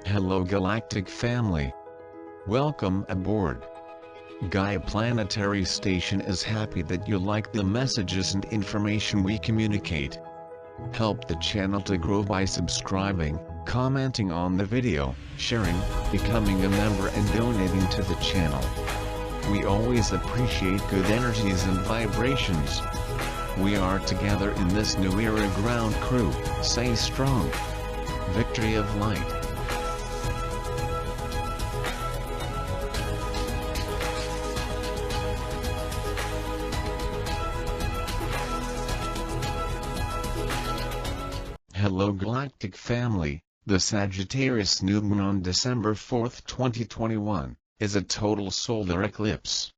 Hello Galactic family. Welcome aboard. Gaia Planetary Station is happy that you like the messages and information we communicate. Help the channel to grow by subscribing, commenting on the video, sharing, becoming a member and donating to the channel. We always appreciate good energies and vibrations. We are together in this new era ground crew. Stay strong. Victory of light. Hello Galactic family, the Sagittarius new moon on December 4, 2021, is a total solar eclipse.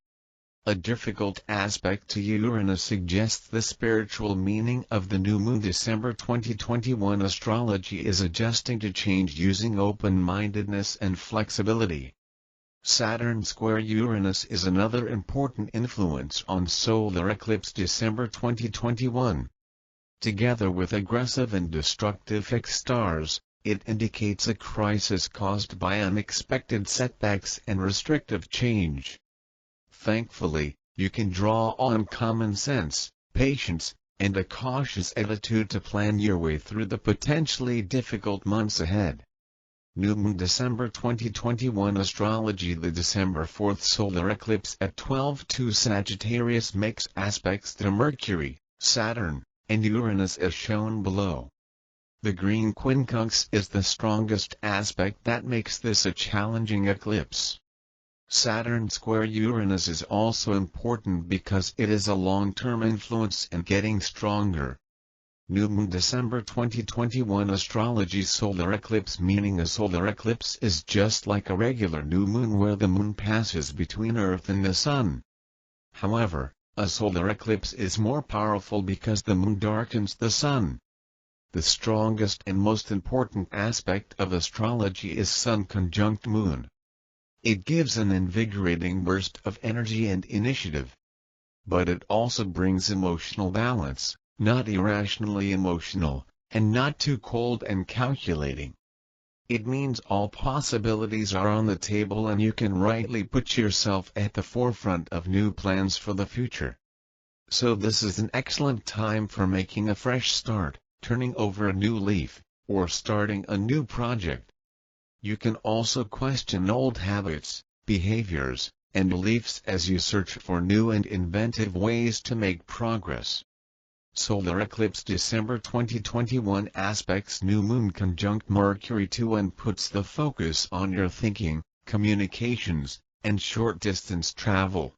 A difficult aspect to Uranus suggests the spiritual meaning of the new moon. December 2021 astrology is adjusting to change using open-mindedness and flexibility. Saturn square Uranus is another important influence on solar eclipse December 2021. Together with aggressive and destructive fixed stars, it indicates a crisis caused by unexpected setbacks and restrictive change. Thankfully, you can draw on common sense, patience, and a cautious attitude to plan your way through the potentially difficult months ahead. New Moon December 2021 astrology. The December 4th solar eclipse at 12:02 Sagittarius makes aspects to Mercury, Saturn, and Uranus as shown below. The green quincunx is the strongest aspect that makes this a challenging eclipse. Saturn square Uranus is also important because it is a long-term influence and getting stronger. New Moon December 2021 astrology solar eclipse meaning. A solar eclipse is just like a regular new moon where the moon passes between Earth and the Sun. However, a solar eclipse is more powerful because the moon darkens the sun. The strongest and most important aspect of astrology is Sun conjunct Moon. It gives an invigorating burst of energy and initiative. But it also brings emotional balance, not irrationally emotional, and not too cold and calculating. It means all possibilities are on the table and you can rightly put yourself at the forefront of new plans for the future. So this is an excellent time for making a fresh start, turning over a new leaf, or starting a new project. You can also question old habits, behaviors, and beliefs as you search for new and inventive ways to make progress. Solar eclipse December 2021 aspects new moon conjunct Mercury 2 and puts the focus on your thinking, communications, and short-distance travel.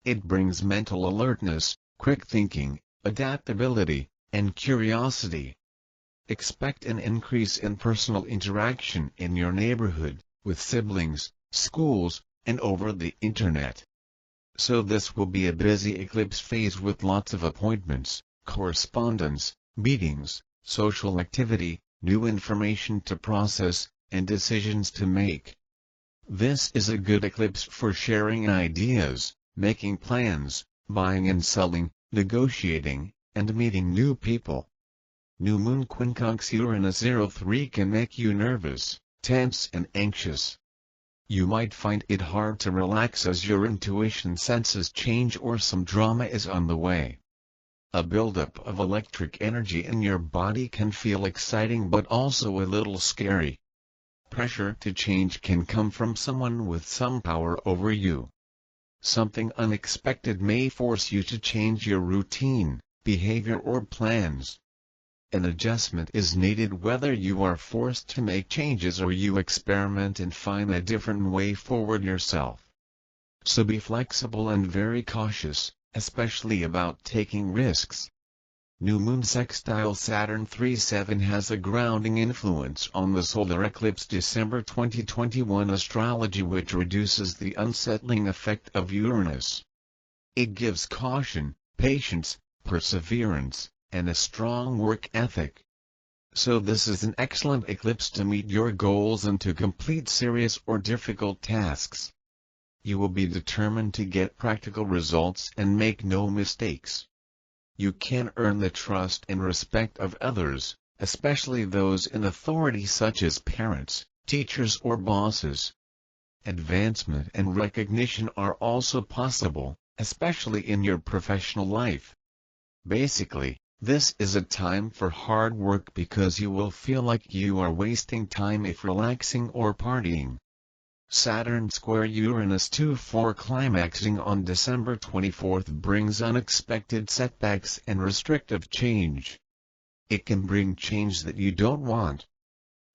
It brings mental alertness, quick thinking, adaptability, and curiosity. Expect an increase in personal interaction in your neighborhood, with siblings, schools, and over the internet. So this will be a busy eclipse phase with lots of appointments, correspondence, meetings, social activity, new information to process, and decisions to make. This is a good eclipse for sharing ideas, making plans, buying and selling, negotiating, and meeting new people. New Moon quincunx Uranus 03 can make you nervous, tense and anxious. You might find it hard to relax as your intuition senses change or some drama is on the way. A buildup of electric energy in your body can feel exciting but also a little scary. Pressure to change can come from someone with some power over you. Something unexpected may force you to change your routine, behavior or plans. An adjustment is needed whether you are forced to make changes or you experiment and find a different way forward yourself. So be flexible and very cautious, especially about taking risks. New Moon sextile Saturn 3-7 has a grounding influence on the solar eclipse December 2021 astrology which reduces the unsettling effect of Uranus. It gives caution, patience, perseverance, and a strong work ethic. So this is an excellent eclipse to meet your goals and to complete serious or difficult tasks. You will be determined to get practical results and make no mistakes. You can earn the trust and respect of others, especially those in authority such as parents, teachers or bosses. Advancement and recognition are also possible, especially in your professional life. Basically, this is a time for hard work because you will feel like you are wasting time if relaxing or partying. Saturn square Uranus 2-4 climaxing on December 24 brings unexpected setbacks and restrictive change. It can bring change that you don't want.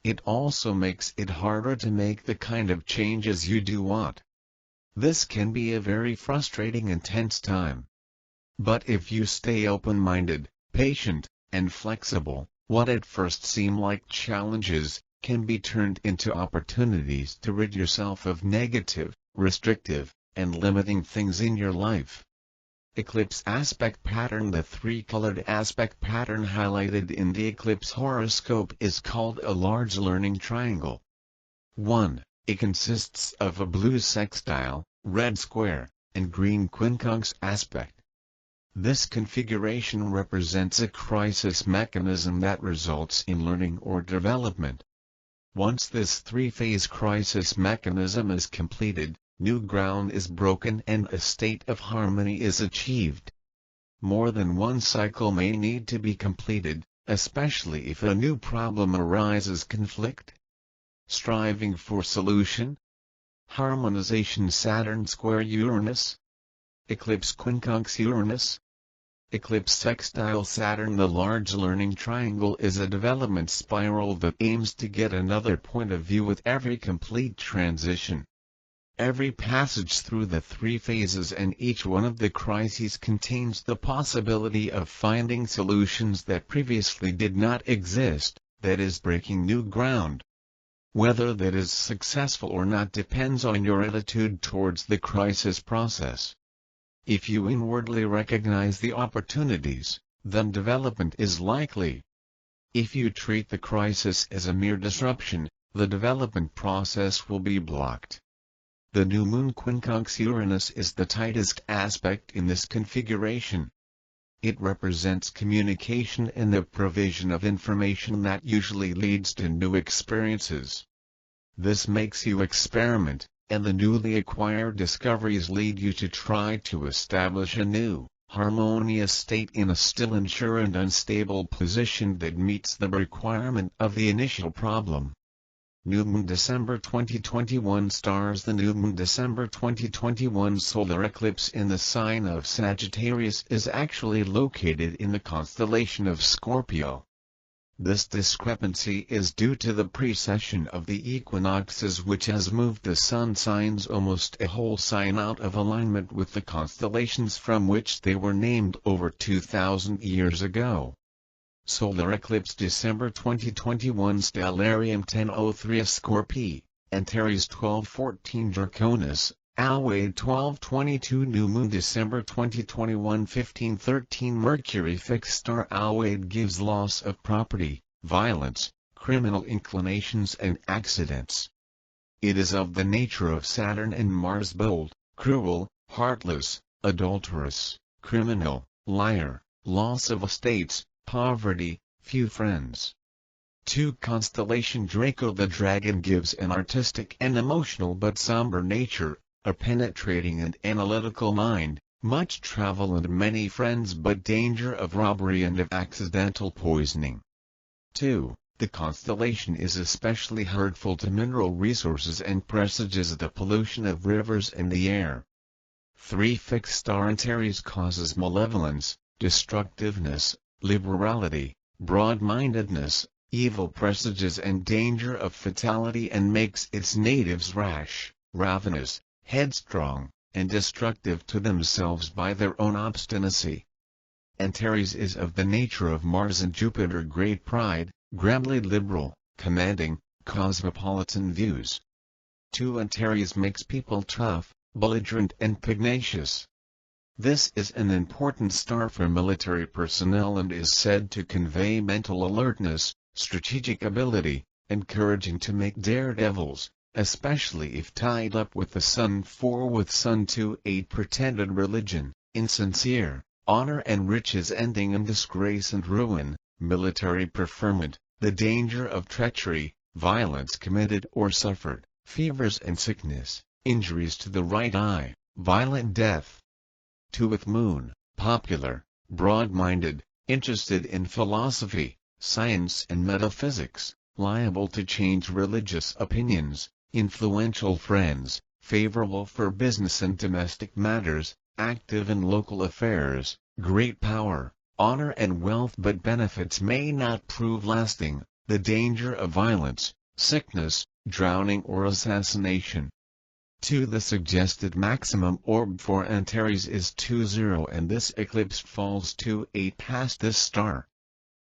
It also makes it harder to make the kind of changes you do want. This can be a very frustrating and tense time. But if you stay open-minded, patient, and flexible, what at first seem like challenges, can be turned into opportunities to rid yourself of negative, restrictive, and limiting things in your life. Eclipse aspect pattern. The three-colored aspect pattern highlighted in the eclipse horoscope is called a large learning triangle. 1. It consists of a blue sextile, red square, and green quincunx aspect. This configuration represents a crisis mechanism that results in learning or development. Once this three-phase crisis mechanism is completed, new ground is broken and a state of harmony is achieved. More than one cycle may need to be completed, especially if a new problem arises. Conflict, striving for solution, harmonization. Saturn square Uranus, eclipse quincunx Uranus, eclipse sextile Saturn. The large learning triangle is a development spiral that aims to get another point of view with every complete transition. Every passage through the three phases and each one of the crises contains the possibility of finding solutions that previously did not exist, that is breaking new ground. Whether that is successful or not depends on your attitude towards the crisis process. If you inwardly recognize the opportunities, then development is likely. If you treat the crisis as a mere disruption, the development process will be blocked. The new moon quincunx Uranus is the tightest aspect in this configuration. It represents communication and the provision of information that usually leads to new experiences. This makes you experiment, and the newly acquired discoveries lead you to try to establish a new, harmonious state in a still unsure and unstable position that meets the requirement of the initial problem. New Moon December 2021 stars. The New Moon December 2021 solar eclipse in the sign of Sagittarius is actually located in the constellation of Scorpio. This discrepancy is due to the precession of the equinoxes, which has moved the sun signs almost a whole sign out of alignment with the constellations from which they were named over 2,000 years ago. Solar eclipse December 2021 Stellarium 1003 Scorpii, Antares 1214 Draconis, Alwade 1222 New Moon December 2021 1513 Mercury fixed star. Alwade gives loss of property, violence, criminal inclinations and accidents. It is of the nature of Saturn and Mars: bold, cruel, heartless, adulterous, criminal, liar, loss of estates, poverty, few friends. 2. Constellation Draco. The dragon gives an artistic and emotional but somber nature, a penetrating and analytical mind, much travel and many friends, but danger of robbery and of accidental poisoning. 2. The constellation is especially hurtful to mineral resources and presages the pollution of rivers and the air. 3. Fixed star Antares causes malevolence, destructiveness, liberality, broad-mindedness, evil presages and danger of fatality, and makes its natives rash, ravenous, headstrong, and destructive to themselves by their own obstinacy. Antares is of the nature of Mars and Jupiter: great pride, grandly liberal, commanding, cosmopolitan views. 2. Antares makes people tough, belligerent and pugnacious. This is an important star for military personnel and is said to convey mental alertness, strategic ability, and courage to make daredevils, especially if tied up with the Sun. 4. With Sun 2-8 pretended religion, insincere, honor and riches ending in disgrace and ruin, military preferment, the danger of treachery, violence committed or suffered, fevers and sickness, injuries to the right eye, violent death. 2 with moon, popular, broad-minded, interested in philosophy, science and metaphysics, liable to change religious opinions, influential friends, favorable for business and domestic matters, active in local affairs, great power, honor and wealth, but benefits may not prove lasting, the danger of violence, sickness, drowning or assassination. 2 The suggested maximum orb for Antares is 20 and this eclipse falls 2-8 past this star.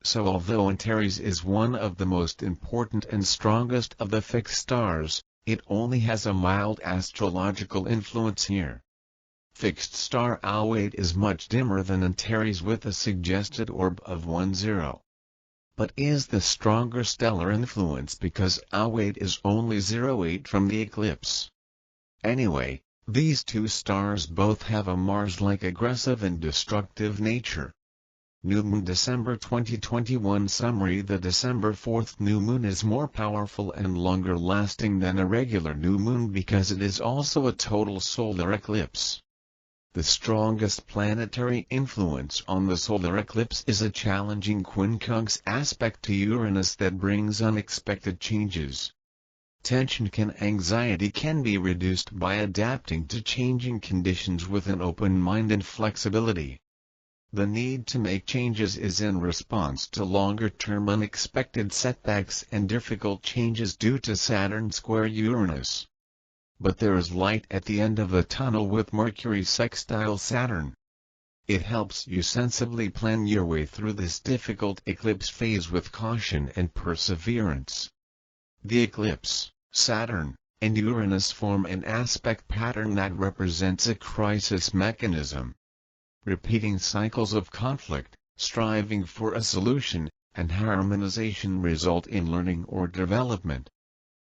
So although Antares is one of the most important and strongest of the fixed stars, it only has a mild astrological influence here. Fixed star Alwade is much dimmer than Antares with a suggested orb of 10. But is the stronger stellar influence because Alwade is only 0.8 from the eclipse. Anyway, these two stars both have a Mars-like aggressive and destructive nature. New Moon December 2021 Summary: the December 4th new moon is more powerful and longer lasting than a regular new moon because it is also a total solar eclipse. The strongest planetary influence on the solar eclipse is a challenging quincunx aspect to Uranus that brings unexpected changes. Tension and anxiety can be reduced by adapting to changing conditions with an open mind and flexibility. The need to make changes is in response to longer-term unexpected setbacks and difficult changes due to Saturn square Uranus. But there is light at the end of the tunnel with Mercury sextile Saturn. It helps you sensibly plan your way through this difficult eclipse phase with caution and perseverance. The eclipse, Saturn, and Uranus form an aspect pattern that represents a crisis mechanism. Repeating cycles of conflict, striving for a solution, and harmonization result in learning or development.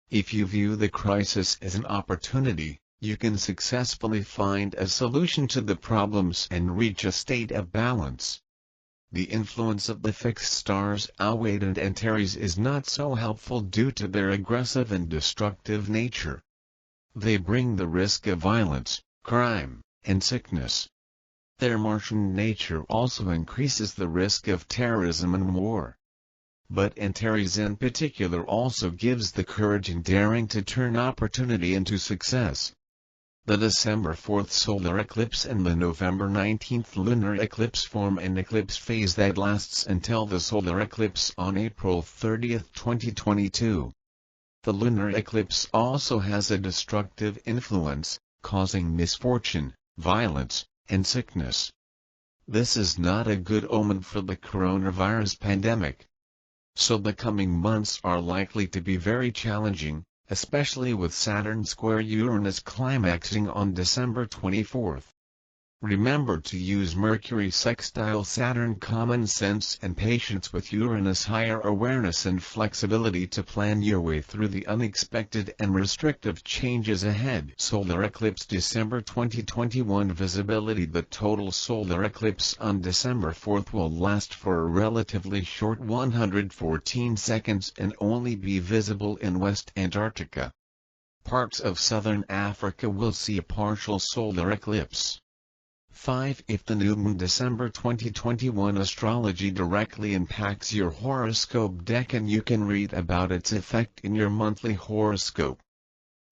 If you view the crisis as an opportunity, you can successfully find a solution to the problems and reach a state of balance. The influence of the fixed stars Alwade and Antares is not so helpful due to their aggressive and destructive nature. They bring the risk of violence, crime, and sickness. Their Martian nature also increases the risk of terrorism and war. But Antares in particular also gives the courage and daring to turn opportunity into success. The December 4th solar eclipse and the November 19th lunar eclipse form an eclipse phase that lasts until the solar eclipse on April 30, 2022. The lunar eclipse also has a destructive influence, causing misfortune, violence, and sickness. This is not a good omen for the coronavirus pandemic. So the coming months are likely to be very challenging, especially with Saturn square Uranus climaxing on December 24th. Remember to use Mercury sextile Saturn common sense and patience with Uranus higher awareness and flexibility to plan your way through the unexpected and restrictive changes ahead. Solar eclipse December 2021 visibility: the total solar eclipse on December 4th will last for a relatively short 114 seconds and only be visible in West Antarctica. Parts of southern Africa will see a partial solar eclipse. 5. If the new moon December 2021 astrology directly impacts your horoscope deck, and you can read about its effect in your monthly horoscope.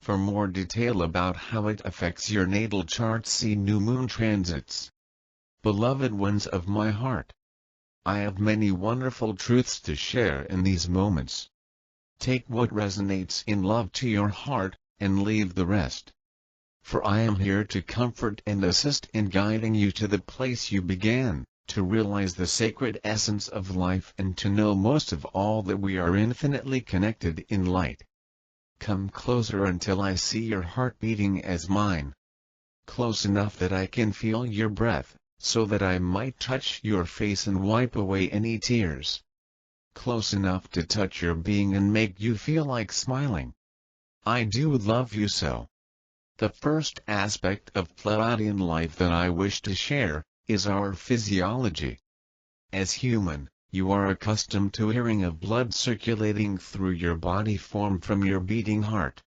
For more detail about how it affects your natal chart, see new moon transits. Beloved ones of my heart, I have many wonderful truths to share in these moments. Take what resonates in love to your heart, and leave the rest. For I am here to comfort and assist in guiding you to the place you began, to realize the sacred essence of life, and to know most of all that we are infinitely connected in light. Come closer until I see your heart beating as mine. Close enough that I can feel your breath, so that I might touch your face and wipe away any tears. Close enough to touch your being and make you feel like smiling. I do love you so. The first aspect of Pleiadian life that I wish to share is our physiology. As human, You are accustomed to hearing of blood circulating through your body form from your beating heart.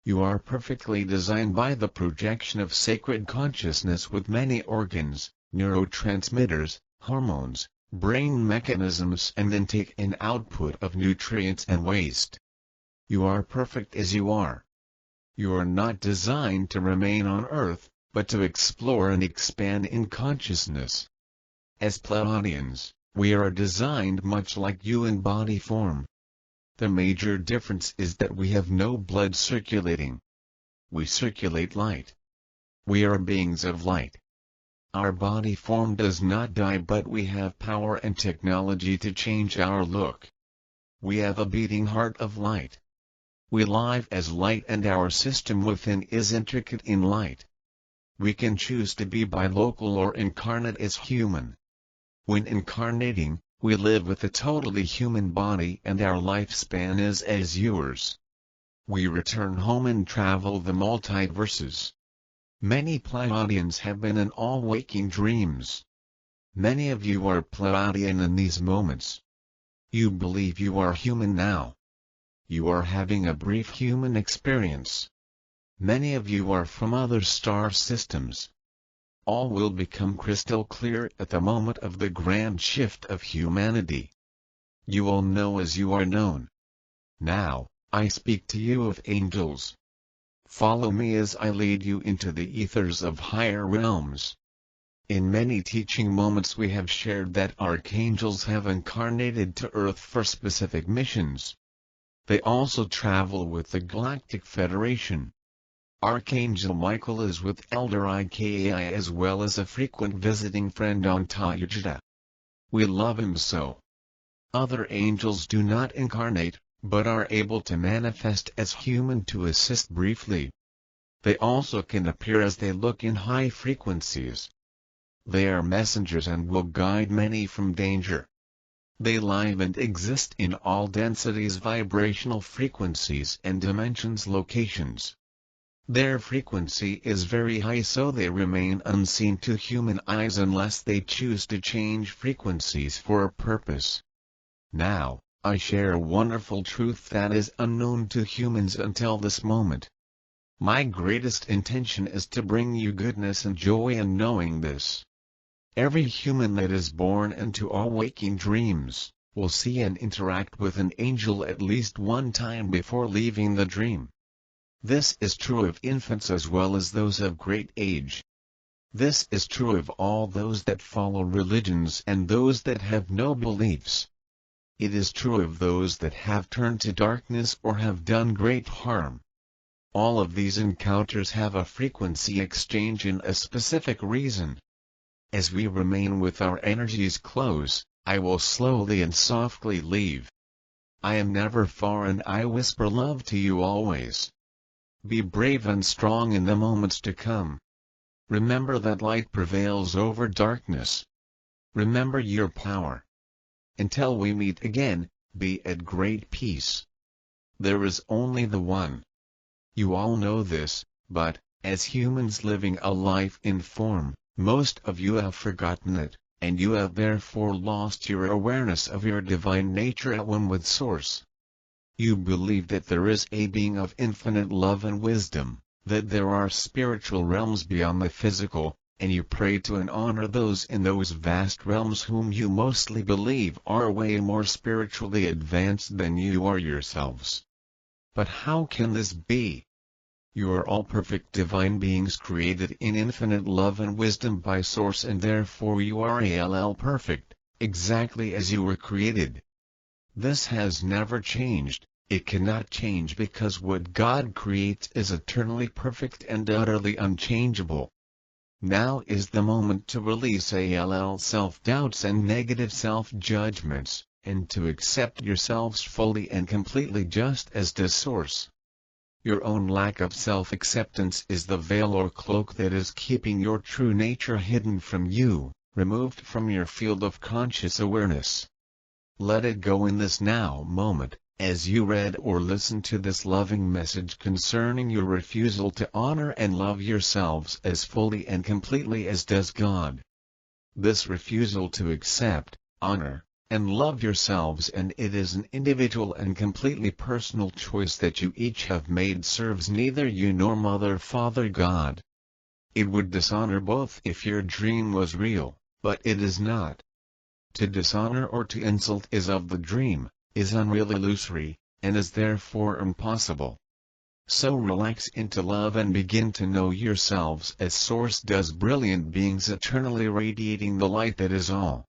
You are perfectly designed by the projection of sacred consciousness with many organs, neurotransmitters, hormones, brain mechanisms and intake and output of nutrients and waste. You are perfect as you are. You are not designed to remain on Earth, but to explore and expand in consciousness. As Pleiadians, we are designed much like you in body form. The major difference is that we have no blood circulating. We circulate light. We are beings of light. Our body form does not die, but we have power and technology to change our look. We have a beating heart of light. We live as light and our system within is intricate in light. We can choose to be bilocal or incarnate as human. When incarnating, we live with a totally human body and our lifespan is as yours. We return home and travel the multiverses. Many Pleiadians have been in all waking dreams. Many of you are Pleiadian in these moments. You believe you are human now. You are having a brief human experience. Many of you are from other star systems. All will become crystal clear at the moment of the grand shift of humanity. You will know as you are known. Now, I speak to you of angels. Follow me as I lead you into the ethers of higher realms. In many teaching moments we have shared that archangels have incarnated to Earth for specific missions. They also travel with the Galactic Federation. Archangel Michael is with Elder Ika as well as a frequent visiting friend on Tayajata. We love him so. Other angels do not incarnate, but are able to manifest as human to assist briefly. They also can appear as they look in high frequencies. They are messengers and will guide many from danger. They live and exist in all densities, vibrational frequencies and dimensions, locations. Their frequency is very high, so they remain unseen to human eyes unless they choose to change frequencies for a purpose. Now, I share a wonderful truth that is unknown to humans until this moment. My greatest intention is to bring you goodness and joy in knowing this. Every human that is born into all waking dreams will see and interact with an angel at least one time before leaving the dream. This is true of infants as well as those of great age. This is true of all those that follow religions and those that have no beliefs. It is true of those that have turned to darkness or have done great harm. All of these encounters have a frequency exchange in a specific reason. As we remain with our energies close, I will slowly and softly leave. I am never far and I whisper love to you always. Be brave and strong in the moments to come. Remember that light prevails over darkness. Remember your power. Until we meet again, be at great peace. There is only the one. You all know this, but, as humans living a life in form, most of you have forgotten it, and you have therefore lost your awareness of your divine nature at one with Source. You believe that there is a being of infinite love and wisdom, that there are spiritual realms beyond the physical, and you pray to and honor those in those vast realms whom you mostly believe are way more spiritually advanced than you are yourselves. But how can this be? You are all perfect divine beings created in infinite love and wisdom by Source, and therefore you are all perfect, exactly as you were created. This has never changed. It cannot change because what God creates is eternally perfect and utterly unchangeable. Now is the moment to release all self-doubts and negative self-judgments, and to accept yourselves fully and completely just as does Source. Your own lack of self-acceptance is the veil or cloak that is keeping your true nature hidden from you, removed from your field of conscious awareness. Let it go in this now moment, as you read or listen to this loving message concerning your refusal to honor and love yourselves as fully and completely as does God. This refusal to accept, honor, and love yourselves, and it is an individual and completely personal choice that you each have made. Serves neither you nor Mother, Father, God. It would dishonor both if your dream was real, but it is not. To dishonor or to insult is of the dream, is unreal, illusory, and is therefore impossible. So relax into love and begin to know yourselves as Source does, brilliant beings eternally radiating the light that is all.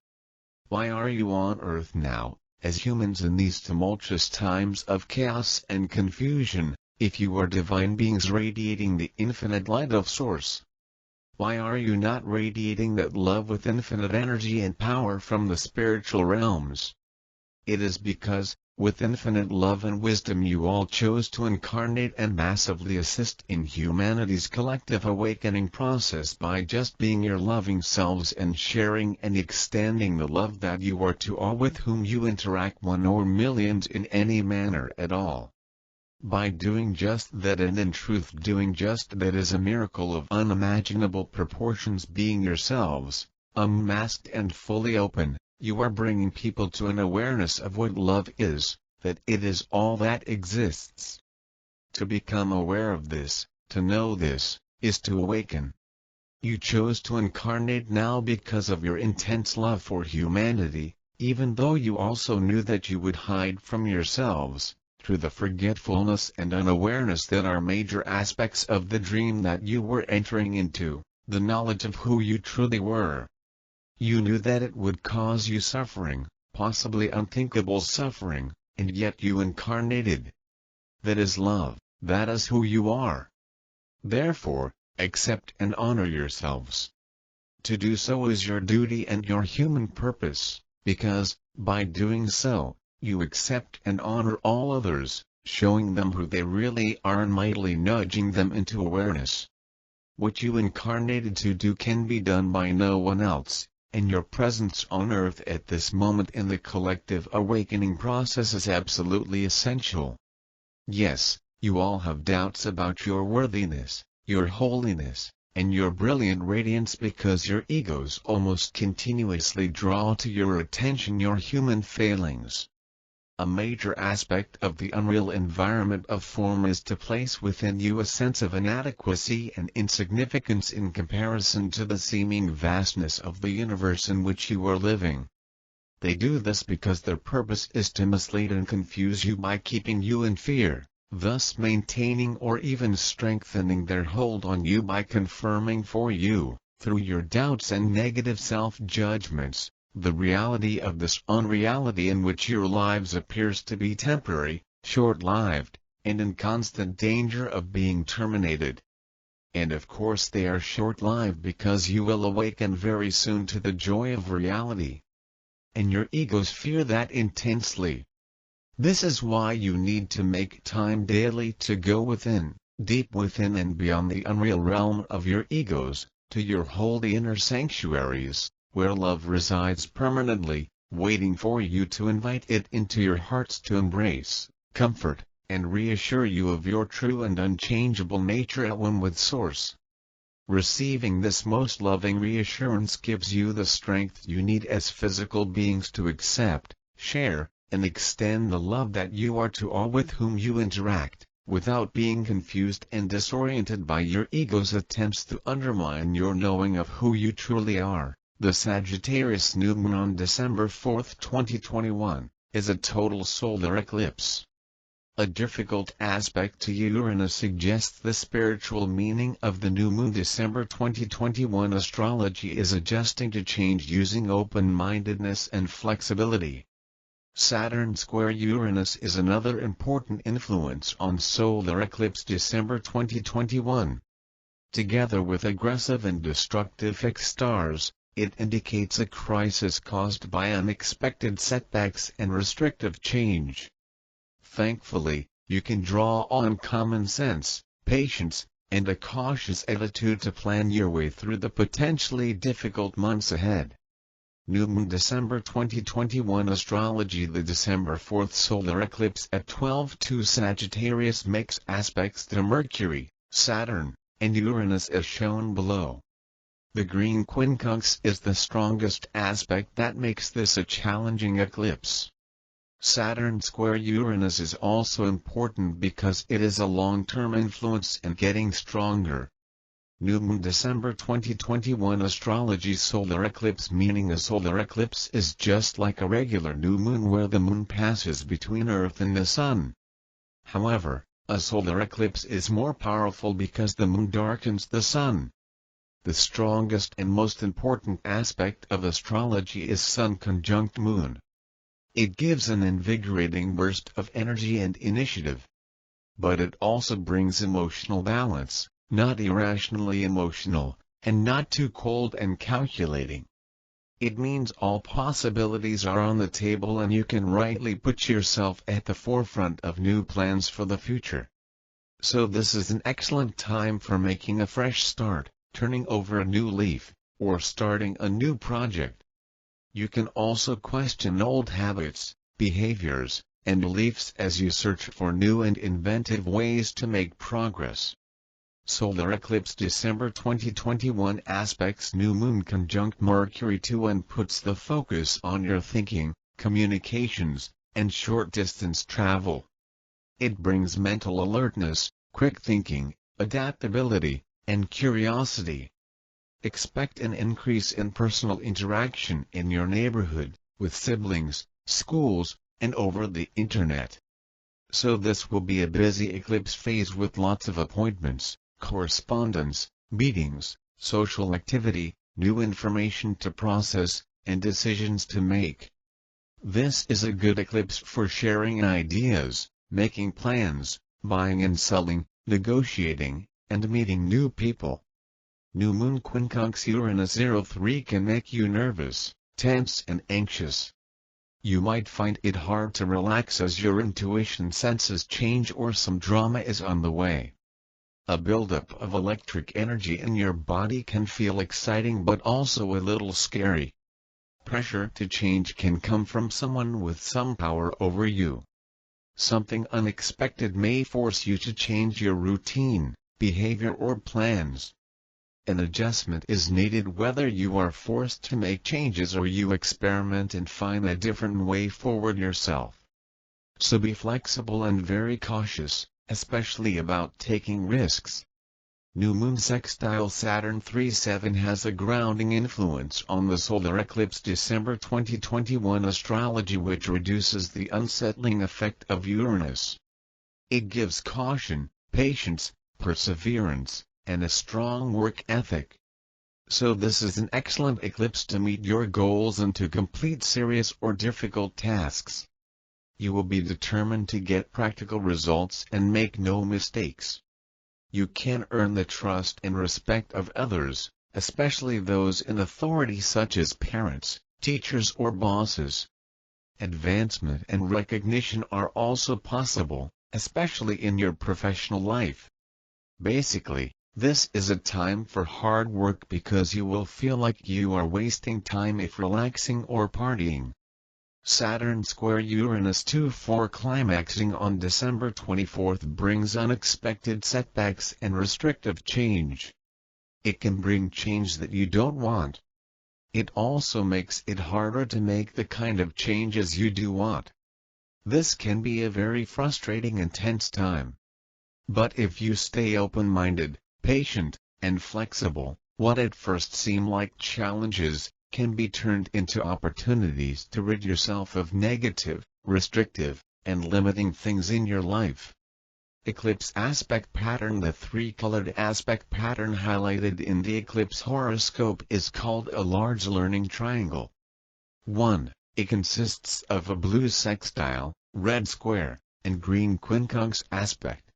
Why are you on Earth now, as humans in these tumultuous times of chaos and confusion, if you are divine beings radiating the infinite light of Source? Why are you not radiating that love with infinite energy and power from the spiritual realms? It is because, with infinite love and wisdom, you all chose to incarnate and massively assist in humanity's collective awakening process by just being your loving selves and sharing and extending the love that you are to all with whom you interact, one or millions, in any manner at all. By doing just that, and in truth doing just that, is a miracle of unimaginable proportions. Being yourselves, unmasked and fully open, you are bringing people to an awareness of what love is, that it is all that exists. To become aware of this, to know this, is to awaken. You chose to incarnate now because of your intense love for humanity, even though you also knew that you would hide from yourselves, through the forgetfulness and unawareness that are major aspects of the dream that you were entering into, the knowledge of who you truly were. You knew that it would cause you suffering, possibly unthinkable suffering, and yet you incarnated. That is love, that is who you are. Therefore, accept and honor yourselves. To do so is your duty and your human purpose, because, by doing so, you accept and honor all others, showing them who they really are and mightily nudging them into awareness. What you incarnated to do can be done by no one else, and your presence on Earth at this moment in the collective awakening process is absolutely essential. Yes, you all have doubts about your worthiness, your holiness, and your brilliant radiance because your egos almost continuously draw to your attention your human failings. A major aspect of the unreal environment of form is to place within you a sense of inadequacy and insignificance in comparison to the seeming vastness of the universe in which you are living. They do this because their purpose is to mislead and confuse you by keeping you in fear, thus maintaining or even strengthening their hold on you by confirming for you, through your doubts and negative self-judgments, the reality of this unreality in which your lives appears to be temporary, short-lived, and in constant danger of being terminated. And of course they are short-lived because you will awaken very soon to the joy of reality. And your egos fear that intensely. This is why you need to make time daily to go within, deep within and beyond the unreal realm of your egos, to your holy inner sanctuaries, where love resides permanently, waiting for you to invite it into your hearts to embrace, comfort, and reassure you of your true and unchangeable nature at one with Source. Receiving this most loving reassurance gives you the strength you need as physical beings to accept, share, and extend the love that you are to all with whom you interact, without being confused and disoriented by your ego's attempts to undermine your knowing of who you truly are. The Sagittarius new moon on December 4, 2021, is a total solar eclipse. A difficult aspect to Uranus suggests the spiritual meaning of the new moon. December 2021 astrology is adjusting to change using open-mindedness and flexibility. Saturn square Uranus is another important influence on solar eclipse December 2021. Together with aggressive and destructive fixed stars, it indicates a crisis caused by unexpected setbacks and restrictive change. Thankfully, you can draw on common sense, patience, and a cautious attitude to plan your way through the potentially difficult months ahead. New Moon December 2021 astrology. The December 4th solar eclipse at 12:02 Sagittarius makes aspects to Mercury, Saturn, and Uranus as shown below. The green quincunx is the strongest aspect that makes this a challenging eclipse. Saturn square Uranus is also important because it is a long-term influence and getting stronger. New Moon December 2021 Astrology Solar Eclipse. Meaning a solar eclipse is just like a regular new moon where the moon passes between Earth and the Sun. However, a solar eclipse is more powerful because the moon darkens the Sun. The strongest and most important aspect of astrology is Sun conjunct Moon. It gives an invigorating burst of energy and initiative. But it also brings emotional balance, not irrationally emotional, and not too cold and calculating. It means all possibilities are on the table and you can rightly put yourself at the forefront of new plans for the future. So this is an excellent time for making a fresh start, turning over a new leaf, or starting a new project. You can also question old habits, behaviors, and beliefs as you search for new and inventive ways to make progress. Solar eclipse December 2021 aspects new moon conjunct Mercury 2 and puts the focus on your thinking, communications, and short-distance travel. It brings mental alertness, quick thinking, adaptability, and curiosity. Expect an increase in personal interaction in your neighborhood, with siblings, schools, and over the internet. So this will be a busy eclipse phase with lots of appointments, correspondence, meetings, social activity, new information to process, and decisions to make. This is a good eclipse for sharing ideas, making plans, buying and selling, negotiating, and meeting new people. New Moon Quincunx Uranus 03 can make you nervous, tense and anxious. You might find it hard to relax as your intuition senses change or some drama is on the way. A buildup of electric energy in your body can feel exciting but also a little scary. Pressure to change can come from someone with some power over you. Something unexpected may force you to change your routine, behavior or plans. An adjustment is needed whether you are forced to make changes or you experiment and find a different way forward yourself. So be flexible and very cautious, especially about taking risks. New Moon sextile Saturn 3-7 has a grounding influence on the solar eclipse December 2021 astrology which reduces the unsettling effect of Uranus. It gives caution, patience, perseverance, and a strong work ethic. So this is an excellent eclipse to meet your goals and to complete serious or difficult tasks. You will be determined to get practical results and make no mistakes. You can earn the trust and respect of others, especially those in authority such as parents, teachers or bosses. Advancement and recognition are also possible, especially in your professional life. Basically, this is a time for hard work because you will feel like you are wasting time if relaxing or partying. Saturn square Uranus 2-4 climaxing on December 24 brings unexpected setbacks and restrictive change. It can bring change that you don't want. It also makes it harder to make the kind of changes you do want. This can be a very frustrating and tense time. But if you stay open-minded, patient, and flexible, what at first seem like challenges, can be turned into opportunities to rid yourself of negative, restrictive, and limiting things in your life. Eclipse aspect pattern. The three-colored aspect pattern highlighted in the eclipse horoscope is called a large learning triangle. 1. It consists of a blue sextile, red square, and green quincunx aspect.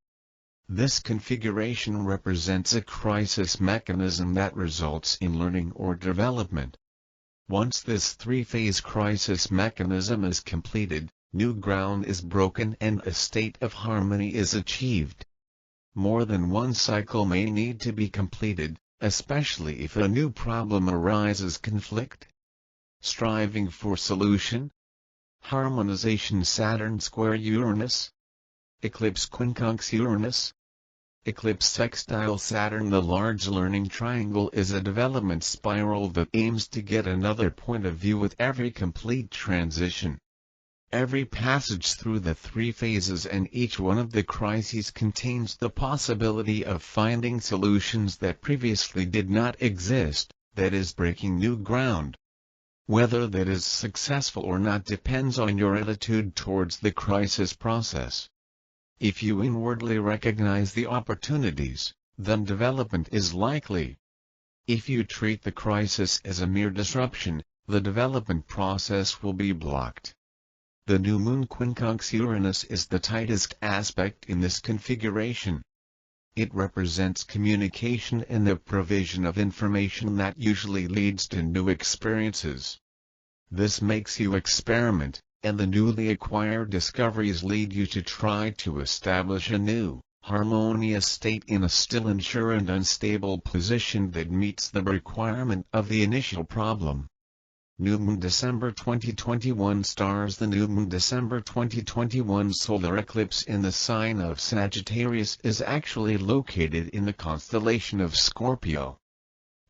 This configuration represents a crisis mechanism that results in learning or development. Once this three-phase crisis mechanism is completed, new ground is broken and a state of harmony is achieved. More than one cycle may need to be completed, especially if a new problem arises. Conflict, striving for solution, harmonization. Saturn square Uranus, eclipse quincunx Uranus. Eclipse sextile Saturn. The large learning triangle is a development spiral that aims to get another point of view with every complete transition. Every passage through the three phases and each one of the crises contains the possibility of finding solutions that previously did not exist, that is, breaking new ground. Whether that is successful or not depends on your attitude towards the crisis process. If you inwardly recognize the opportunities, then development is likely. If you treat the crisis as a mere disruption, the development process will be blocked. The new moon quincunx Uranus is the tightest aspect in this configuration. It represents communication and the provision of information that usually leads to new experiences. This makes you experiment, and the newly acquired discoveries lead you to try to establish a new, harmonious state in a still unsure and unstable position that meets the requirement of the initial problem. New Moon December 2021 stars. The New Moon December 2021 solar eclipse in the sign of Sagittarius is actually located in the constellation of Scorpio.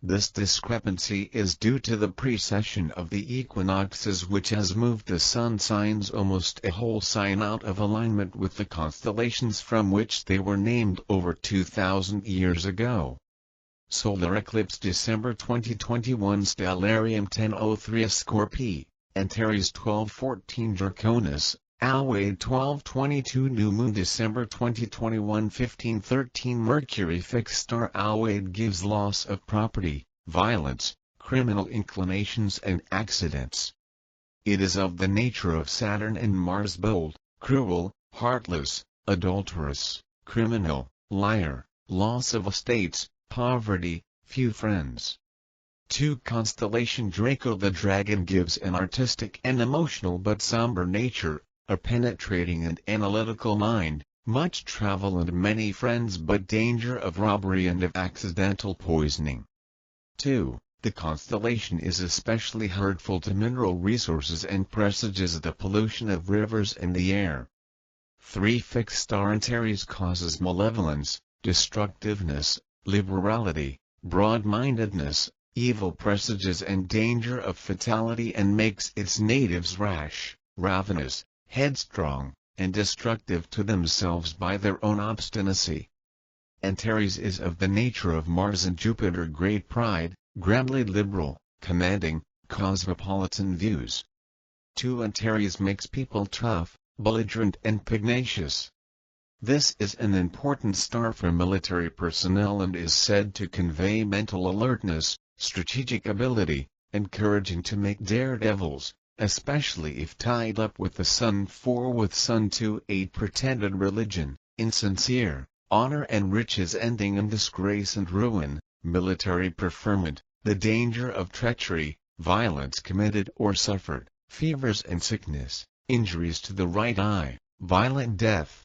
This discrepancy is due to the precession of the equinoxes, which has moved the sun signs almost a whole sign out of alignment with the constellations from which they were named over 2,000 years ago. Solar eclipse December 2021 Stellarium 1003 Scorpii, Antares 1214 Draconis, Alwade 1222 New Moon December 2021 1513 Mercury Fixed Star. Alwade gives loss of property, violence, criminal inclinations and accidents. It is of the nature of Saturn and Mars: bold, cruel, heartless, adulterous, criminal, liar, loss of estates, poverty, few friends. 2. Constellation Draco. The dragon gives an artistic and emotional but somber nature, a penetrating and analytical mind, much travel and many friends, but danger of robbery and of accidental poisoning. 2. The constellation is especially hurtful to mineral resources and presages the pollution of rivers and the air. 3. Fixed star Antares causes malevolence, destructiveness, liberality, broad-mindedness, evil presages and danger of fatality, and makes its natives rash, ravenous, headstrong, and destructive to themselves by their own obstinacy. Antares is of the nature of Mars and Jupiter: great pride, grandly liberal, commanding, cosmopolitan views. 2. Antares makes people tough, belligerent and pugnacious. This is an important star for military personnel and is said to convey mental alertness, strategic ability, encouraging to make daredevils, especially if tied up with the Sun. 4. With Sun 2-8 pretended religion, insincere, honor and riches ending in disgrace and ruin, military preferment, the danger of treachery, violence committed or suffered, fevers and sickness, injuries to the right eye, violent death.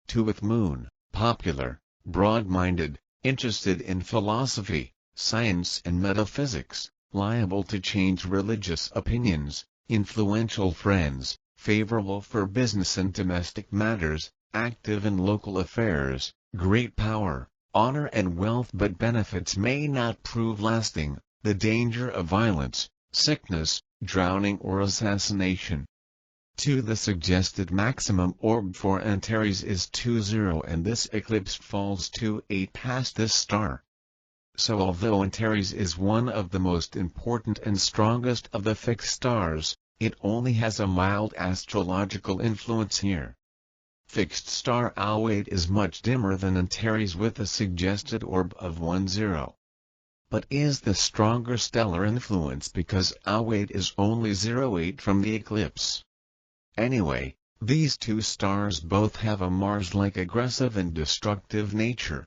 2. With Moon, popular, broad-minded, interested in philosophy, science and metaphysics, liable to change religious opinions, influential friends, favorable for business and domestic matters, active in local affairs, great power, honor and wealth, but benefits may not prove lasting, the danger of violence, sickness, drowning or assassination. 2. The suggested maximum orb for Antares is 20, and this eclipse falls 2-8 past this star. So although Antares is one of the most important and strongest of the fixed stars, it only has a mild astrological influence here. Fixed star Alwade is much dimmer than Antares with a suggested orb of 10. But is the stronger stellar influence because Alwade is only 0.8 from the eclipse. Anyway, these two stars both have a Mars-like aggressive and destructive nature.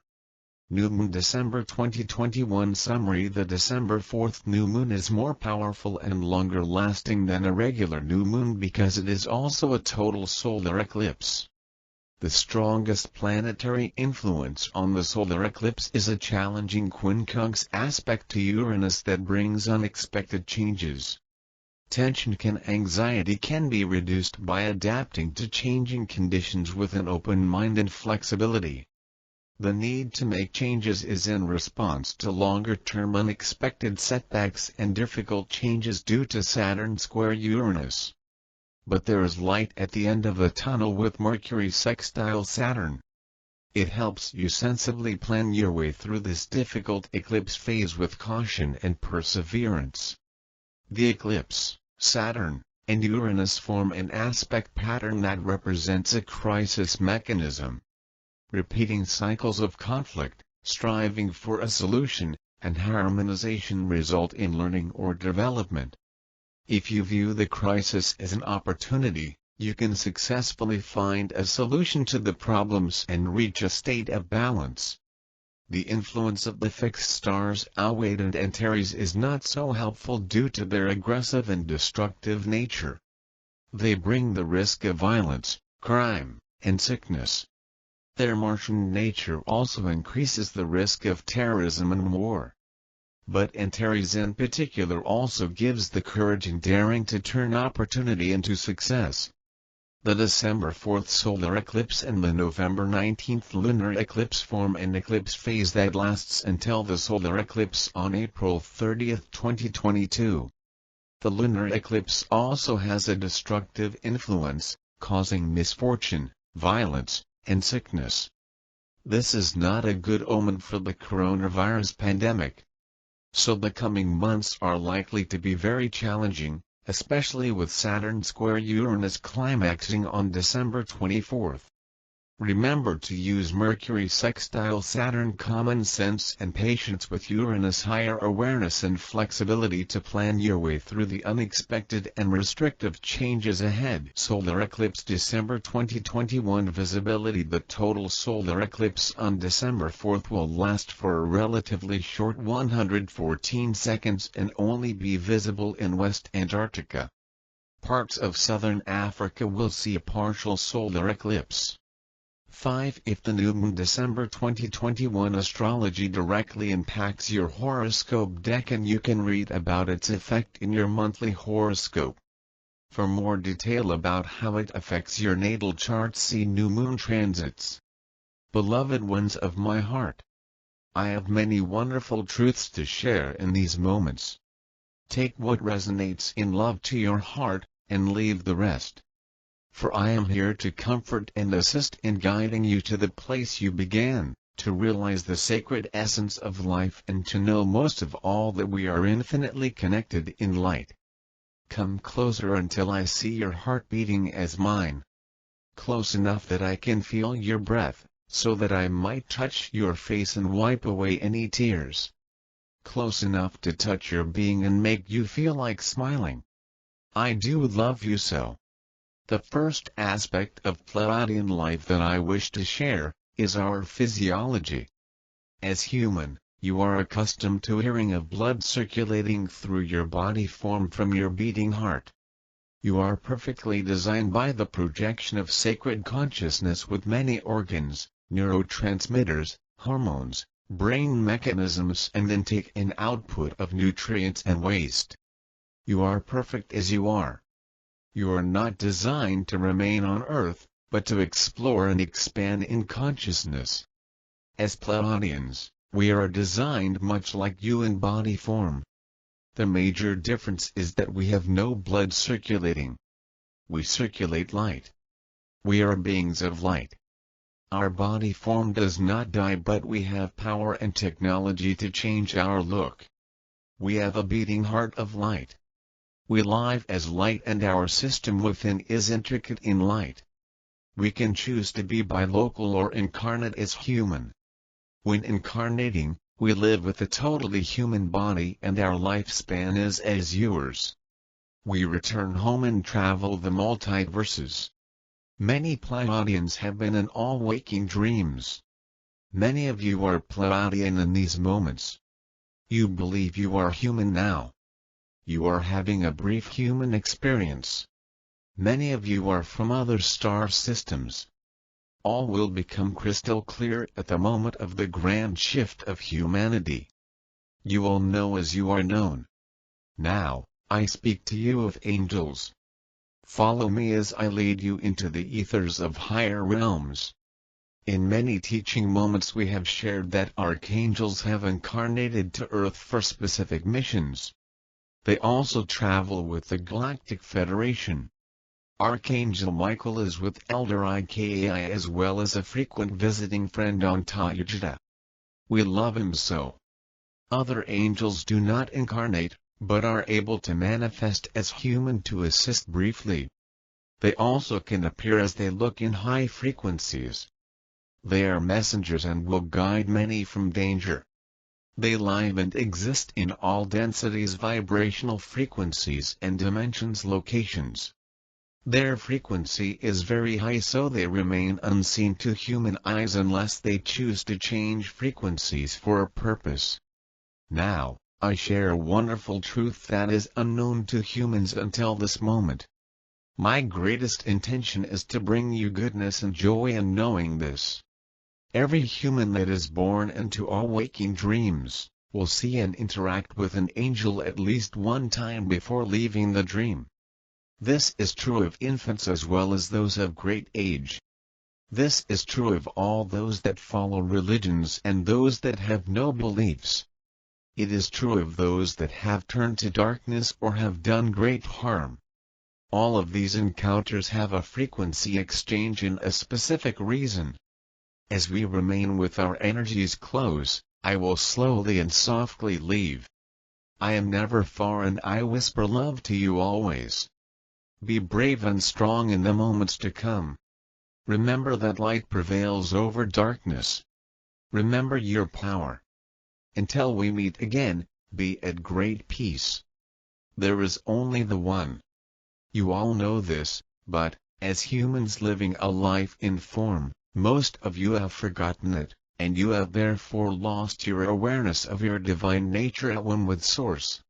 New Moon December 2021 Summary. The December 4th new moon is more powerful and longer lasting than a regular new moon because it is also a total solar eclipse. The strongest planetary influence on the solar eclipse is a challenging quincunx aspect to Uranus that brings unexpected changes. Tension and anxiety can be reduced by adapting to changing conditions with an open mind and flexibility. The need to make changes is in response to longer-term unexpected setbacks and difficult changes due to Saturn square Uranus. But there is light at the end of the tunnel with Mercury sextile Saturn. It helps you sensibly plan your way through this difficult eclipse phase with caution and perseverance. The eclipse, Saturn, and Uranus form an aspect pattern that represents a crisis mechanism. Repeating cycles of conflict, striving for a solution, and harmonization result in learning or development. If you view the crisis as an opportunity, you can successfully find a solution to the problems and reach a state of balance. The influence of the fixed stars Alwade and Antares is not so helpful due to their aggressive and destructive nature. They bring the risk of violence, crime, and sickness. Their Martian nature also increases the risk of terrorism and war. But Antares in particular also gives the courage and daring to turn opportunity into success. The December 4th solar eclipse and the November 19th lunar eclipse form an eclipse phase that lasts until the solar eclipse on April 30, 2022. The lunar eclipse also has a destructive influence, causing misfortune, violence, and sickness. This is not a good omen for the coronavirus pandemic. So the coming months are likely to be very challenging, especially with Saturn square Uranus climaxing on December 24th. Remember to use Mercury sextile Saturn common sense and patience with Uranus higher awareness and flexibility to plan your way through the unexpected and restrictive changes ahead. Solar eclipse December 2021 visibility. The total solar eclipse on December 4th will last for a relatively short 114 seconds and only be visible in West Antarctica. Parts of southern Africa will see a partial solar eclipse. 5. If the new moon December 2021 astrology directly impacts your horoscope deck and you can read about its effect in your monthly horoscope. For more detail about how it affects your natal chart, see new moon transits. Beloved ones of my heart, I have many wonderful truths to share in these moments. Take what resonates in love to your heart, and leave the rest. For I am here to comfort and assist in guiding you to the place you began, to realize the sacred essence of life and to know most of all that we are infinitely connected in light. Come closer until I see your heart beating as mine. Close enough that I can feel your breath, so that I might touch your face and wipe away any tears. Close enough to touch your being and make you feel like smiling. I do love you so. The first aspect of Pleiadian life that I wish to share, is our physiology. As human, you are accustomed to hearing of blood circulating through your body formed from your beating heart. You are perfectly designed by the projection of sacred consciousness with many organs, neurotransmitters, hormones, brain mechanisms and intake and output of nutrients and waste. You are perfect as you are. You are not designed to remain on Earth, but to explore and expand in consciousness. As Pleiadians, we are designed much like you in body form. The major difference is that we have no blood circulating. We circulate light. We are beings of light. Our body form does not die, but we have power and technology to change our look. We have a beating heart of light. We live as light and our system within is intricate in light. We can choose to be bilocal or incarnate as human. When incarnating, we live with a totally human body and our lifespan is as yours. We return home and travel the multiverses. Many Pleiadians have been in all waking dreams. Many of you are Pleiadian in these moments. You believe you are human now. You are having a brief human experience. Many of you are from other star systems. All will become crystal clear at the moment of the grand shift of humanity. You will know as you are known. Now, I speak to you of angels. Follow me as I lead you into the ethers of higher realms. In many teaching moments we have shared that archangels have incarnated to Earth for specific missions. They also travel with the Galactic Federation. Archangel Michael is with Elder Ikai as well as a frequent visiting friend on Tayajata. We love him so. Other angels do not incarnate, but are able to manifest as human to assist briefly. They also can appear as they look in high frequencies. They are messengers and will guide many from danger. They live and exist in all densities, vibrational frequencies and dimensions, locations. Their frequency is very high, so they remain unseen to human eyes unless they choose to change frequencies for a purpose. Now, I share a wonderful truth that is unknown to humans until this moment. My greatest intention is to bring you goodness and joy in knowing this. Every human that is born into all waking dreams will see and interact with an angel at least one time before leaving the dream. This is true of infants as well as those of great age. This is true of all those that follow religions and those that have no beliefs. It is true of those that have turned to darkness or have done great harm. All of these encounters have a frequency exchange in a specific reason. As we remain with our energies close, I will slowly and softly leave. I am never far and I whisper love to you always. Be brave and strong in the moments to come. Remember that light prevails over darkness. Remember your power. Until we meet again, be at great peace. There is only the one. You all know this, but, as humans living a life in form, most of you have forgotten it, and you have therefore lost your awareness of your divine nature at one with Source.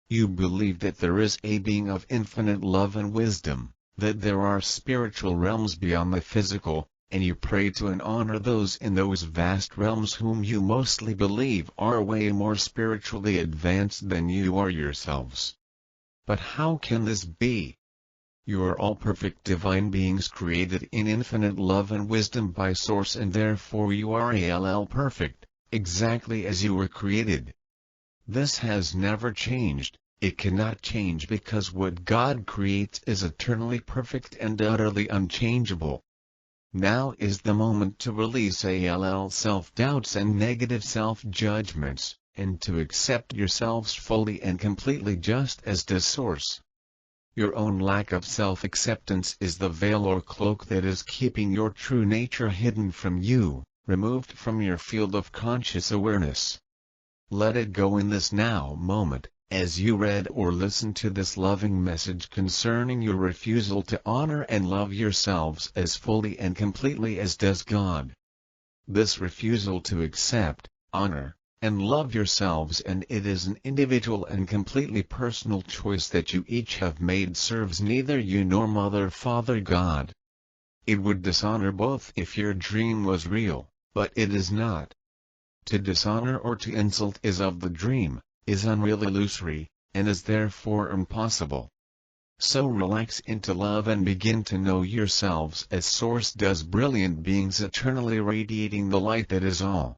You believe that there is a being of infinite love and wisdom, that there are spiritual realms beyond the physical, and you pray to and honor those in those vast realms whom you mostly believe are way more spiritually advanced than you are yourselves. But how can this be? You are all perfect divine beings created in infinite love and wisdom by Source, and therefore you are all perfect, exactly as you were created. This has never changed, it cannot change because what God creates is eternally perfect and utterly unchangeable. Now is the moment to release all self-doubts and negative self-judgments, and to accept yourselves fully and completely just as does Source. Your own lack of self-acceptance is the veil or cloak that is keeping your true nature hidden from you, removed from your field of conscious awareness. Let it go in this now moment, as you read or listen to this loving message concerning your refusal to honor and love yourselves as fully and completely as does God. This refusal to accept, honor, and love yourselves, and it is an individual and completely personal choice that you each have made, serves neither you nor Mother, Father, God. It would dishonor both if your dream was real, but it is not. To dishonor or to insult is of the dream, is unreal, illusory, and is therefore impossible. So relax into love and begin to know yourselves as Source does, brilliant beings eternally radiating the light that is all.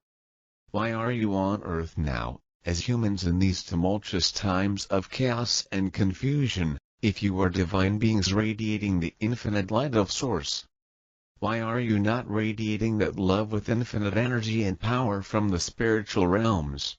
Why are you on Earth now, as humans in these tumultuous times of chaos and confusion, if you are divine beings radiating the infinite light of Source? Why are you not radiating that love with infinite energy and power from the spiritual realms?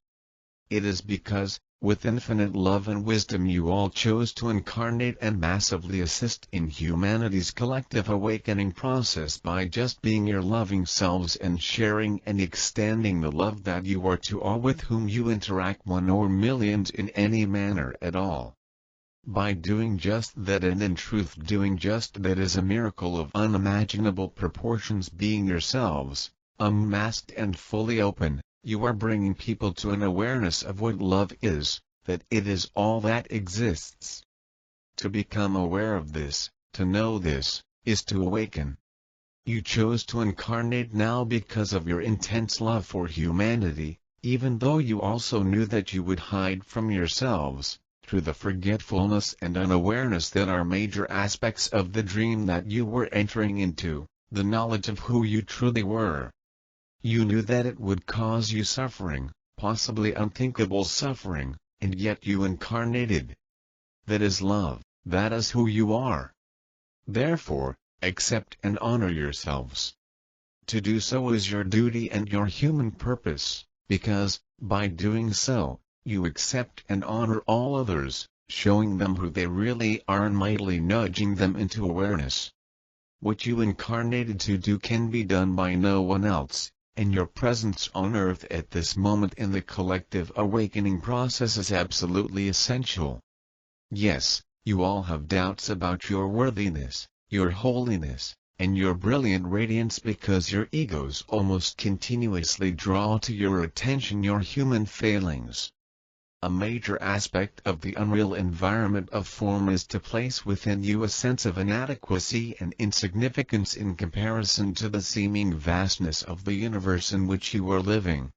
It is because, with infinite love and wisdom, you all chose to incarnate and massively assist in humanity's collective awakening process by just being your loving selves and sharing and extending the love that you are to all with whom you interact, one or millions, in any manner at all. By doing just that, and in truth doing just that, is a miracle of unimaginable proportions. Being yourselves, unmasked and fully open, you are bringing people to an awareness of what love is, that it is all that exists. To become aware of this, to know this, is to awaken. You chose to incarnate now because of your intense love for humanity, even though you also knew that you would hide from yourselves, through the forgetfulness and unawareness that are major aspects of the dream that you were entering into. the knowledge of who you truly were. You knew that it would cause you suffering, possibly unthinkable suffering, and yet you incarnated. That is love, that is who you are. Therefore, accept and honor yourselves. To do so is your duty and your human purpose, because, by doing so, you accept and honor all others, showing them who they really are and mightily nudging them into awareness. What you incarnated to do can be done by no one else, and your presence on Earth at this moment in the collective awakening process is absolutely essential. Yes, you all have doubts about your worthiness, your holiness, and your brilliant radiance because your egos almost continuously draw to your attention your human failings. A major aspect of the unreal environment of form is to place within you a sense of inadequacy and insignificance in comparison to the seeming vastness of the universe in which you are living.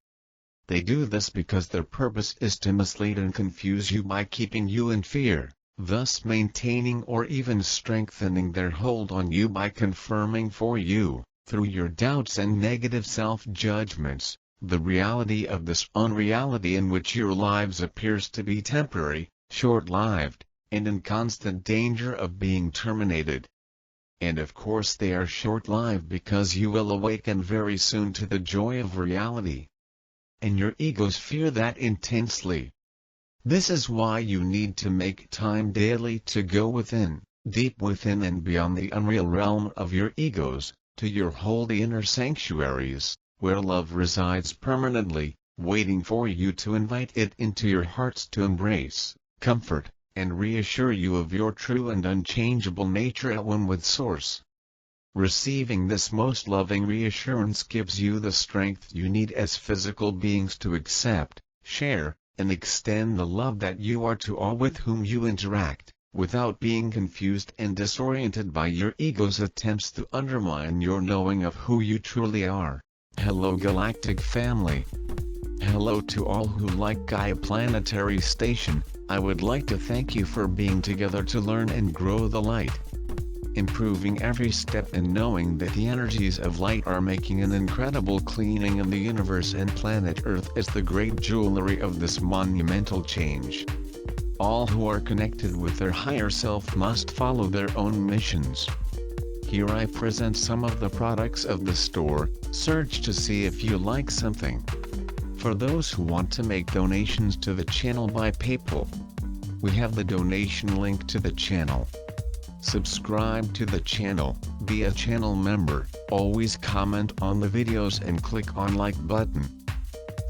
They do this because their purpose is to mislead and confuse you by keeping you in fear, thus maintaining or even strengthening their hold on you by confirming for you, through your doubts and negative self-judgments, the reality of this unreality in which your lives appears to be temporary, short-lived, and in constant danger of being terminated. And of course they are short-lived because you will awaken very soon to the joy of reality. And your egos fear that intensely. This is why you need to make time daily to go within, deep within and beyond the unreal realm of your egos, to your holy inner sanctuaries, where love resides permanently, waiting for you to invite it into your hearts to embrace, comfort, and reassure you of your true and unchangeable nature at one with Source. Receiving this most loving reassurance gives you the strength you need as physical beings to accept, share, and extend the love that you are to all with whom you interact, without being confused and disoriented by your ego's attempts to undermine your knowing of who you truly are. Hello Galactic family. Hello to all who like Gaia Planetary Station. I would like to thank you for being together to learn and grow the light. Improving every step and knowing that the energies of light are making an incredible cleaning of the universe and planet Earth is the great jewelry of this monumental change. All who are connected with their higher self must follow their own missions. Here I present some of the products of the store. Search to see if you like something. For those who want to make donations to the channel by PayPal, we have the donation link to the channel. Subscribe to the channel, be a channel member, always comment on the videos and click on like button.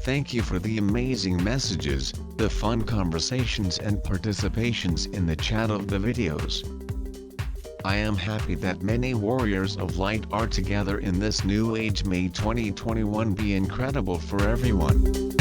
Thank you for the amazing messages, the fun conversations and participations in the chat of the videos. I am happy that many warriors of light are together in this new age. May 2021 be incredible for everyone.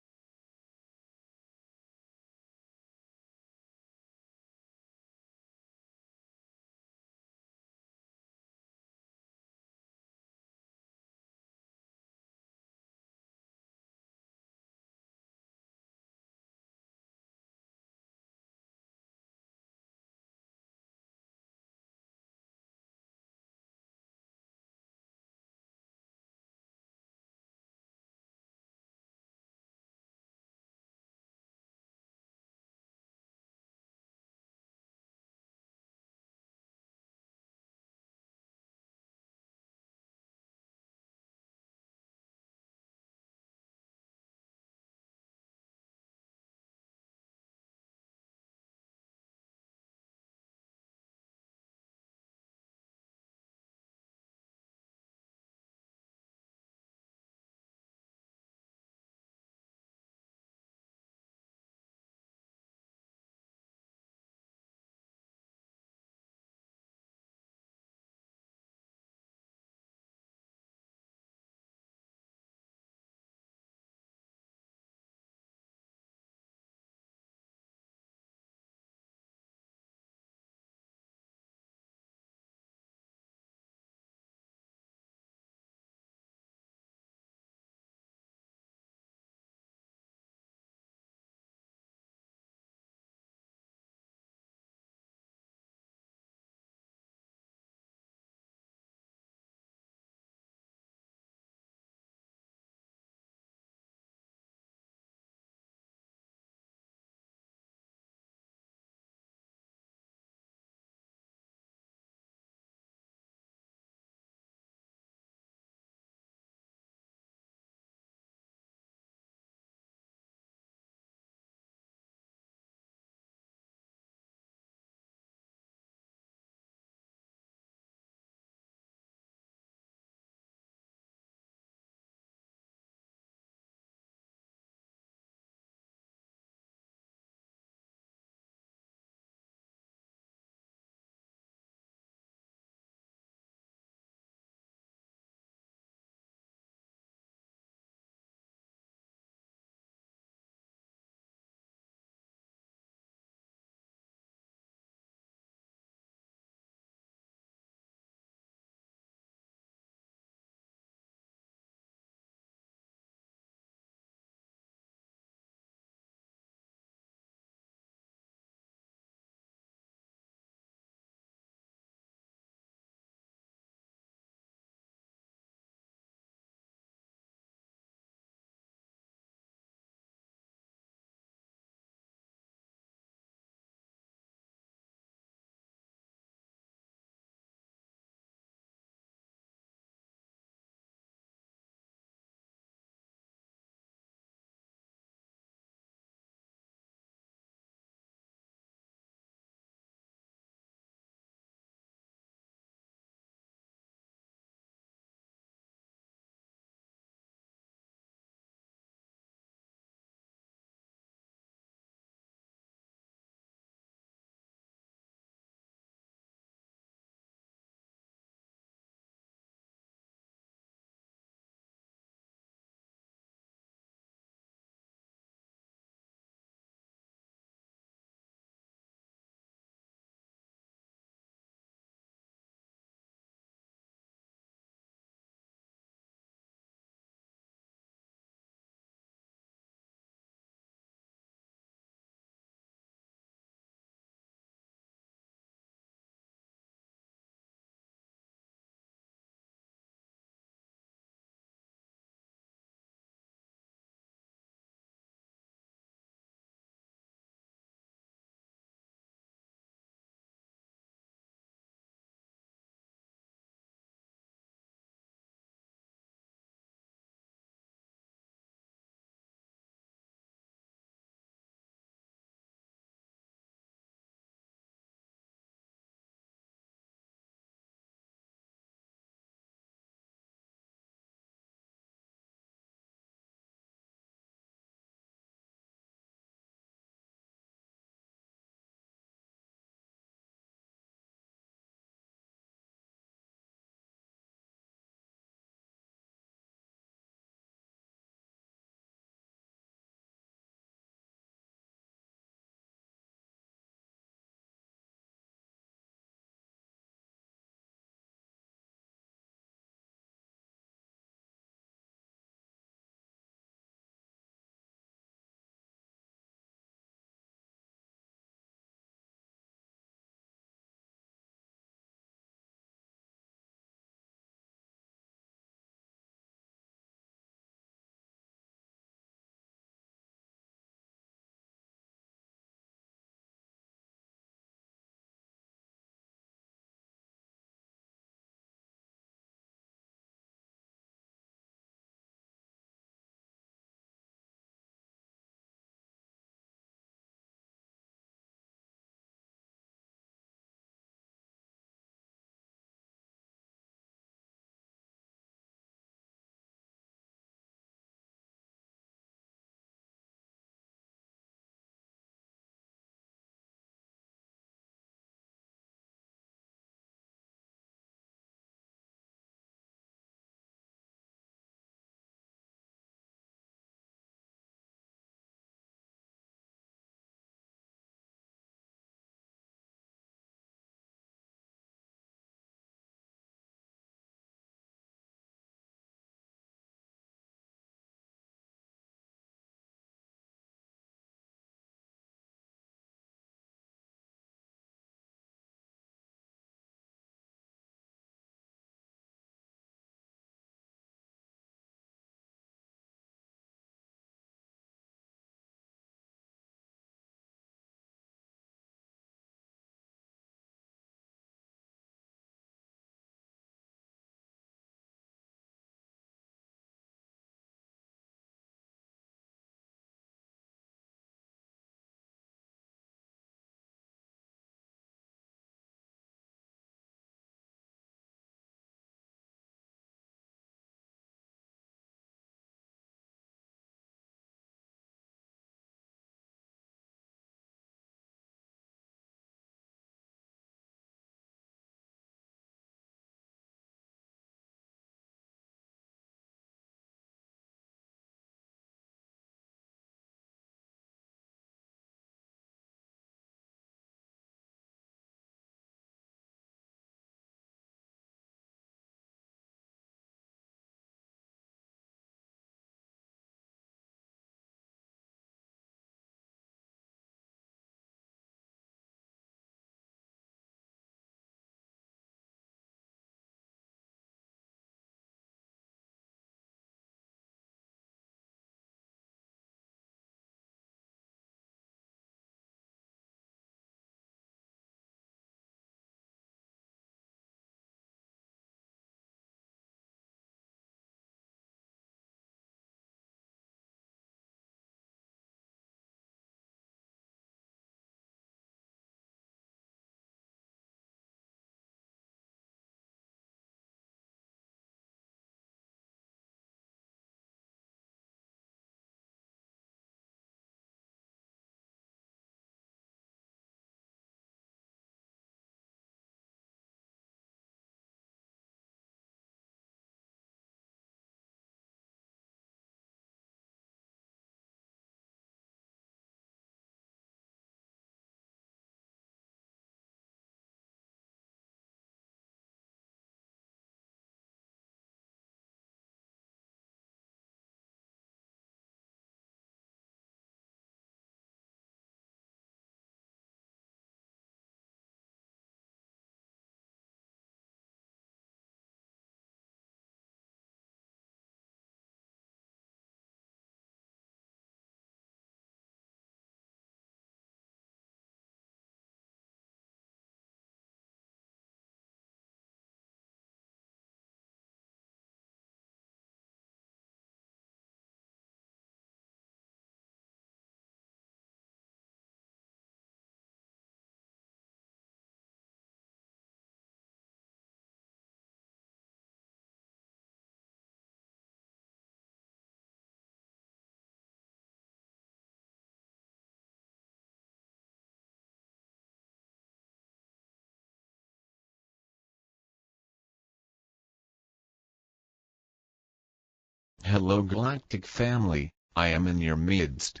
Hello Galactic family, I am in your midst.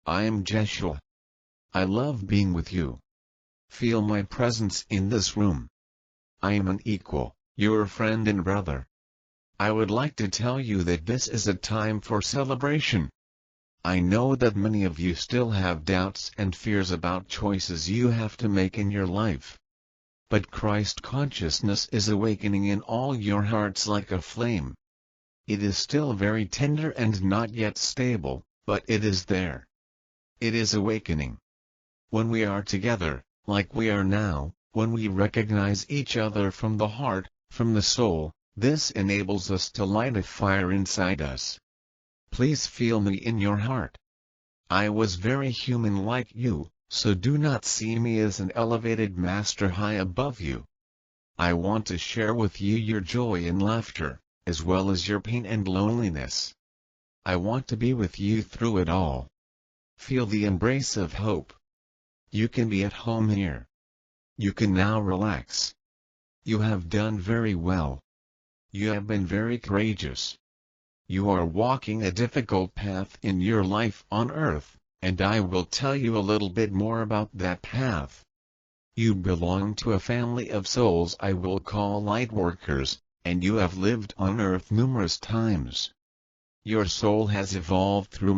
I am Jeshua. I love being with you. Feel my presence in this room. I am an equal, your friend and brother. I would like to tell you that this is a time for celebration. I know that many of you still have doubts and fears about choices you have to make in your life. But Christ consciousness is awakening in all your hearts like a flame. It is still very tender and not yet stable, but it is there. It is awakening. When we are together, like we are now, when we recognize each other from the heart, from the soul, this enables us to light a fire inside us. Please feel me in your heart. I was very human like you, so do not see me as an elevated master high above you. I want to share with you your joy and laughter, as well as your pain and loneliness. I want to be with you through it all. Feel the embrace of hope. You can be at home here. You can now relax. You have done very well. You have been very courageous. You are walking a difficult path in your life on earth, and I will tell you a little bit more about that path. You belong to a family of souls I will call lightworkers, and you have lived on earth numerous times. Your soul has evolved through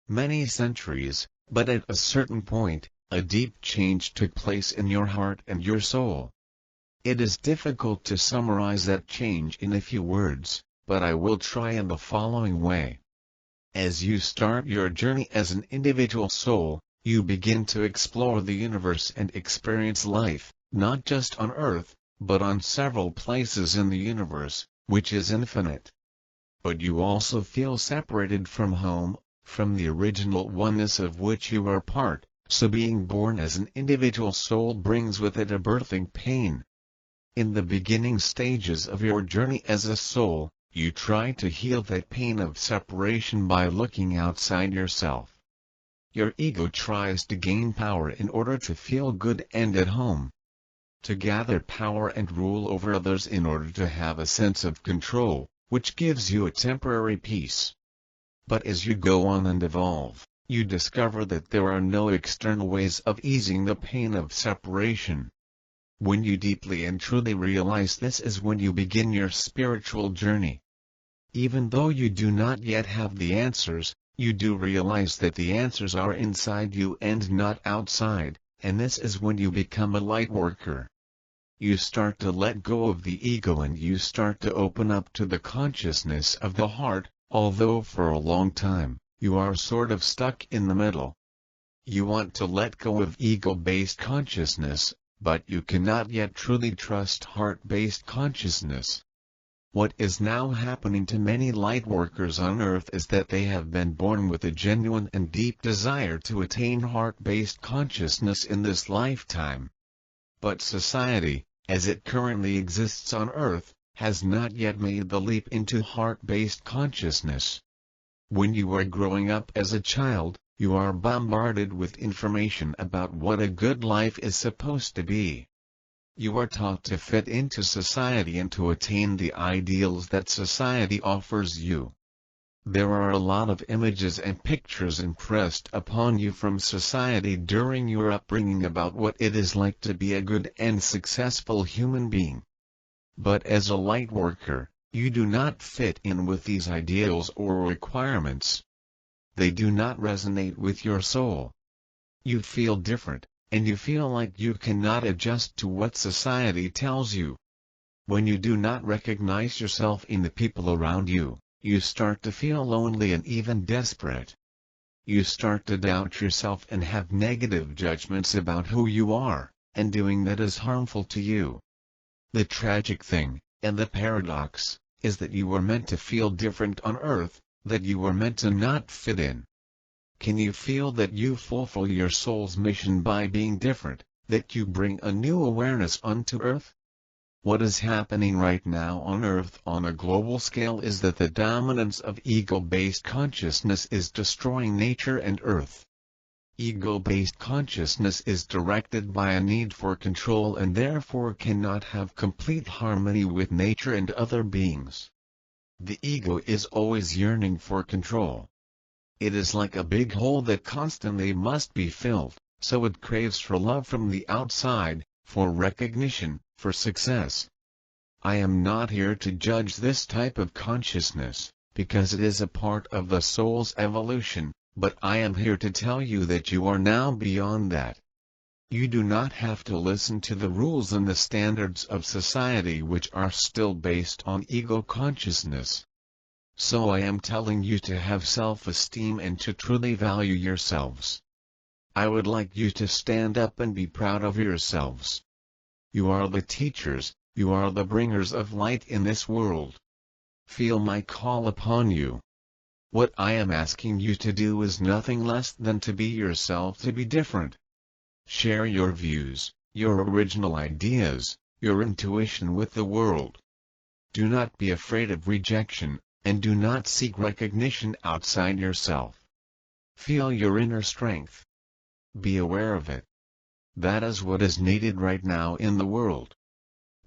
many centuries, but at a certain point, a deep change took place in your heart and your soul. It is difficult to summarize that change in a few words, but I will try in the following way. As you start your journey as an individual soul, you begin to explore the universe and experience life, not just on Earth, but on several places in the universe, which is infinite. But you also feel separated from home, from the original oneness of which you are part, so being born as an individual soul brings with it a birthing pain. In the beginning stages of your journey as a soul, you try to heal that pain of separation by looking outside yourself. Your ego tries to gain power in order to feel good and at home. To gather power and rule over others in order to have a sense of control, which gives you a temporary peace. But as you go on and evolve, you discover that there are no external ways of easing the pain of separation. When you deeply and truly realize this is when you begin your spiritual journey. Even though you do not yet have the answers, you do realize that the answers are inside you and not outside, and this is when you become a light worker. You start to let go of the ego and you start to open up to the consciousness of the heart, although for a long time, you are sort of stuck in the middle. You want to let go of ego-based consciousness, but you cannot yet truly trust heart-based consciousness. What is now happening to many lightworkers on Earth is that they have been born with a genuine and deep desire to attain heart-based consciousness in this lifetime. But society, as it currently exists on Earth, has not yet made the leap into heart-based consciousness. When you are growing up as a child, you are bombarded with information about what a good life is supposed to be. You are taught to fit into society and to attain the ideals that society offers you. There are a lot of images and pictures impressed upon you from society during your upbringing about what it is like to be a good and successful human being. But as a light worker, you do not fit in with these ideals or requirements. They do not resonate with your soul. You feel different, and you feel like you cannot adjust to what society tells you. When you do not recognize yourself in the people around you, you start to feel lonely and even desperate. You start to doubt yourself and have negative judgments about who you are, and doing that is harmful to you. The tragic thing, and the paradox, is that you were meant to feel different on Earth, that you were meant to not fit in. Can you feel that you fulfill your soul's mission by being different, that you bring a new awareness onto Earth? What is happening right now on Earth on a global scale is that the dominance of ego-based consciousness is destroying nature and Earth. Ego-based consciousness is directed by a need for control and therefore cannot have complete harmony with nature and other beings. The ego is always yearning for control. It is like a big hole that constantly must be filled, so it craves for love from the outside, for recognition, for success. I am not here to judge this type of consciousness, because it is a part of the soul's evolution, but I am here to tell you that you are now beyond that. You do not have to listen to the rules and the standards of society which are still based on ego consciousness. So I am telling you to have self-esteem and to truly value yourselves. I would like you to stand up and be proud of yourselves. You are the teachers, you are the bringers of light in this world. Feel my call upon you. What I am asking you to do is nothing less than to be yourself, to be different. Share your views, your original ideas, your intuition with the world. Do not be afraid of rejection, and do not seek recognition outside yourself. Feel your inner strength. Be aware of it. That is what is needed right now in the world.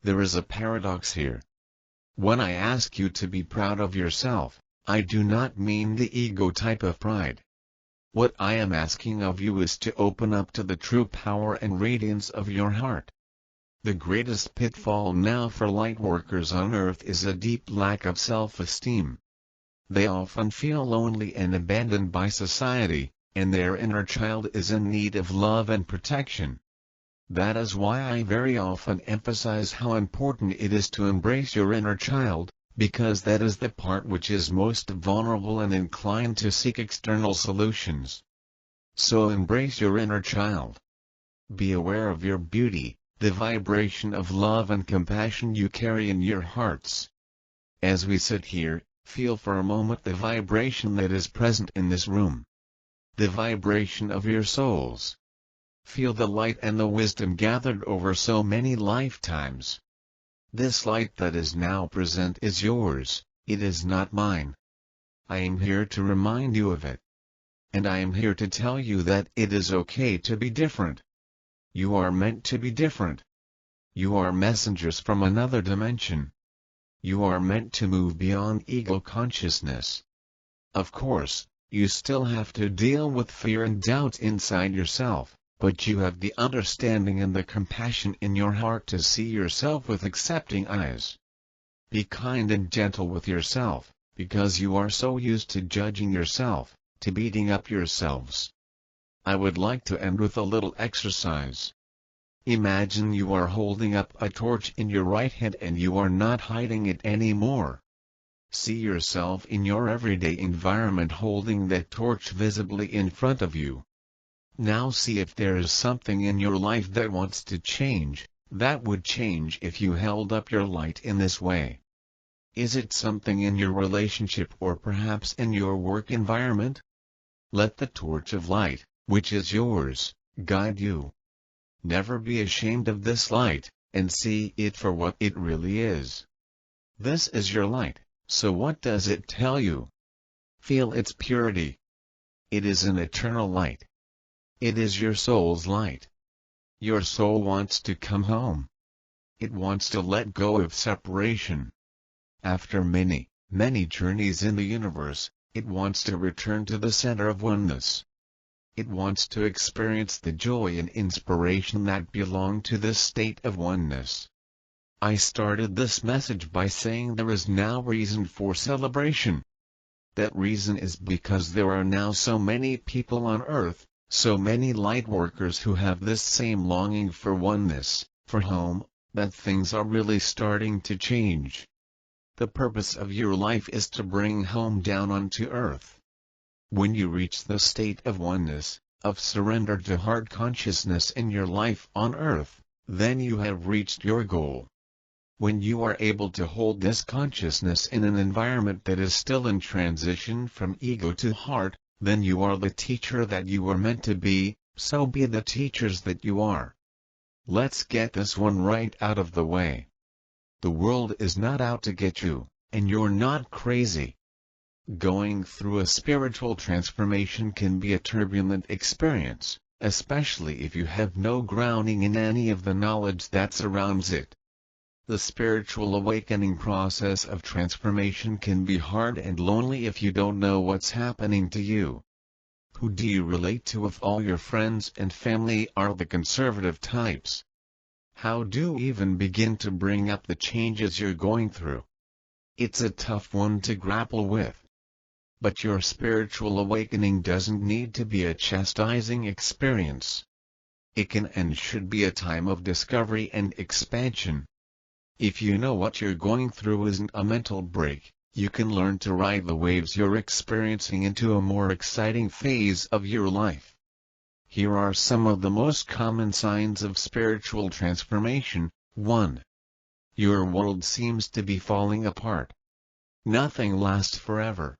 There is a paradox here. When I ask you to be proud of yourself, I do not mean the ego type of pride. What I am asking of you is to open up to the true power and radiance of your heart. The greatest pitfall now for light workers on Earth is a deep lack of self-esteem. They often feel lonely and abandoned by society, and their inner child is in need of love and protection. That is why I very often emphasize how important it is to embrace your inner child, because that is the part which is most vulnerable and inclined to seek external solutions. So embrace your inner child. Be aware of your beauty, the vibration of love and compassion you carry in your hearts. As we sit here, feel for a moment the vibration that is present in this room. The vibration of your souls. Feel the light and the wisdom gathered over so many lifetimes. This light that is now present is yours, it is not mine. I am here to remind you of it. And I am here to tell you that it is okay to be different. You are meant to be different. You are messengers from another dimension. You are meant to move beyond ego consciousness. Of course, you still have to deal with fear and doubt inside yourself, but you have the understanding and the compassion in your heart to see yourself with accepting eyes. Be kind and gentle with yourself, because you are so used to judging yourself, to beating up yourselves. I would like to end with a little exercise. Imagine you are holding up a torch in your right hand and you are not hiding it anymore. See yourself in your everyday environment holding that torch visibly in front of you. Now see if there is something in your life that wants to change, that would change if you held up your light in this way. Is it something in your relationship or perhaps in your work environment? Let the torch of light, which is yours, guide you. Never be ashamed of this light, and see it for what it really is. This is your light, so what does it tell you? Feel its purity. It is an eternal light. It is your soul's light. Your soul wants to come home. It wants to let go of separation. After many, many journeys in the universe, it wants to return to the center of oneness. It wants to experience the joy and inspiration that belong to this state of oneness. I started this message by saying there is now reason for celebration. That reason is because there are now so many people on Earth, so many light workers who have this same longing for oneness, for home, that things are really starting to change. The purpose of your life is to bring home down onto Earth. When you reach the state of oneness, of surrender to heart consciousness in your life on Earth, then you have reached your goal. When you are able to hold this consciousness in an environment that is still in transition from ego to heart, then you are the teacher that you were meant to be, so be the teachers that you are. Let's get this one right out of the way. The world is not out to get you, and you're not crazy. Going through a spiritual transformation can be a turbulent experience, especially if you have no grounding in any of the knowledge that surrounds it. The spiritual awakening process of transformation can be hard and lonely if you don't know what's happening to you. Who do you relate to if all your friends and family are the conservative types? How do you even begin to bring up the changes you're going through? It's a tough one to grapple with. But your spiritual awakening doesn't need to be a chastising experience. It can and should be a time of discovery and expansion. If you know what you're going through isn't a mental break, you can learn to ride the waves you're experiencing into a more exciting phase of your life. Here are some of the most common signs of spiritual transformation. 1. Your world seems to be falling apart. Nothing lasts forever.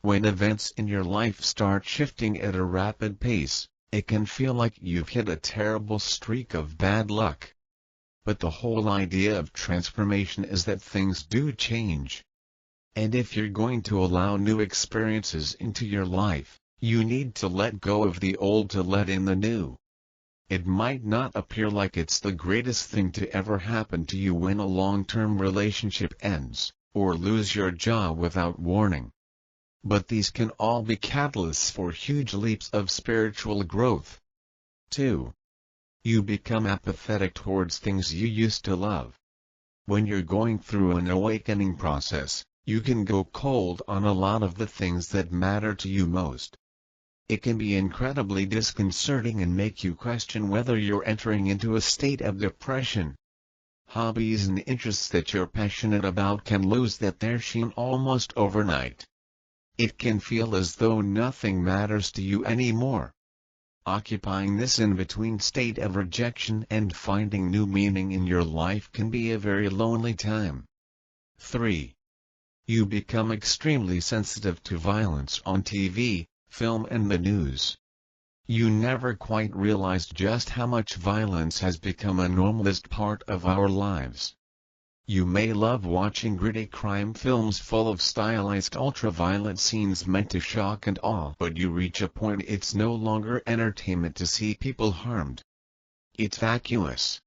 When events in your life start shifting at a rapid pace, it can feel like you've hit a terrible streak of bad luck. But the whole idea of transformation is that things do change. And if you're going to allow new experiences into your life, you need to let go of the old to let in the new. It might not appear like it's the greatest thing to ever happen to you when a long-term relationship ends, or lose your job without warning. But these can all be catalysts for huge leaps of spiritual growth. 2. You become apathetic towards things you used to love. When you're going through an awakening process, you can go cold on a lot of the things that matter to you most. It can be incredibly disconcerting and make you question whether you're entering into a state of depression. Hobbies and interests that you're passionate about can lose their sheen almost overnight. It can feel as though nothing matters to you anymore. Occupying this in-between state of rejection and finding new meaning in your life can be a very lonely time. 3. You become extremely sensitive to violence on TV, film and the news. You never quite realized just how much violence has become a normalized part of our lives. You may love watching gritty crime films full of stylized ultraviolet scenes meant to shock and awe, but you reach a point it's no longer entertainment to see people harmed. It's vacuous.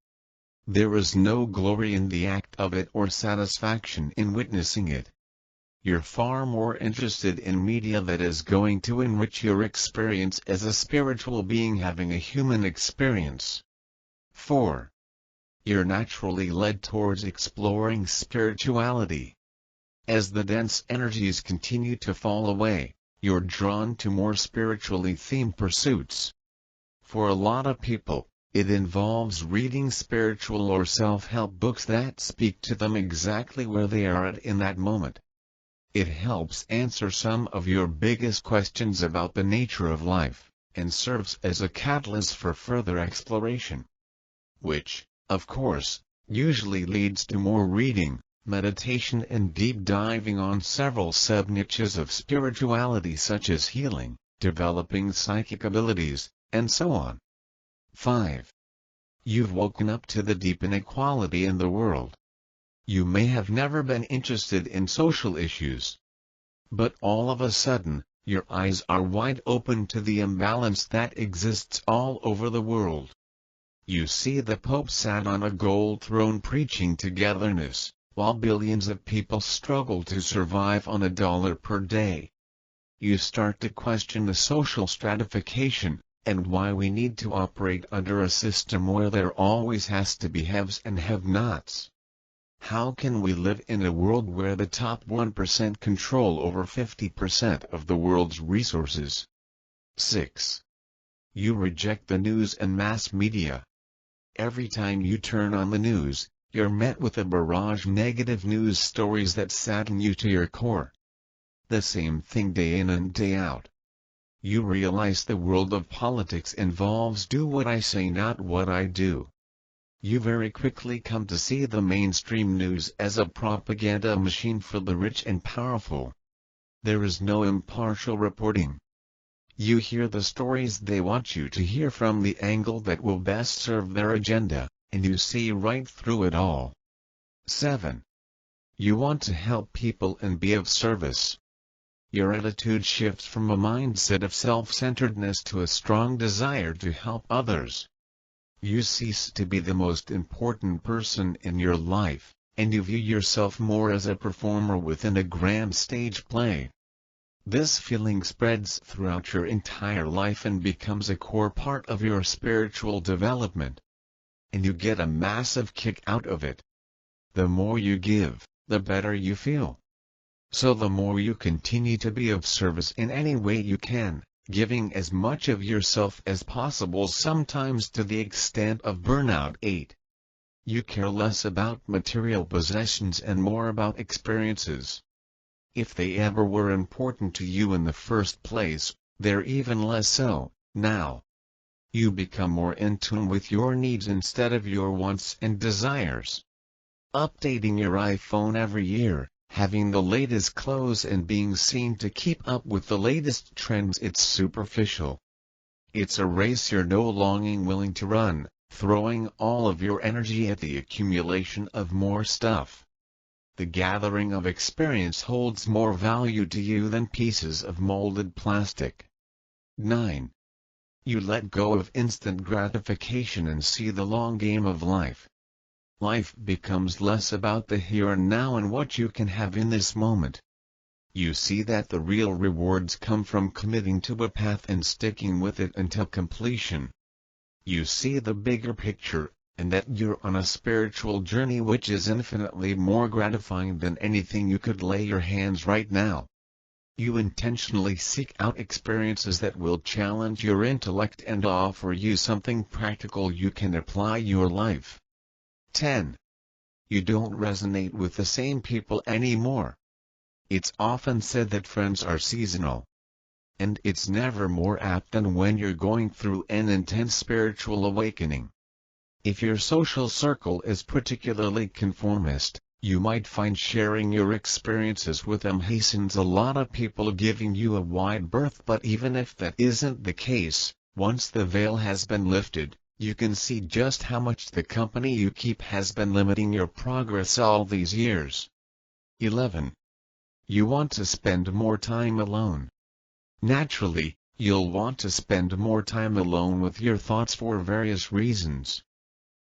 There is no glory in the act of it or satisfaction in witnessing it. You're far more interested in media that is going to enrich your experience as a spiritual being having a human experience. 4. You're naturally led towards exploring spirituality. As the dense energies continue to fall away, you're drawn to more spiritually themed pursuits. For a lot of people, it involves reading spiritual or self-help books that speak to them exactly where they are at in that moment. It helps answer some of your biggest questions about the nature of life, and serves as a catalyst for further exploration. Which, of course, usually leads to more reading, meditation and deep diving on several sub-niches of spirituality such as healing, developing psychic abilities, and so on. 5. You've woken up to the deep inequality in the world. You may have never been interested in social issues. But all of a sudden, your eyes are wide open to the imbalance that exists all over the world. You see the Pope sat on a gold throne preaching togetherness, while billions of people struggle to survive on $1 per day. You start to question the social stratification, and why we need to operate under a system where there always has to be haves and have-nots. How can we live in a world where the top 1% control over 50% of the world's resources? 6. You reject the news and mass media. Every time you turn on the news, you're met with a barrage of negative news stories that sadden you to your core. The same thing day in and day out. You realize the world of politics involves do what I say not what I do. You very quickly come to see the mainstream news as a propaganda machine for the rich and powerful. There is no impartial reporting. You hear the stories they want you to hear from the angle that will best serve their agenda, and you see right through it all. 7. You want to help people and be of service. Your attitude shifts from a mindset of self-centeredness to a strong desire to help others. You cease to be the most important person in your life, and you view yourself more as a performer within a grand stage play. This feeling spreads throughout your entire life and becomes a core part of your spiritual development. And you get a massive kick out of it. The more you give, the better you feel. So the more you continue to be of service in any way you can, giving as much of yourself as possible, sometimes to the extent of burnout. 8. You care less about material possessions and more about experiences. If they ever were important to you in the first place, they're even less so now. You become more in tune with your needs instead of your wants and desires. Updating your iPhone every year, having the latest clothes and being seen to keep up with the latest trends, it's superficial. It's a race you're no longer willing to run, throwing all of your energy at the accumulation of more stuff. The gathering of experience holds more value to you than pieces of molded plastic. 9. You let go of instant gratification and see the long game of life. Life becomes less about the here and now and what you can have in this moment. You see that the real rewards come from committing to a path and sticking with it until completion. You see the bigger picture, and that you're on a spiritual journey which is infinitely more gratifying than anything you could lay your hands right now. You intentionally seek out experiences that will challenge your intellect and offer you something practical you can apply your life. 10. You don't resonate with the same people anymore. It's often said that friends are seasonal. And it's never more apt than when you're going through an intense spiritual awakening. If your social circle is particularly conformist, you might find sharing your experiences with them hastens a lot of people, giving you a wide berth. But even if that isn't the case, once the veil has been lifted, you can see just how much the company you keep has been limiting your progress all these years. 11. You want to spend more time alone. Naturally, you'll want to spend more time alone with your thoughts for various reasons.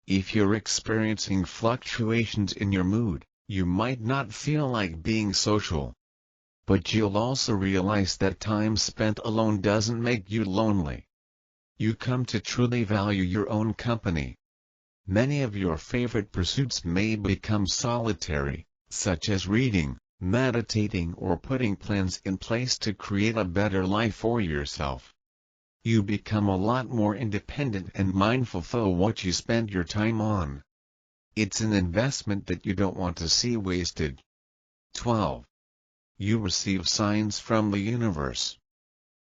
If you're experiencing fluctuations in your mood, you might not feel like being social. But you'll also realize that time spent alone doesn't make you lonely. You come to truly value your own company. Many of your favorite pursuits may become solitary, such as reading, meditating, or putting plans in place to create a better life for yourself. You become a lot more independent and mindful of what you spend your time on. It's an investment that you don't want to see wasted. 12. You receive signs from the universe.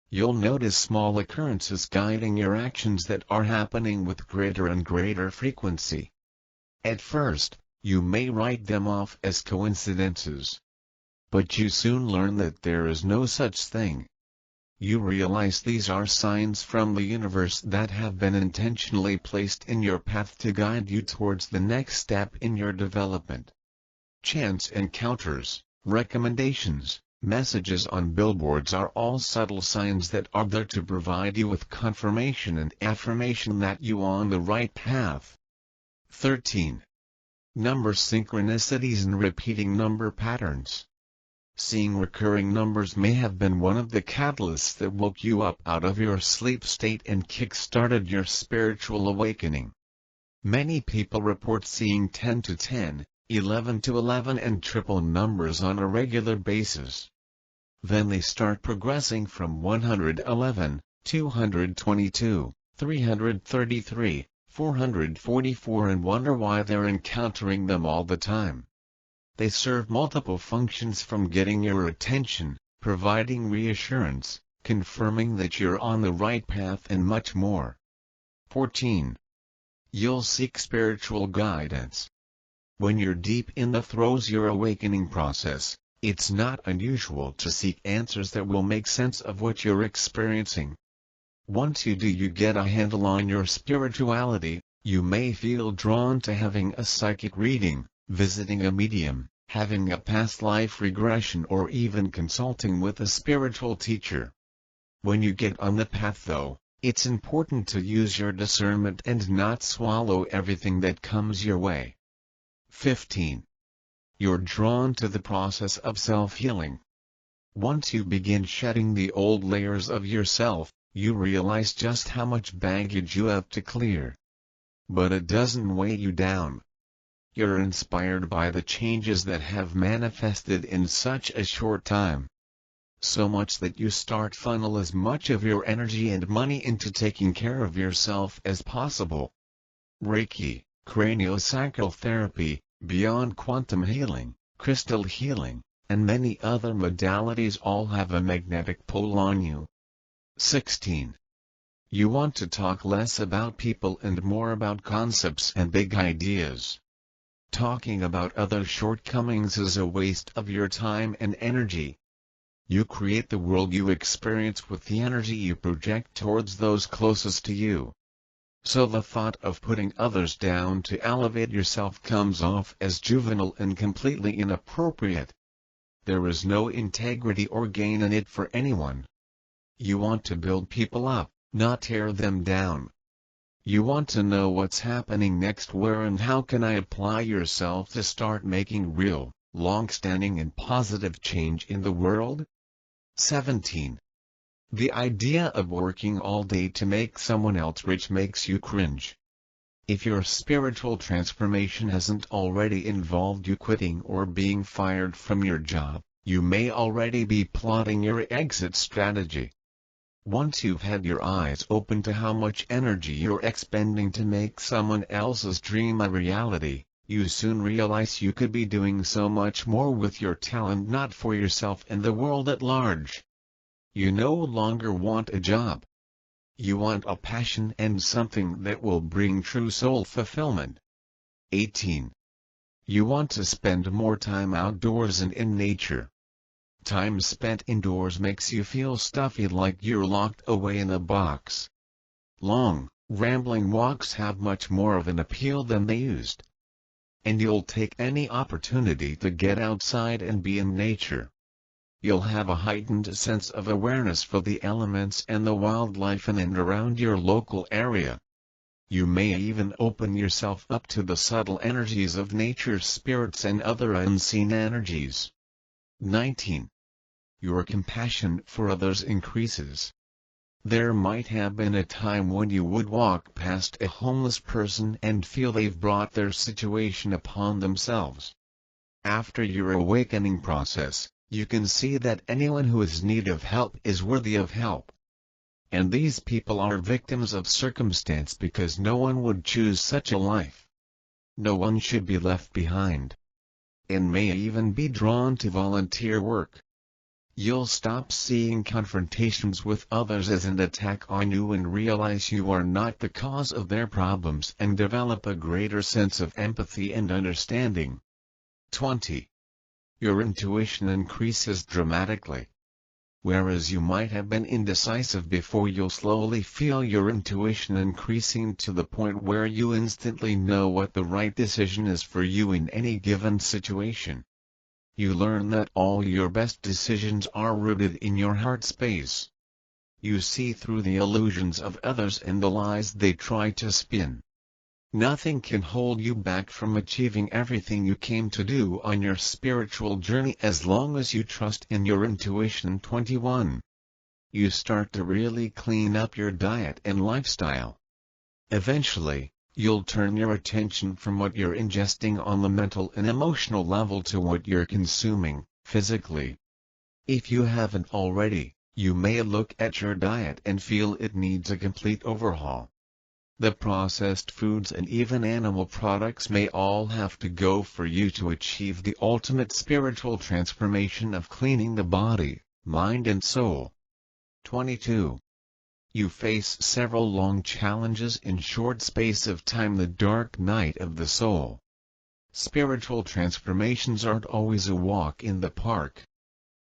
You'll notice small occurrences guiding your actions that are happening with greater and greater frequency. At first, you may write them off as coincidences. But you soon learn that there is no such thing. You realize these are signs from the universe that have been intentionally placed in your path to guide you towards the next step in your development. Chance encounters, recommendations, messages on billboards are all subtle signs that are there to provide you with confirmation and affirmation that you're on the right path. 13. Number synchronicities and repeating number patterns. Seeing recurring numbers may have been one of the catalysts that woke you up out of your sleep state and kick-started your spiritual awakening. Many people report seeing 10 to 10, 11 to 11 and triple numbers on a regular basis. Then they start progressing from 111, 222, 333, 444 and wonder why they're encountering them all the time. They serve multiple functions, from getting your attention, providing reassurance, confirming that you're on the right path, and much more. 14. You'll seek spiritual guidance. When you're deep in the throes of your awakening process, it's not unusual to seek answers that will make sense of what you're experiencing. Once you do, you get a handle on your spirituality. You may feel drawn to having a psychic reading, visiting a medium, having a past life regression, or even consulting with a spiritual teacher. When you get on the path though, It's important to use your discernment and not swallow everything that comes your way. 15. You're drawn to the process of self-healing. Once you begin shedding the old layers of yourself, you realize just how much baggage you have to clear. But it doesn't weigh you down. You're inspired by the changes that have manifested in such a short time. So much that you start funnel as much of your energy and money into taking care of yourself as possible. Reiki, craniosacral therapy, beyond quantum healing, crystal healing, and many other modalities all have a magnetic pull on you. 16. You want to talk less about people and more about concepts and big ideas. Talking about other shortcomings is a waste of your time and energy. You create the world you experience with the energy you project towards those closest to you. So the thought of putting others down to elevate yourself comes off as juvenile and completely inappropriate. There is no integrity or gain in it for anyone. You want to build people up, not tear them down. You want to know what's happening next, where and how can I apply yourself to start making real, long-standing and positive change in the world? 17. The idea of working all day to make someone else rich makes you cringe. If your spiritual transformation hasn't already involved you quitting or being fired from your job, you may already be plotting your exit strategy. Once you've had your eyes open to how much energy you're expending to make someone else's dream a reality, you soon realize you could be doing so much more with your talent, not for yourself and the world at large. You no longer want a job. You want a passion and something that will bring true soul fulfillment. 18. You want to spend more time outdoors and in nature. Time spent indoors makes you feel stuffy, like you're locked away in a box. Long, rambling walks have much more of an appeal than they used. And you'll take any opportunity to get outside and be in nature. You'll have a heightened sense of awareness for the elements and the wildlife in and around your local area. You may even open yourself up to the subtle energies of nature's spirits and other unseen energies. 19. Your compassion for others increases. There might have been a time when you would walk past a homeless person and feel they've brought their situation upon themselves. After your awakening process, you can see that anyone who is in need of help is worthy of help. And these people are victims of circumstance because no one would choose such a life. No one should be left behind. And may even be drawn to volunteer work. You'll stop seeing confrontations with others as an attack on you and realize you are not the cause of their problems and develop a greater sense of empathy and understanding. 20. Your intuition increases dramatically. Whereas you might have been indecisive before, you'll slowly feel your intuition increasing to the point where you instantly know what the right decision is for you in any given situation. You learn that all your best decisions are rooted in your heart space. You see through the illusions of others and the lies they try to spin. Nothing can hold you back from achieving everything you came to do on your spiritual journey as long as you trust in your intuition. 21. You start to really clean up your diet and lifestyle. Eventually, you'll turn your attention from what you're ingesting on the mental and emotional level to what you're consuming, physically. If you haven't already, you may look at your diet and feel it needs a complete overhaul. The processed foods and even animal products may all have to go for you to achieve the ultimate spiritual transformation of cleaning the body, mind and soul. 22. You face several long challenges in short space of time. The dark night of the soul. Spiritual transformations aren't always a walk in the park.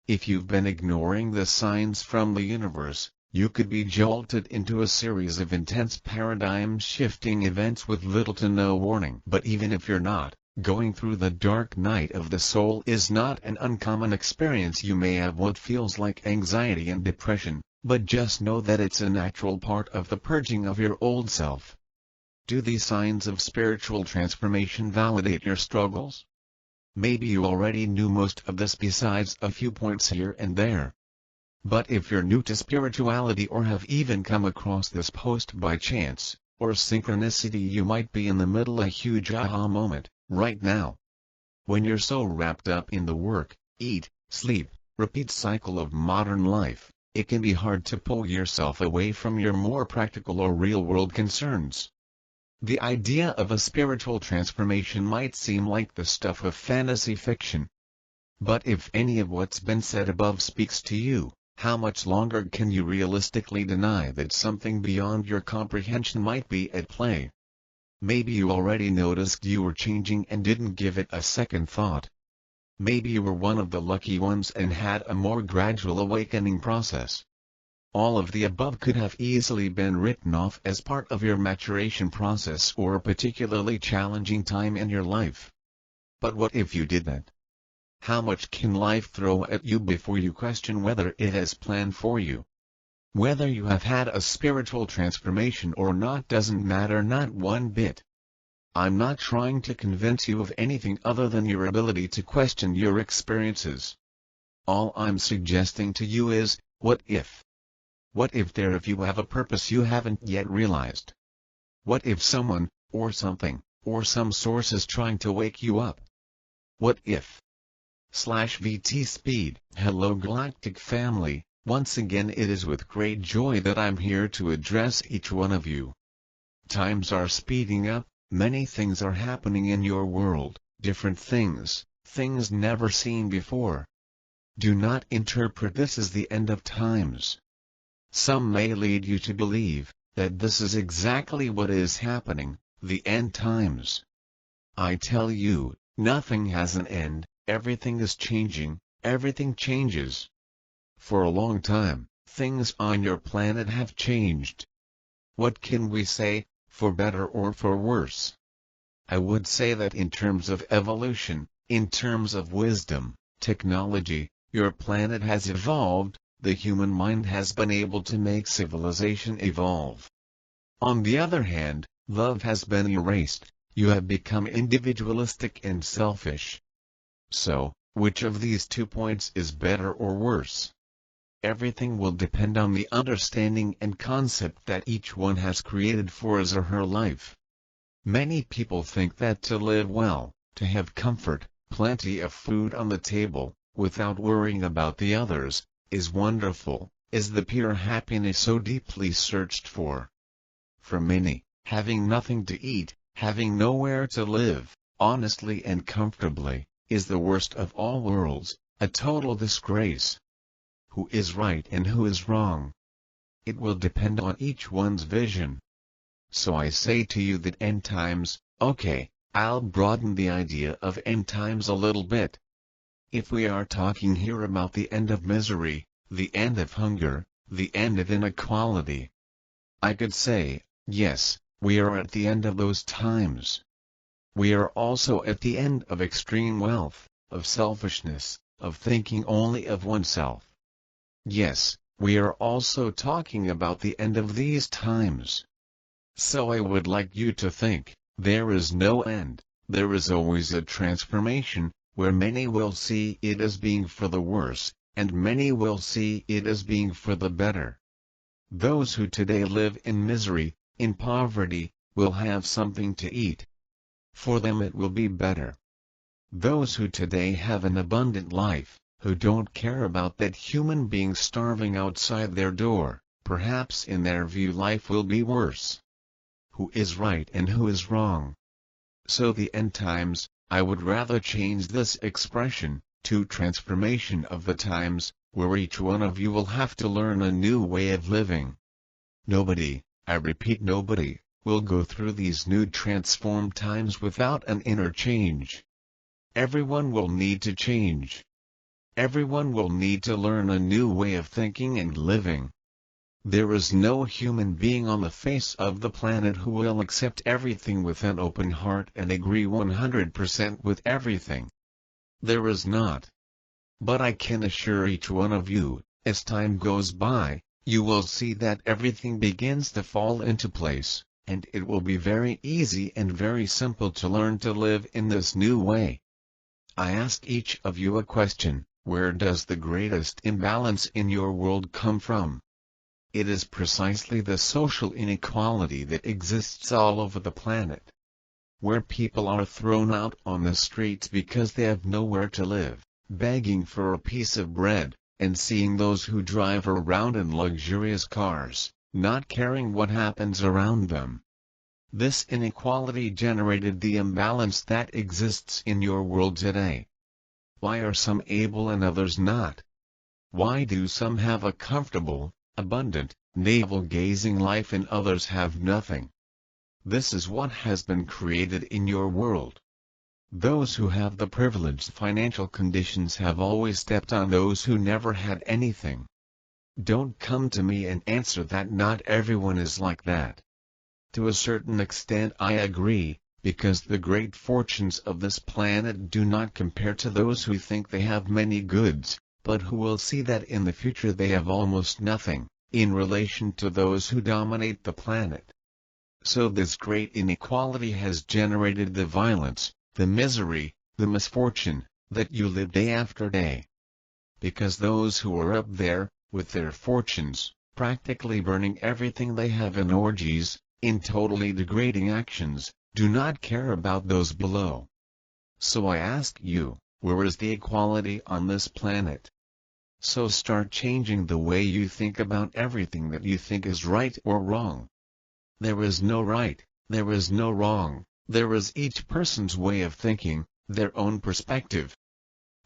If you've been ignoring the signs from the universe, you could be jolted into a series of intense paradigm-shifting events with little to no warning. But even if you're not, going through the dark night of the soul is not an uncommon experience. You may have what feels like anxiety and depression, but just know that it's a natural part of the purging of your old self. Do these signs of spiritual transformation validate your struggles? Maybe you already knew most of this besides a few points here and there. But if you're new to spirituality or have even come across this post by chance, or synchronicity, you might be in the middle of a huge aha moment, right now. When you're so wrapped up in the work, eat, sleep, repeat cycle of modern life, it can be hard to pull yourself away from your more practical or real-world concerns. The idea of a spiritual transformation might seem like the stuff of fantasy fiction. But if any of what's been said above speaks to you, how much longer can you realistically deny that something beyond your comprehension might be at play? Maybe you already noticed you were changing and didn't give it a second thought. Maybe you were one of the lucky ones and had a more gradual awakening process. All of the above could have easily been written off as part of your maturation process or a particularly challenging time in your life. But what if you did that? How much can life throw at you before you question whether it has planned for you? Whether you have had a spiritual transformation or not doesn't matter, not one bit. I'm not trying to convince you of anything other than your ability to question your experiences. All I'm suggesting to you is, what if? What if you have a purpose you haven't yet realized? What if someone, or something, or some source is trying to wake you up? What if? /VT Speed. Hello Galactic family, once again it is with great joy that I'm here to address each one of you. Times are speeding up, many things are happening in your world, different things, things never seen before. Do not interpret this as the end of times. Some may lead you to believe that this is exactly what is happening, the end times. I tell you, nothing has an end, everything is changing, everything changes. For a long time, things on your planet have changed. What can we say, for better or for worse? I would say that in terms of evolution, in terms of wisdom, technology, your planet has evolved. The human mind has been able to make civilization evolve. On the other hand, love has been erased, you have become individualistic and selfish. So, which of these 2 points is better or worse? Everything will depend on the understanding and concept that each one has created for his or her life. Many people think that to live well, to have comfort, plenty of food on the table, without worrying about the others, is wonderful, is the pure happiness so deeply searched for. For many, having nothing to eat, having nowhere to live, honestly and comfortably, is the worst of all worlds, a total disgrace. Who is right and who is wrong? It will depend on each one's vision. So I say to you that end times, okay, I'll broaden the idea of end times a little bit. If we are talking here about the end of misery, the end of hunger, the end of inequality, I could say, yes, we are at the end of those times. We are also at the end of extreme wealth, of selfishness, of thinking only of oneself. Yes, we are also talking about the end of these times. So I would like you to think, there is no end, there is always a transformation, where many will see it as being for the worse, and many will see it as being for the better. Those who today live in misery, in poverty, will have something to eat. For them it will be better. Those who today have an abundant life, who don't care about that human being starving outside their door, perhaps in their view life will be worse. Who is right and who is wrong? So the end times, I would rather change this expression, to transformation of the times, where each one of you will have to learn a new way of living. Nobody, I repeat nobody, will go through these new transformed times without an inner change. Everyone will need to change. Everyone will need to learn a new way of thinking and living. There is no human being on the face of the planet who will accept everything with an open heart and agree 100% with everything. There is not. But I can assure each one of you, as time goes by, You will see that everything begins to fall into place, and it will be very easy and very simple to learn to live in this new way. I ask each of you a question: where does the greatest imbalance in your world come from? It is precisely the social inequality that exists all over the planet, where people are thrown out on the streets because they have nowhere to live, begging for a piece of bread, and seeing those who drive around in luxurious cars, not caring what happens around them. This inequality generated the imbalance that exists in your world today. Why are some able and others not? Why do some have a comfortable, abundant, navel-gazing life and others have nothing? This is what has been created in your world. Those who have the privileged financial conditions have always stepped on those who never had anything. Don't come to me and answer that not everyone is like that. To a certain extent I agree, because the great fortunes of this planet do not compare to those who think they have many goods, but who will see that in the future they have almost nothing, in relation to those who dominate the planet. So this great inequality has generated the violence, the misery, the misfortune, that you live day after day. Because those who are up there, with their fortunes, practically burning everything they have in orgies, in totally degrading actions, do not care about those below. So I ask you, where is the equality on this planet? So start changing the way you think about everything that you think is right or wrong. There is no right, there is no wrong, there is each person's way of thinking, their own perspective.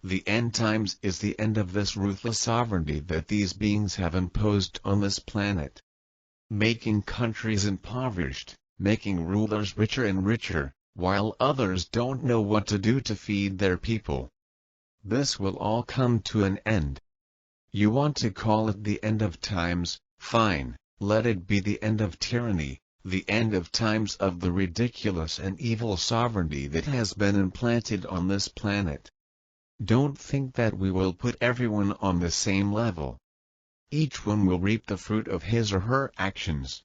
The end times is the end of this ruthless sovereignty that these beings have imposed on this planet. Making countries impoverished, making rulers richer and richer, while others don't know what to do to feed their people. This will all come to an end. You want to call it the end of times, fine. Let it be the end of tyranny, the end of times of the ridiculous and evil sovereignty that has been implanted on this planet. Don't think that we will put everyone on the same level. Each one will reap the fruit of his or her actions.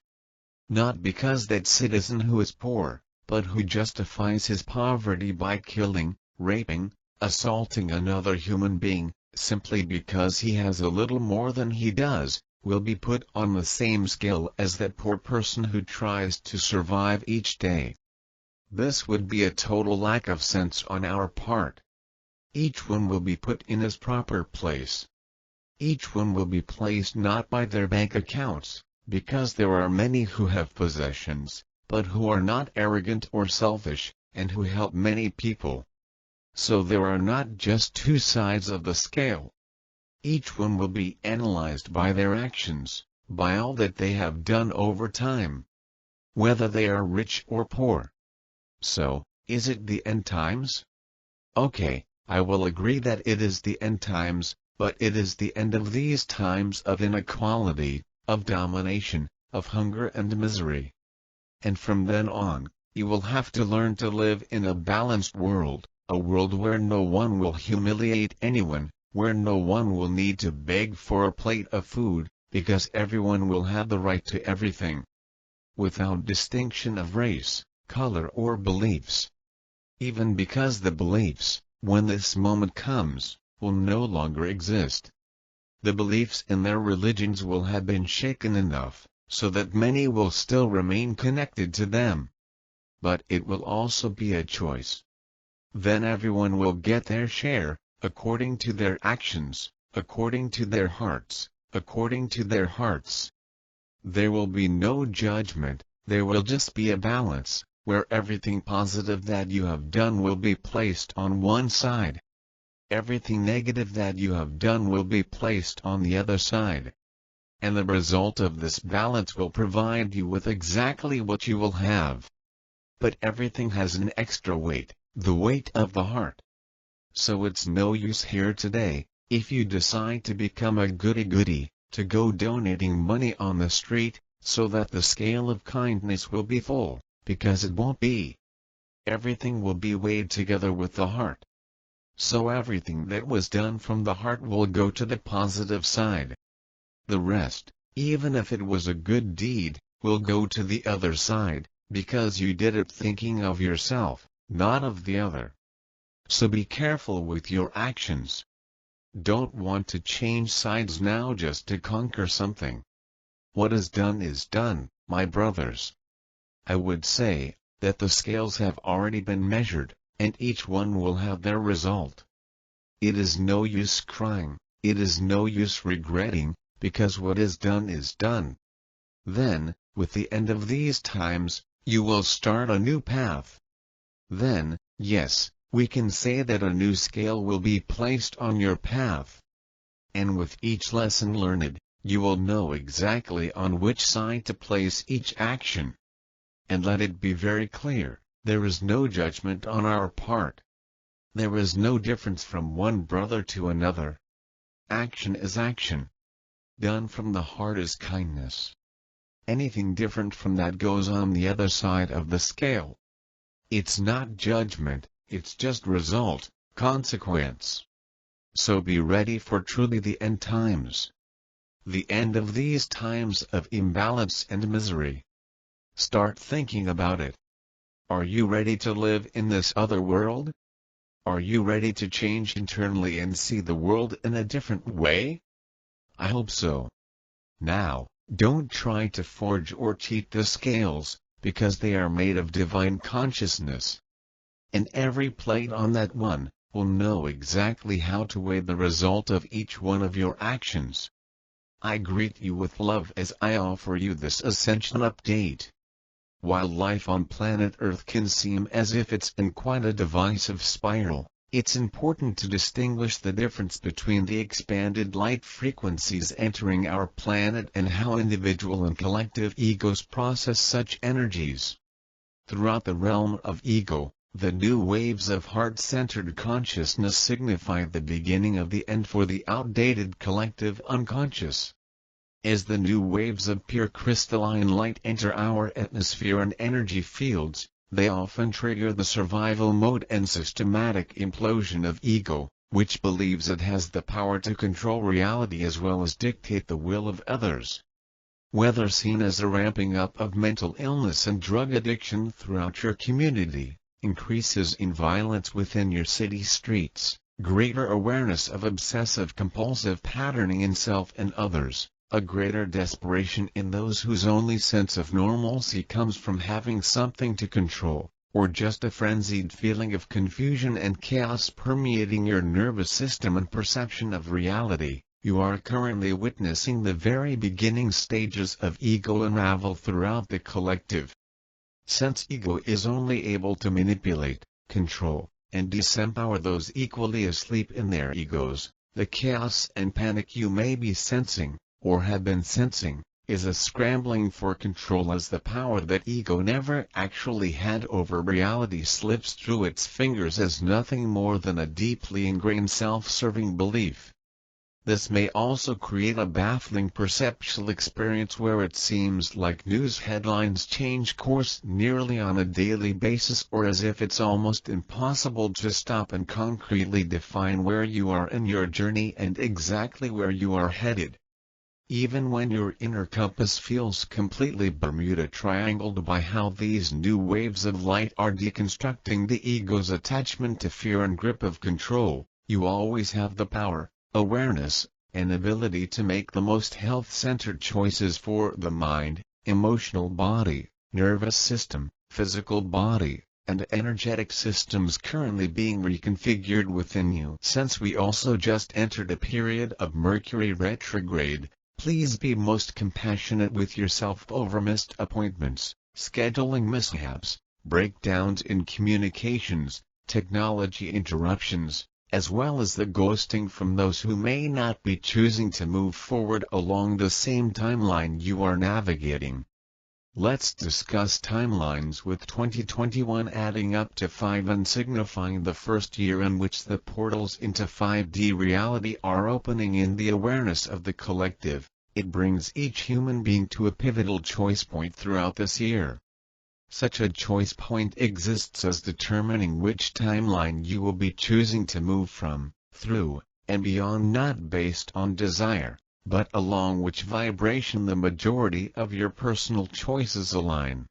Not because that citizen who is poor, but who justifies his poverty by killing, raping, assaulting another human being, simply because he has a little more than he does, will be put on the same scale as that poor person who tries to survive each day. This would be a total lack of sense on our part. Each one will be put in his proper place. Each one will be placed not by their bank accounts, because there are many who have possessions, but who are not arrogant or selfish, and who help many people. So there are not just two sides of the scale. Each one will be analyzed by their actions, by all that they have done over time, whether they are rich or poor. So, is it the end times? Okay, I will agree that it is the end times, but it is the end of these times of inequality, of domination, of hunger and misery. And from then on, you will have to learn to live in a balanced world, a world where no one will humiliate anyone, where no one will need to beg for a plate of food, because everyone will have the right to everything, without distinction of race, color or beliefs. Even because the beliefs, when this moment comes, will no longer exist. The beliefs in their religions will have been shaken enough, so that many will still remain connected to them. But it will also be a choice. Then everyone will get their share, according to their actions, according to their hearts, according to their hearts. There will be no judgment, there will just be a balance, where everything positive that you have done will be placed on one side. Everything negative that you have done will be placed on the other side. And the result of this balance will provide you with exactly what you will have. But everything has an extra weight, the weight of the heart. So it's no use here today, if you decide to become a goody-goody, to go donating money on the street, so that the scale of kindness will be full, because it won't be. Everything will be weighed together with the heart. So everything that was done from the heart will go to the positive side. The rest, even if it was a good deed, will go to the other side, because you did it thinking of yourself, not of the other. So be careful with your actions. Don't want to change sides now just to conquer something. What is done, my brothers. I would say that the scales have already been measured, and each one will have their result. It is no use crying, it is no use regretting, because what is done. Then, with the end of these times, you will start a new path. Then, yes, we can say that a new scale will be placed on your path. And with each lesson learned, you will know exactly on which side to place each action. And let it be very clear, there is no judgment on our part. There is no difference from one brother to another. Action is action. Done from the heart is kindness. Anything different from that goes on the other side of the scale. It's not judgment, it's just result, consequence. So be ready for truly the end times. The end of these times of imbalance and misery. Start thinking about it. Are you ready to live in this other world? Are you ready to change internally and see the world in a different way? I hope so. Now, don't try to forge or cheat the scales, because they are made of divine consciousness. And every plate on that one will know exactly how to weigh the result of each one of your actions. I greet you with love as I offer you this ascension update. While life on planet Earth can seem as if it's in quite a divisive spiral, it's important to distinguish the difference between the expanded light frequencies entering our planet and how individual and collective egos process such energies. Throughout the realm of ego, the new waves of heart-centered consciousness signify the beginning of the end for the outdated collective unconscious. As the new waves of pure crystalline light enter our atmosphere and energy fields, they often trigger the survival mode and systematic implosion of ego, which believes it has the power to control reality as well as dictate the will of others. Whether seen as a ramping up of mental illness and drug addiction throughout your community, increases in violence within your city streets, greater awareness of obsessive-compulsive patterning in self and others, a greater desperation in those whose only sense of normalcy comes from having something to control, or just a frenzied feeling of confusion and chaos permeating your nervous system and perception of reality, you are currently witnessing the very beginning stages of ego unravel throughout the collective. Since ego is only able to manipulate, control, and disempower those equally asleep in their egos, the chaos and panic you may be sensing, or have been sensing, is a scrambling for control as the power that ego never actually had over reality slips through its fingers as nothing more than a deeply ingrained self-serving belief. This may also create a baffling perceptual experience where it seems like news headlines change course nearly on a daily basis, or as if it's almost impossible to stop and concretely define where you are in your journey and exactly where you are headed. Even when your inner compass feels completely Bermuda Triangled by how these new waves of light are deconstructing the ego's attachment to fear and grip of control, you always have the power, awareness, and ability to make the most health-centered choices for the mind, emotional body, nervous system, physical body, and energetic systems currently being reconfigured within you. Since we also just entered a period of Mercury retrograde, please be most compassionate with yourself over missed appointments, scheduling mishaps, breakdowns in communications, technology interruptions, as well as the ghosting from those who may not be choosing to move forward along the same timeline you are navigating. Let's discuss timelines, with 2021 adding up to 5 and signifying the first year in which the portals into 5D reality are opening in the awareness of the collective. It brings each human being to a pivotal choice point throughout this year. Such a choice point exists as determining which timeline you will be choosing to move from, through, and beyond, not based on desire, but along which vibration the majority of your personal choices align.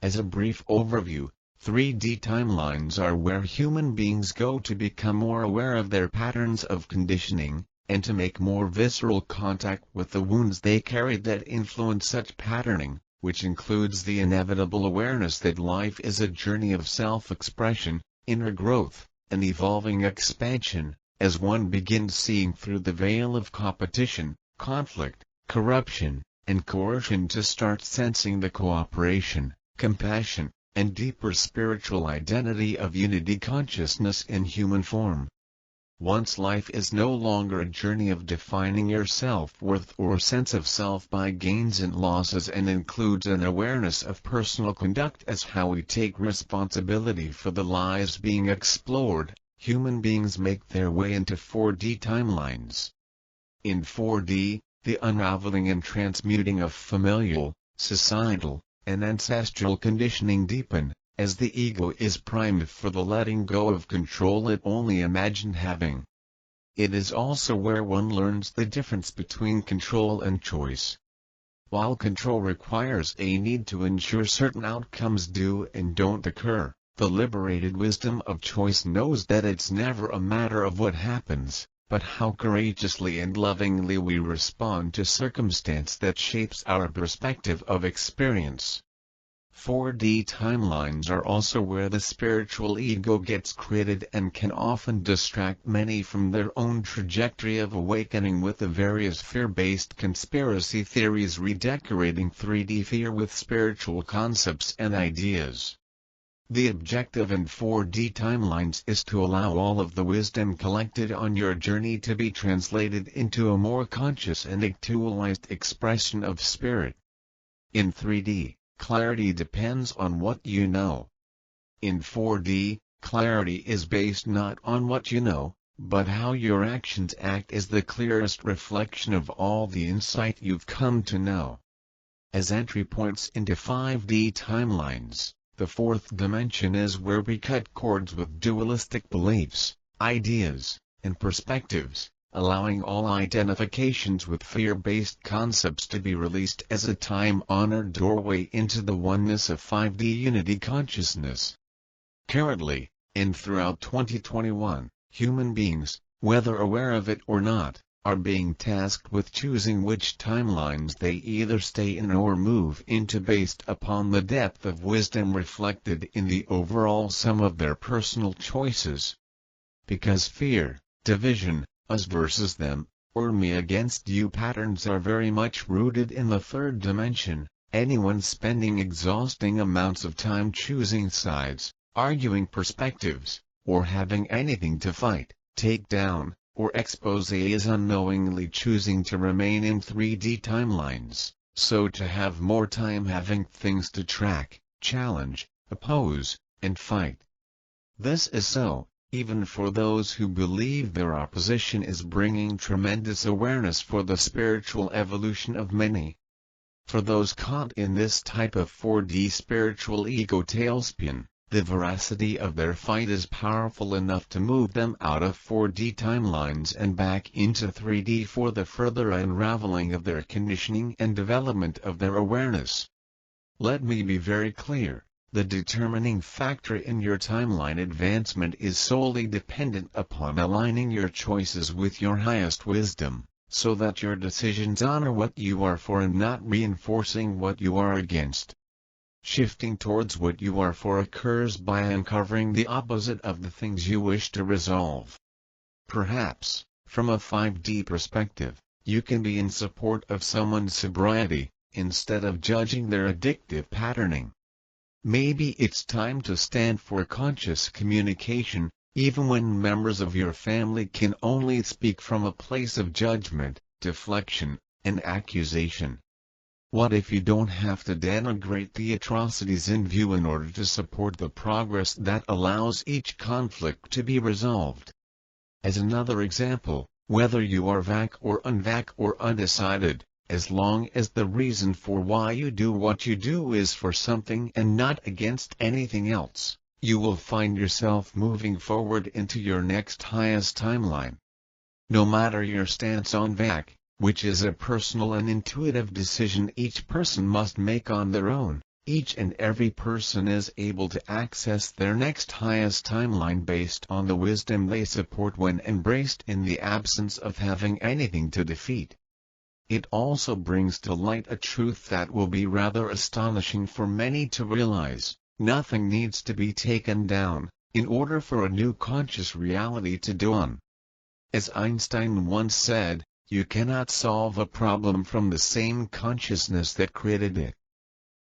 As a brief overview, 3D timelines are where human beings go to become more aware of their patterns of conditioning, and to make more visceral contact with the wounds they carry that influence such patterning, which includes the inevitable awareness that life is a journey of self-expression, inner growth, and evolving expansion, as one begins seeing through the veil of competition, conflict, corruption, and coercion to start sensing the cooperation, compassion, and deeper spiritual identity of unity consciousness in human form. Once life is no longer a journey of defining your self-worth or sense of self by gains and losses and includes an awareness of personal conduct as how we take responsibility for the lives being explored, human beings make their way into 4D timelines. In 4D, the unraveling and transmuting of familial, societal, and ancestral conditioning deepen, as the ego is primed for the letting go of control it only imagined having. It is also where one learns the difference between control and choice. While control requires a need to ensure certain outcomes do and don't occur, the liberated wisdom of choice knows that it's never a matter of what happens, but how courageously and lovingly we respond to circumstance that shapes our perspective of experience. 4D timelines are also where the spiritual ego gets created and can often distract many from their own trajectory of awakening with the various fear-based conspiracy theories redecorating 3D fear with spiritual concepts and ideas. The objective in 4D timelines is to allow all of the wisdom collected on your journey to be translated into a more conscious and actualized expression of spirit. In 3D, clarity depends on what you know. In 4D, clarity is based not on what you know, but how your actions act as the clearest reflection of all the insight you've come to know. As entry points into 5D timelines, the fourth dimension is where we cut cords with dualistic beliefs, ideas, and perspectives, allowing all identifications with fear-based concepts to be released as a time-honored doorway into the oneness of 5D unity consciousness. Currently, and throughout 2021, human beings, whether aware of it or not, are being tasked with choosing which timelines they either stay in or move into based upon the depth of wisdom reflected in the overall sum of their personal choices. Because fear, division, us versus them, or me against you patterns are very much rooted in the third dimension, anyone spending exhausting amounts of time choosing sides, arguing perspectives, or having anything to fight, take down, or expose is unknowingly choosing to remain in 3D timelines, so to have more time having things to track, challenge, oppose, and fight. This is so, even for those who believe their opposition is bringing tremendous awareness for the spiritual evolution of many. For those caught in this type of 4D spiritual ego tailspin, the veracity of their fight is powerful enough to move them out of 4D timelines and back into 3D for the further unraveling of their conditioning and development of their awareness. Let me be very clear, the determining factor in your timeline advancement is solely dependent upon aligning your choices with your highest wisdom, so that your decisions honor what you are for and not reinforcing what you are against. Shifting towards what you are for occurs by uncovering the opposite of the things you wish to resolve. Perhaps, from a 5D perspective, you can be in support of someone's sobriety, instead of judging their addictive patterning. Maybe it's time to stand for conscious communication, even when members of your family can only speak from a place of judgment, deflection, and accusation. What if you don't have to denigrate the atrocities in view in order to support the progress that allows each conflict to be resolved? As another example, whether you are vac or unvac or undecided, as long as the reason for why you do what you do is for something and not against anything else, you will find yourself moving forward into your next highest timeline. No matter your stance on vac, which is a personal and intuitive decision each person must make on their own. Each and every person is able to access their next highest timeline based on the wisdom they support when embraced in the absence of having anything to defeat. It also brings to light a truth that will be rather astonishing for many to realize: nothing needs to be taken down in order for a new conscious reality to dawn. As Einstein once said, you cannot solve a problem from the same consciousness that created it.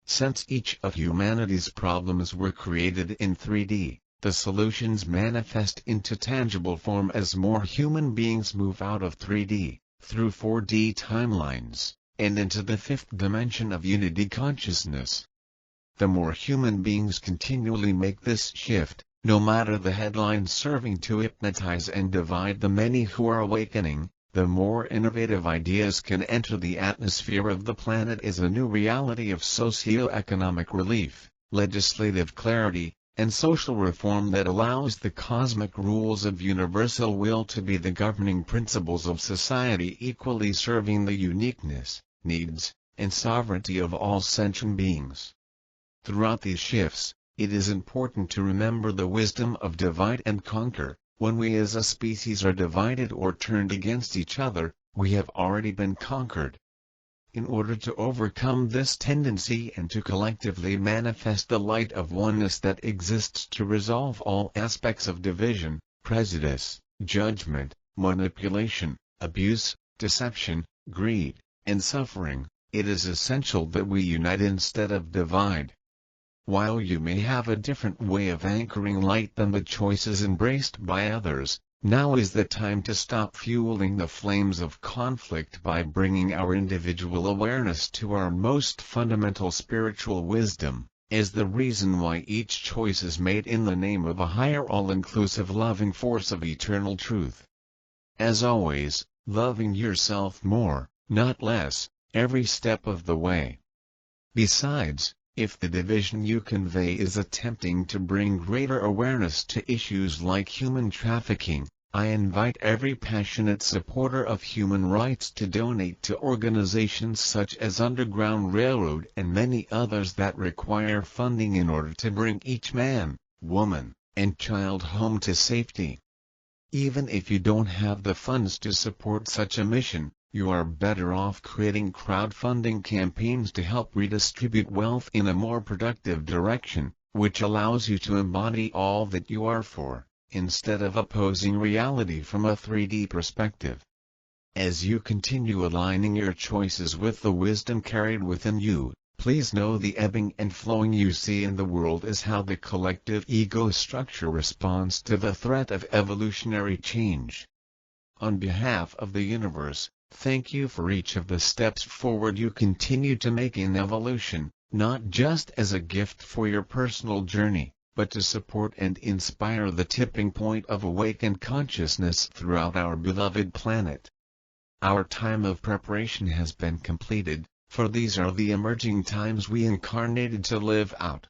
Since each of humanity's problems were created in 3D, the solutions manifest into tangible form as more human beings move out of 3D, through 4D timelines, and into the fifth dimension of unity consciousness. The more human beings continually make this shift, no matter the headlines serving to hypnotize and divide the many who are awakening, the more innovative ideas can enter the atmosphere of the planet as a new reality of socio-economic relief, legislative clarity, and social reform that allows the cosmic rules of universal will to be the governing principles of society, equally serving the uniqueness, needs, and sovereignty of all sentient beings. Throughout these shifts, it is important to remember the wisdom of divide and conquer. When we as a species are divided or turned against each other, we have already been conquered. In order to overcome this tendency and to collectively manifest the light of oneness that exists to resolve all aspects of division, prejudice, judgment, manipulation, abuse, deception, greed, and suffering, it is essential that we unite instead of divide. While you may have a different way of anchoring light than the choices embraced by others, now is the time to stop fueling the flames of conflict by bringing our individual awareness to our most fundamental spiritual wisdom, is the reason why each choice is made in the name of a higher all-inclusive loving force of eternal truth. As always, loving yourself more, not less, every step of the way. Besides, if the division you convey is attempting to bring greater awareness to issues like human trafficking, I invite every passionate supporter of human rights to donate to organizations such as Underground Railroad and many others that require funding in order to bring each man, woman, and child home to safety. Even if you don't have the funds to support such a mission, you are better off creating crowdfunding campaigns to help redistribute wealth in a more productive direction, which allows you to embody all that you are for, instead of opposing reality from a 3D perspective. As you continue aligning your choices with the wisdom carried within you, please know the ebbing and flowing you see in the world is how the collective ego structure responds to the threat of evolutionary change. On behalf of the universe, thank you for each of the steps forward you continue to make in evolution, not just as a gift for your personal journey, but to support and inspire the tipping point of awakened consciousness throughout our beloved planet. Our time of preparation has been completed, for these are the emerging times we incarnated to live out.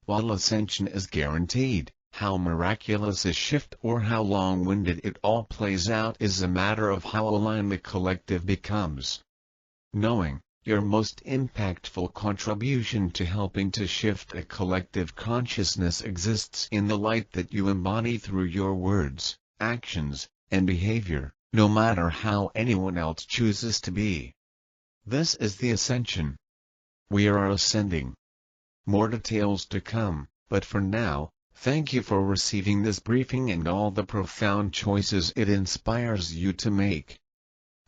While ascension is guaranteed, how miraculous a shift or how long-winded it all plays out is a matter of how aligned the collective becomes. Knowing your most impactful contribution to helping to shift a collective consciousness exists in the light that you embody through your words, actions, and behavior, no matter how anyone else chooses to be. This is the ascension. We are ascending. More details to come, but for now, thank you for receiving this briefing and all the profound choices it inspires you to make.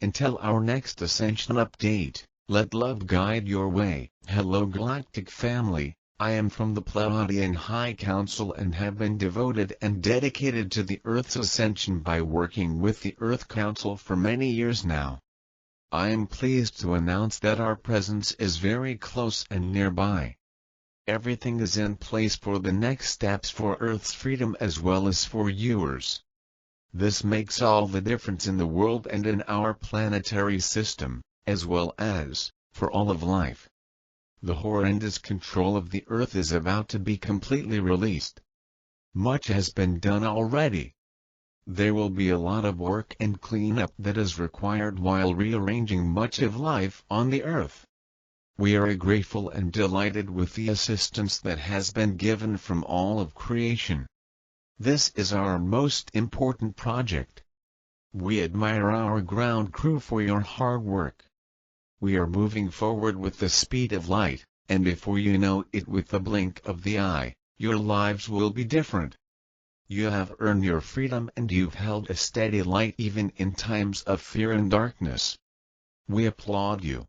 Until our next Ascension update, let love guide your way. Hello Galactic family, I am from the Pleiadian High Council and have been devoted and dedicated to the Earth's ascension by working with the Earth Council for many years now. I am pleased to announce that our presence is very close and nearby. Everything is in place for the next steps for Earth's freedom as well as for yours. This makes all the difference in the world and in our planetary system, as well as, for all of life. The horrendous control of the Earth is about to be completely released. Much has been done already. There will be a lot of work and cleanup that is required while rearranging much of life on the Earth. We are grateful and delighted with the assistance that has been given from all of creation. This is our most important project. We admire our ground crew for your hard work. We are moving forward with the speed of light, and before you know it, with the blink of the eye, your lives will be different. You have earned your freedom and you've held a steady light even in times of fear and darkness. We applaud you.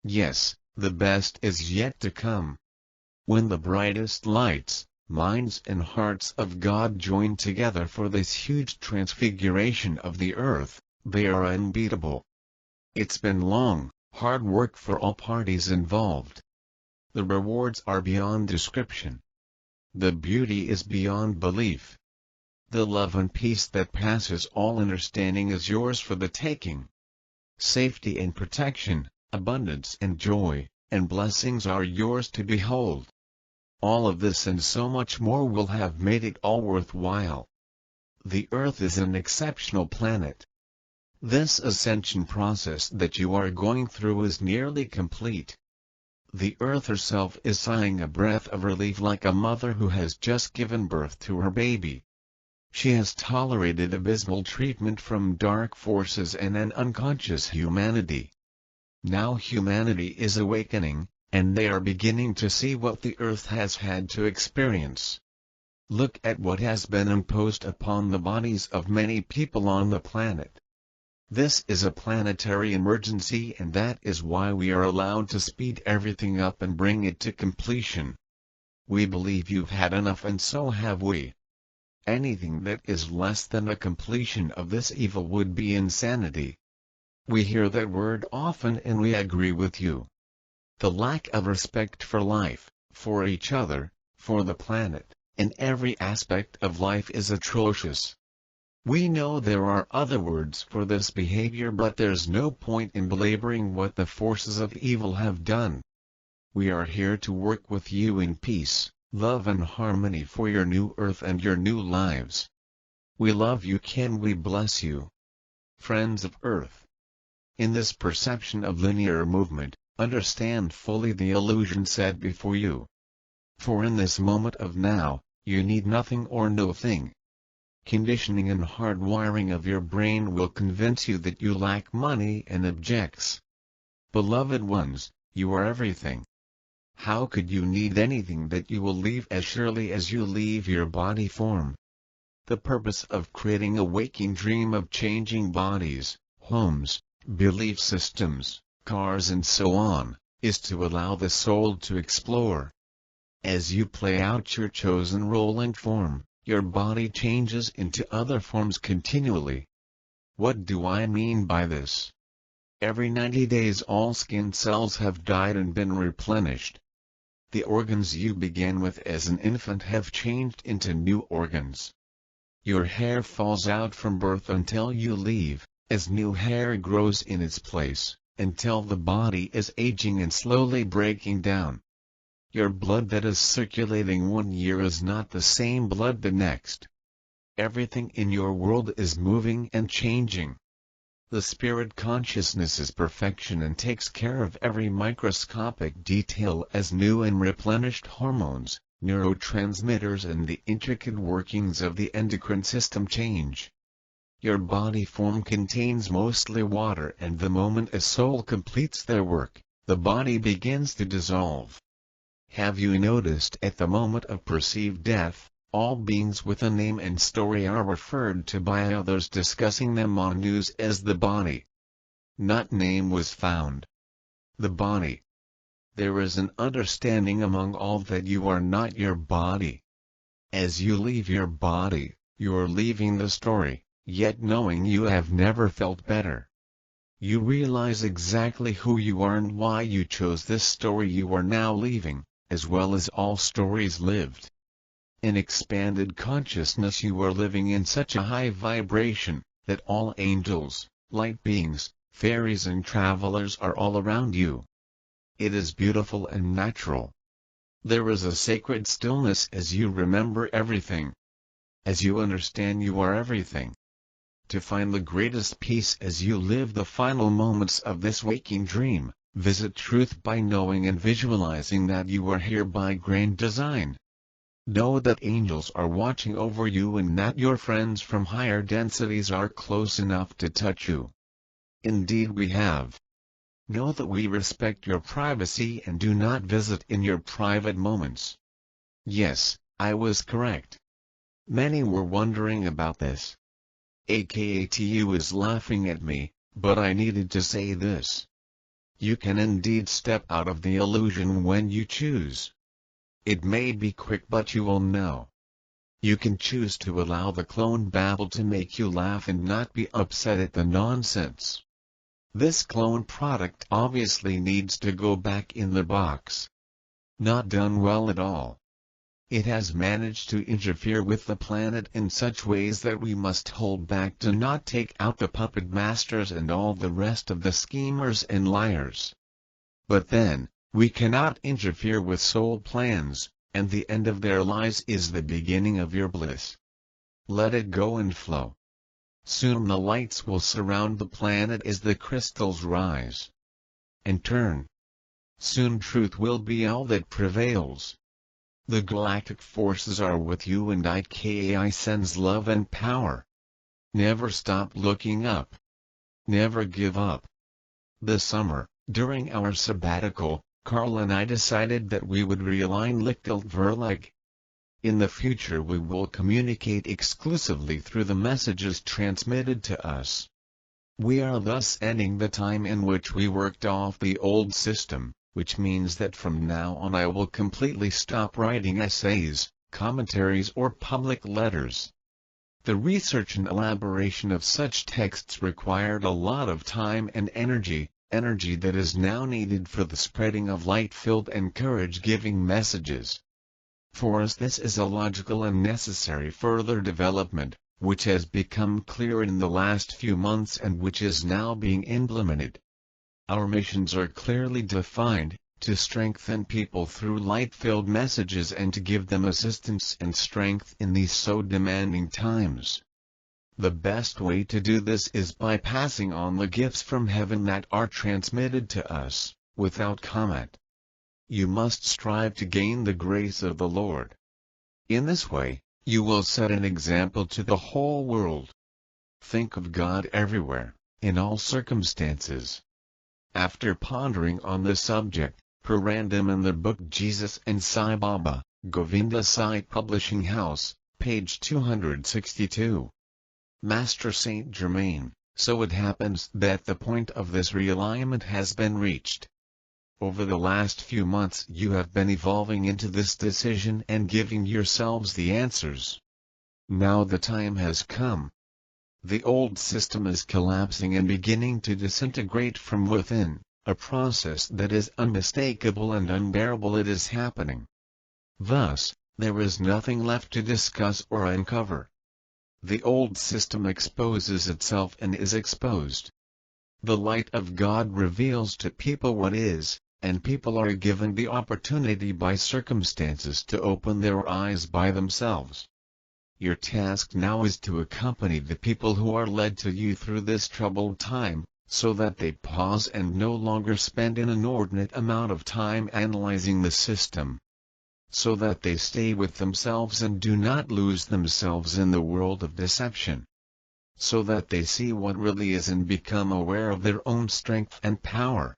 Yes, the best is yet to come. When the brightest lights, minds and hearts of God join together for this huge transfiguration of the earth, they are unbeatable. It's been long, hard work for all parties involved. The rewards are beyond description. The beauty is beyond belief. The love and peace that passes all understanding is yours for the taking. Safety and protection, abundance and joy, and blessings are yours to behold. All of this and so much more will have made it all worthwhile. The Earth is an exceptional planet. This ascension process that you are going through is nearly complete. The Earth herself is sighing a breath of relief like a mother who has just given birth to her baby. She has tolerated abysmal treatment from dark forces and an unconscious humanity. Now humanity is awakening, and they are beginning to see what the Earth has had to experience. Look at what has been imposed upon the bodies of many people on the planet. This is a planetary emergency, and that is why we are allowed to speed everything up and bring it to completion. We believe you've had enough, and so have we. Anything that is less than a completion of this evil would be insanity. We hear that word often and we agree with you. The lack of respect for life, for each other, for the planet, and every aspect of life is atrocious. We know there are other words for this behavior, but there's no point in belaboring what the forces of evil have done. We are here to work with you in peace, love and harmony for your new Earth and your new lives. We love you. Can we bless you? Friends of Earth. In this perception of linear movement, understand fully the illusion set before you. For in this moment of now, you need nothing or no thing. Conditioning and hardwiring of your brain will convince you that you lack money and objects. Beloved ones, you are everything. How could you need anything that you will leave as surely as you leave your body form? The purpose of creating a waking dream of changing bodies, homes, belief systems, cars and so on, is to allow the soul to explore. As you play out your chosen role and form, your body changes into other forms continually. What do I mean by this? Every 90 days all skin cells have died and been replenished. The organs you began with as an infant have changed into new organs. Your hair falls out from birth until you leave, as new hair grows in its place, until the body is aging and slowly breaking down. Your blood that is circulating 1 year is not the same blood the next. Everything in your world is moving and changing. The spirit consciousness is perfection and takes care of every microscopic detail as new and replenished hormones, neurotransmitters and the intricate workings of the endocrine system change. Your body form contains mostly water, and the moment a soul completes their work, the body begins to dissolve. Have you noticed at the moment of perceived death, all beings with a name and story are referred to by others discussing them on news as the body? Not name was found. The body. There is an understanding among all that you are not your body. As you leave your body, you are leaving the story, yet knowing you have never felt better. You realize exactly who you are and why you chose this story you are now leaving, as well as all stories lived. In expanded consciousness you are living in such a high vibration, that all angels, light beings, fairies and travelers are all around you. It is beautiful and natural. There is a sacred stillness as you remember everything. As you understand you are everything, To find the greatest peace as you live the final moments of this waking dream, visit truth by knowing and visualizing that you are here by grand design. Know that angels are watching over you and that your friends from higher densities are close enough to touch you. Indeed we have. Know that we respect your privacy and do not visit in your private moments. Yes, I was correct. Many were wondering about this. AKATU is laughing at me, but I needed to say this. You can indeed step out of the illusion when you choose. It may be quick but you will know. You can choose to allow the clone babble to make you laugh and not be upset at the nonsense. This clone product obviously needs to go back in the box. Not done well at all. It has managed to interfere with the planet in such ways that we must hold back to not take out the puppet masters and all the rest of the schemers and liars. But then, we cannot interfere with soul plans, and the end of their lies is the beginning of your bliss. Let it go and flow. Soon the lights will surround the planet as the crystals rise and turn. Soon truth will be all that prevails. The galactic forces are with you and IKAI sends love and power. Never stop looking up. Never give up. This summer, during our sabbatical, Carl and I decided that we would realign Lichtilt Verlag. In the future we will communicate exclusively through the messages transmitted to us. We are thus ending the time in which we worked off the old system, which means that from now on I will completely stop writing essays, commentaries or public letters. The research and elaboration of such texts required a lot of time and energy that is now needed for the spreading of light-filled and courage-giving messages. For us this is a logical and necessary further development, which has become clear in the last few months and which is now being implemented. Our missions are clearly defined, to strengthen people through light-filled messages and to give them assistance and strength in these so demanding times. The best way to do this is by passing on the gifts from heaven that are transmitted to us, without comment. You must strive to gain the grace of the Lord. In this way, you will set an example to the whole world. Think of God everywhere, in all circumstances. After pondering on the subject, per random in the book Jesus and Sai Baba, Govinda Sai Publishing House, page 262. Master Saint Germain, so it happens that the point of this realignment has been reached. Over the last few months you have been evolving into this decision and giving yourselves the answers. Now the time has come. The old system is collapsing and beginning to disintegrate from within, a process that is unmistakable and unbearable. It is happening. Thus, there is nothing left to discuss or uncover. The old system exposes itself and is exposed. The light of God reveals to people what is, and people are given the opportunity by circumstances to open their eyes by themselves. Your task now is to accompany the people who are led to you through this troubled time, so that they pause and no longer spend an inordinate amount of time analyzing the system. So that they stay with themselves and do not lose themselves in the world of deception. So that they see what really is and become aware of their own strength and power.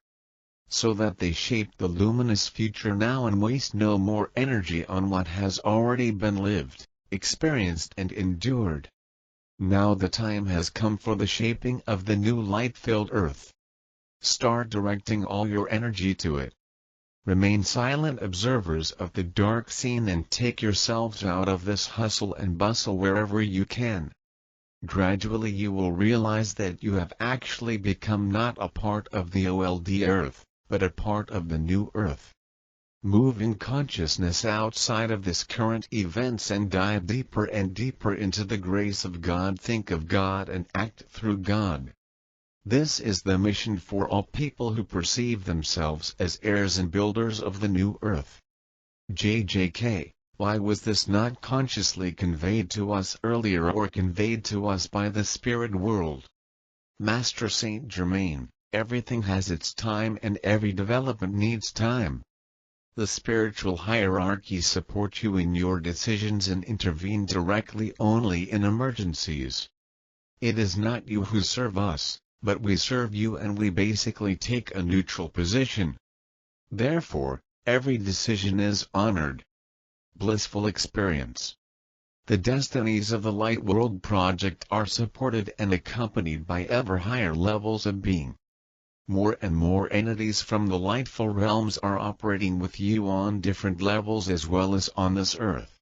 So that they shape the luminous future now and waste no more energy on what has already been lived, experienced and endured. Now the time has come for the shaping of the new light-filled earth. Start directing all your energy to it. Remain silent observers of the dark scene and take yourselves out of this hustle and bustle wherever you can. Gradually you will realize that you have actually become not a part of the old earth, but a part of the new earth. Move in consciousness outside of this current events and dive deeper and deeper into the grace of God. Think of God and act through God. This is the mission for all people who perceive themselves as heirs and builders of the new earth. JJK, Why was this not consciously conveyed to us earlier or conveyed to us by the spirit world? Master Saint Germain, everything has its time and every development needs time. The spiritual hierarchies support you in your decisions and intervene directly only in emergencies. It is not you who serve us, but we serve you, and we basically take a neutral position. Therefore, every decision is honored. Blissful experience. The destinies of the Light World Project are supported and accompanied by ever higher levels of being. More and more entities from the lightful realms are operating with you on different levels as well as on this earth.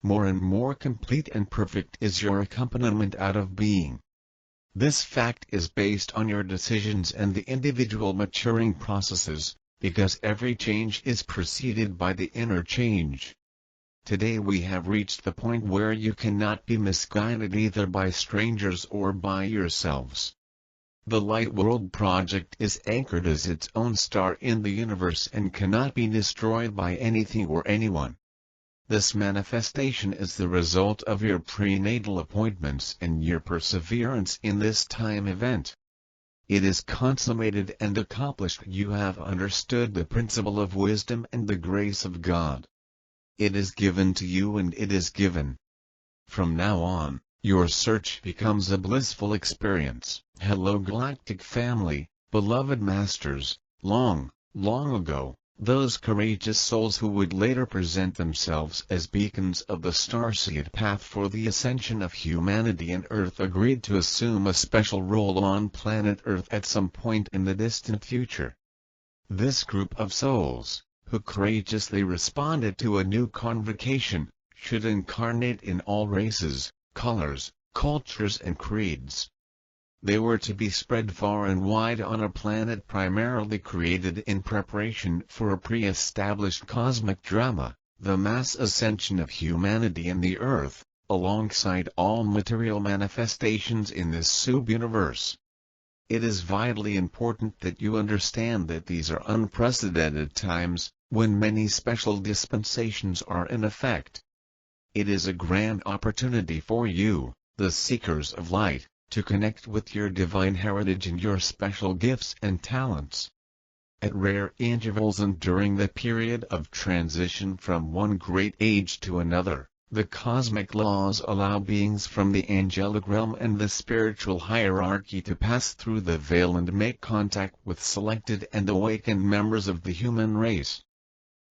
More and more complete and perfect is your accompaniment out of being. This fact is based on your decisions and the individual maturing processes, because every change is preceded by the inner change. Today we have reached the point where you cannot be misguided either by strangers or by yourselves. The Light World Project is anchored as its own star in the universe and cannot be destroyed by anything or anyone. This manifestation is the result of your prenatal appointments and your perseverance in this time event. It is consummated and accomplished. You have understood the principle of wisdom and the grace of God. It is given to you and it is given. From now on, your search becomes a blissful experience. Hello Galactic family, beloved masters. Long, long ago, those courageous souls who would later present themselves as beacons of the starseed path for the ascension of humanity and Earth agreed to assume a special role on planet Earth at some point in the distant future. This group of souls, who courageously responded to a new convocation, should incarnate in all races, colors, cultures and creeds. They were to be spread far and wide on a planet primarily created in preparation for a pre-established cosmic drama, the mass ascension of humanity and the Earth, alongside all material manifestations in this sub-universe. It is vitally important that you understand that these are unprecedented times, when many special dispensations are in effect. It is a grand opportunity for you, the seekers of light, to connect with your divine heritage and your special gifts and talents. At rare intervals and during the period of transition from one great age to another, the cosmic laws allow beings from the angelic realm and the spiritual hierarchy to pass through the veil and make contact with selected and awakened members of the human race.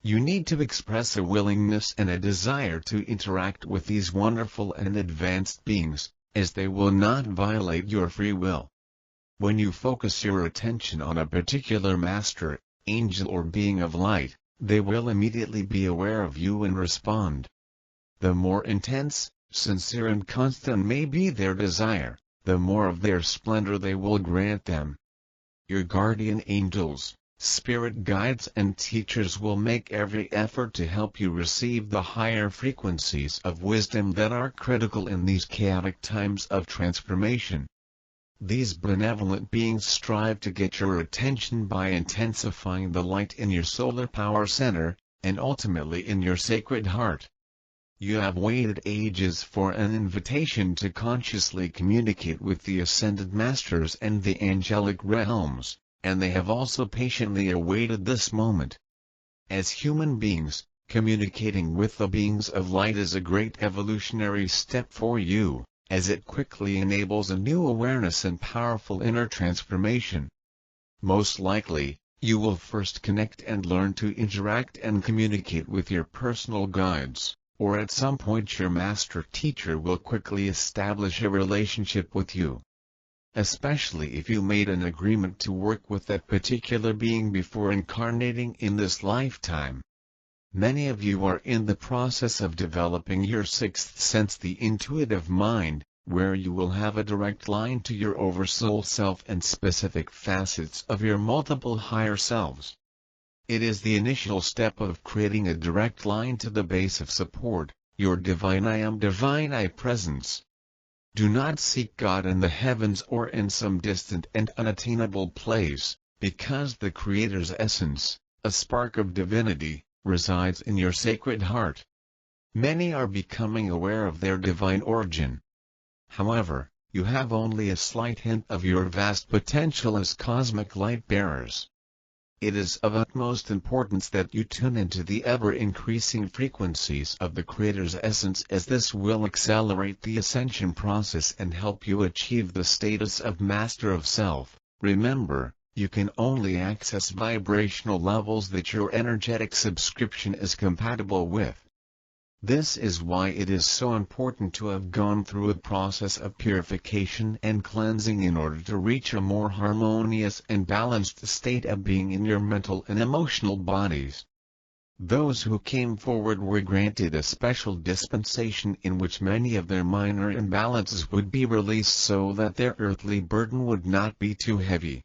You need to express a willingness and a desire to interact with these wonderful and advanced beings, as they will not violate your free will. When you focus your attention on a particular master, angel or being of light, they will immediately be aware of you and respond. The more intense, sincere and constant may be their desire, the more of their splendor they will grant them. Your guardian angels, spirit guides and teachers will make every effort to help you receive the higher frequencies of wisdom that are critical in these chaotic times of transformation. These benevolent beings strive to get your attention by intensifying the light in your solar power center, and ultimately in your sacred heart. You have waited ages for an invitation to consciously communicate with the Ascended Masters and the angelic realms, and they have also patiently awaited this moment. As human beings, communicating with the beings of light is a great evolutionary step for you, as it quickly enables a new awareness and powerful inner transformation. Most likely, you will first connect and learn to interact and communicate with your personal guides, or at some point your master teacher will quickly establish a relationship with you. Especially if you made an agreement to work with that particular being before incarnating in this lifetime. Many of you are in the process of developing your sixth sense, the intuitive mind, where you will have a direct line to your oversoul self and specific facets of your multiple higher selves. It is the initial step of creating a direct line to the base of support, your divine I am, divine I presence. Do not seek God in the heavens or in some distant and unattainable place, because the Creator's essence, a spark of divinity, resides in your sacred heart. Many are becoming aware of their divine origin. However, you have only a slight hint of your vast potential as cosmic light bearers. It is of utmost importance that you tune into the ever-increasing frequencies of the Creator's essence, as this will accelerate the ascension process and help you achieve the status of Master of Self. Remember, you can only access vibrational levels that your energetic subscription is compatible with. This is why it is so important to have gone through a process of purification and cleansing in order to reach a more harmonious and balanced state of being in your mental and emotional bodies. Those who came forward were granted a special dispensation in which many of their minor imbalances would be released so that their earthly burden would not be too heavy.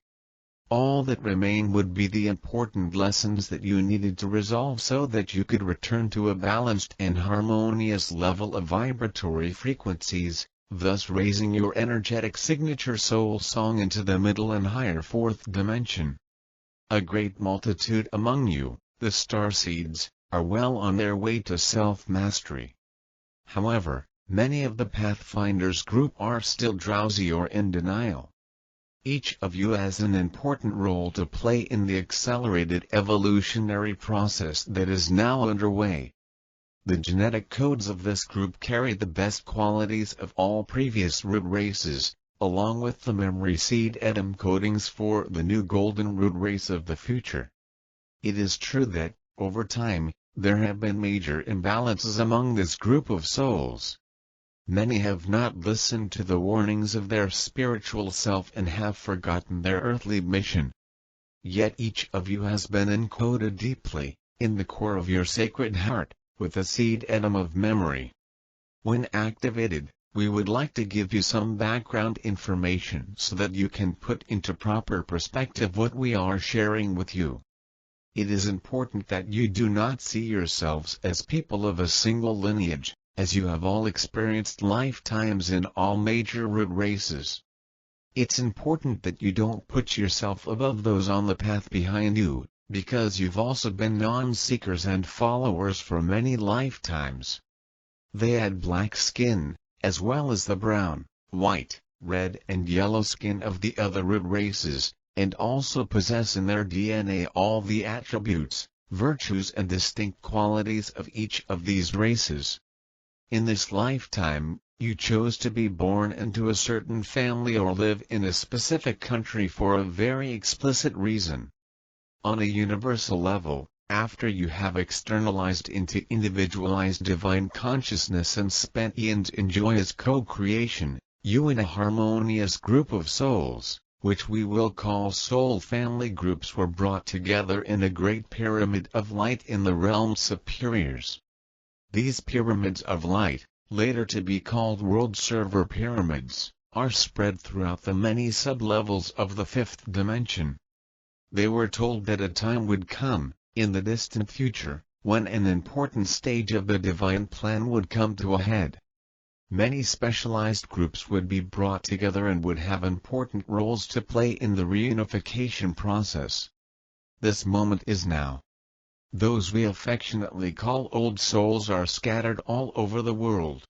All that remained would be the important lessons that you needed to resolve so that you could return to a balanced and harmonious level of vibratory frequencies, thus raising your energetic signature soul song into the middle and higher fourth dimension. A great multitude among you, the starseeds, are well on their way to self-mastery. However, many of the Pathfinders group are still drowsy or in denial. Each of you has an important role to play in the accelerated evolutionary process that is now underway. The genetic codes of this group carry the best qualities of all previous root races, along with the memory seed atom codings for the new golden root race of the future. It is true that, over time, there have been major imbalances among this group of souls. Many have not listened to the warnings of their spiritual self and have forgotten their earthly mission. Yet each of you has been encoded deeply, in the core of your sacred heart, with a seed atom of memory. When activated, we would like to give you some background information so that you can put into proper perspective what we are sharing with you. It is important that you do not see yourselves as people of a single lineage, as you have all experienced lifetimes in all major root races. It's important that you don't put yourself above those on the path behind you, because you've also been non-seekers and followers for many lifetimes. They had black skin, as well as the brown, white, red and yellow skin of the other root races, and also possess in their DNA all the attributes, virtues and distinct qualities of each of these races. In this lifetime, you chose to be born into a certain family or live in a specific country for a very explicit reason. On a universal level, after you have externalized into individualized divine consciousness and spent eons in joyous co-creation, you and a harmonious group of souls, which we will call soul family groups, were brought together in a great pyramid of light in the realms superiors. These pyramids of light, later to be called world server pyramids, are spread throughout the many sub-levels of the fifth dimension. They were told that a time would come, in the distant future, when an important stage of the divine plan would come to a head. Many specialized groups would be brought together and would have important roles to play in the reunification process. This moment is now. Those we affectionately call old souls are scattered all over the world.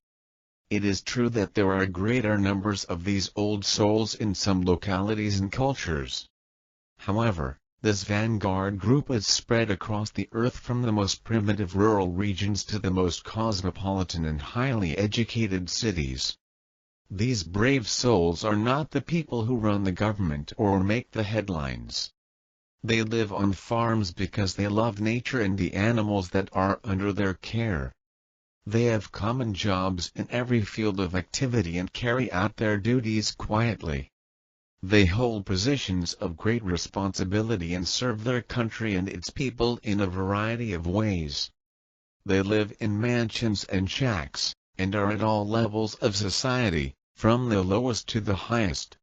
It is true that there are greater numbers of these old souls in some localities and cultures. However, this vanguard group is spread across the earth from the most primitive rural regions to the most cosmopolitan and highly educated cities. These brave souls are not the people who run the government or make the headlines. They live on farms because they love nature and the animals that are under their care. They have common jobs in every field of activity and carry out their duties quietly. They hold positions of great responsibility and serve their country and its people in a variety of ways. They live in mansions and shacks, and are at all levels of society, from the lowest to the highest.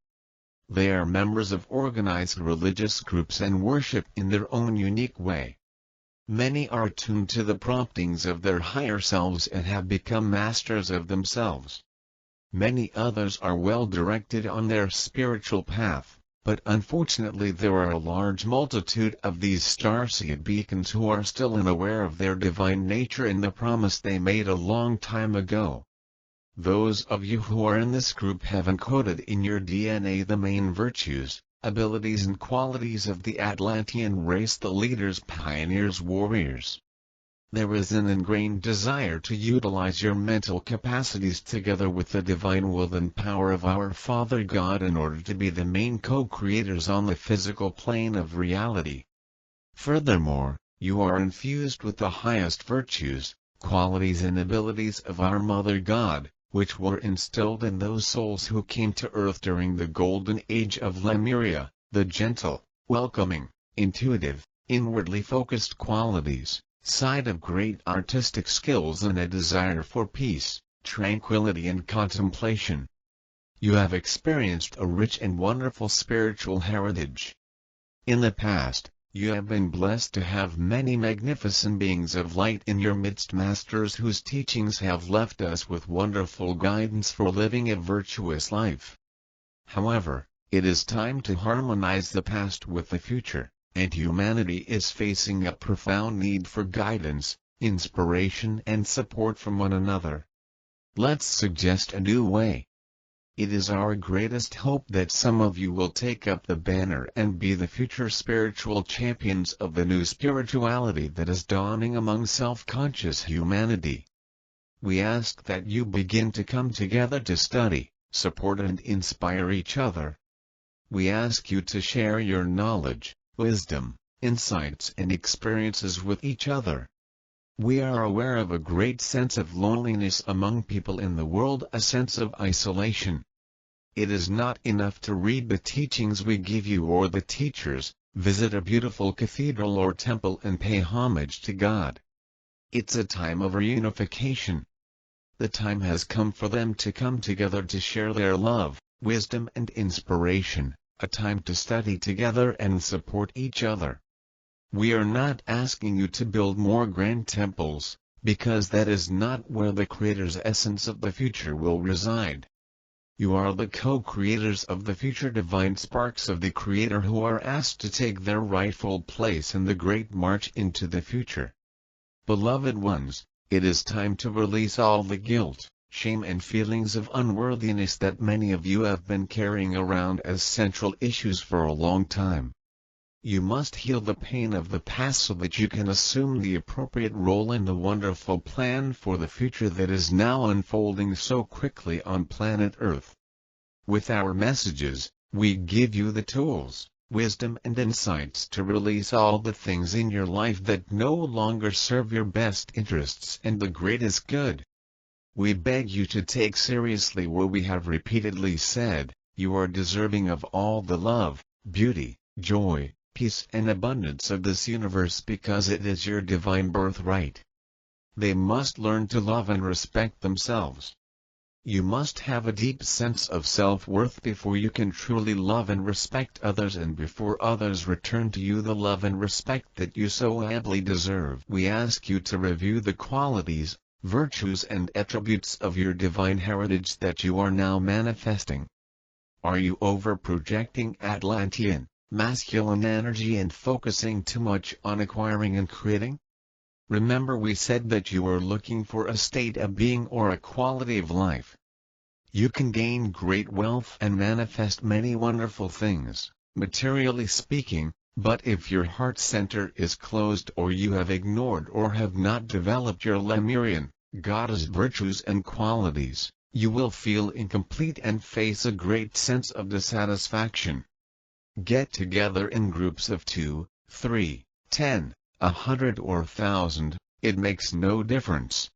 They are members of organized religious groups and worship in their own unique way. Many are tuned to the promptings of their higher selves and have become masters of themselves. Many others are well directed on their spiritual path, But unfortunately there are a large multitude of these starseed beacons who are still unaware of their divine nature and the promise they made a long time ago. Those of you who are in this group have encoded in your DNA the main virtues, abilities and qualities of the Atlantean race, the leaders, pioneers, warriors. There is an ingrained desire to utilize your mental capacities together with the divine will and power of our Father God in order to be the main co-creators on the physical plane of reality. Furthermore, you are infused with the highest virtues, qualities and abilities of our Mother God, which were instilled in those souls who came to Earth during the Golden Age of Lemuria, the gentle, welcoming, intuitive, inwardly focused qualities, side of great artistic skills and a desire for peace, tranquility and contemplation. You have experienced a rich and wonderful spiritual heritage. In the past, you have been blessed to have many magnificent beings of light in your midst, masters whose teachings have left us with wonderful guidance for living a virtuous life. However, it is time to harmonize the past with the future, and humanity is facing a profound need for guidance, inspiration and support from one another. Let's suggest a new way. It is our greatest hope that some of you will take up the banner and be the future spiritual champions of the new spirituality that is dawning among self-conscious humanity. We ask that you begin to come together to study, support and inspire each other. We ask you to share your knowledge, wisdom, insights and experiences with each other. We are aware of a great sense of loneliness among people in the world, a sense of isolation. It is not enough to read the teachings we give you or the teachers, visit a beautiful cathedral or temple and pay homage to God. It's a time of reunification. The time has come for them to come together to share their love, wisdom and inspiration, a time to study together and support each other. We are not asking you to build more grand temples, because that is not where the Creator's essence of the future will reside. You are the co-creators of the future divine sparks of the Creator who are asked to take their rightful place in the great march into the future. Beloved ones, it is time to release all the guilt, shame and feelings of unworthiness that many of you have been carrying around as central issues for a long time. You must heal the pain of the past so that you can assume the appropriate role in the wonderful plan for the future that is now unfolding so quickly on planet Earth. With our messages, we give you the tools, wisdom and insights to release all the things in your life that no longer serve your best interests and the greatest good. We beg you to take seriously what we have repeatedly said: you are deserving of all the love, beauty, joy, peace and abundance of this universe because it is your divine birthright. They must learn to love and respect themselves. You must have a deep sense of self-worth before you can truly love and respect others and before others return to you the love and respect that you so amply deserve. We ask you to review the qualities, virtues and attributes of your divine heritage that you are now manifesting. Are you over-projecting Atlantean, masculine energy and focusing too much on acquiring and creating? Remember we said that you are looking for a state of being or a quality of life. You can gain great wealth and manifest many wonderful things, materially speaking, but if your heart center is closed or you have ignored or have not developed your Lemurian, goddess virtues and qualities, you will feel incomplete and face a great sense of dissatisfaction. Get together in groups of 2, 3, 10, 100 or 1,000, it makes no difference.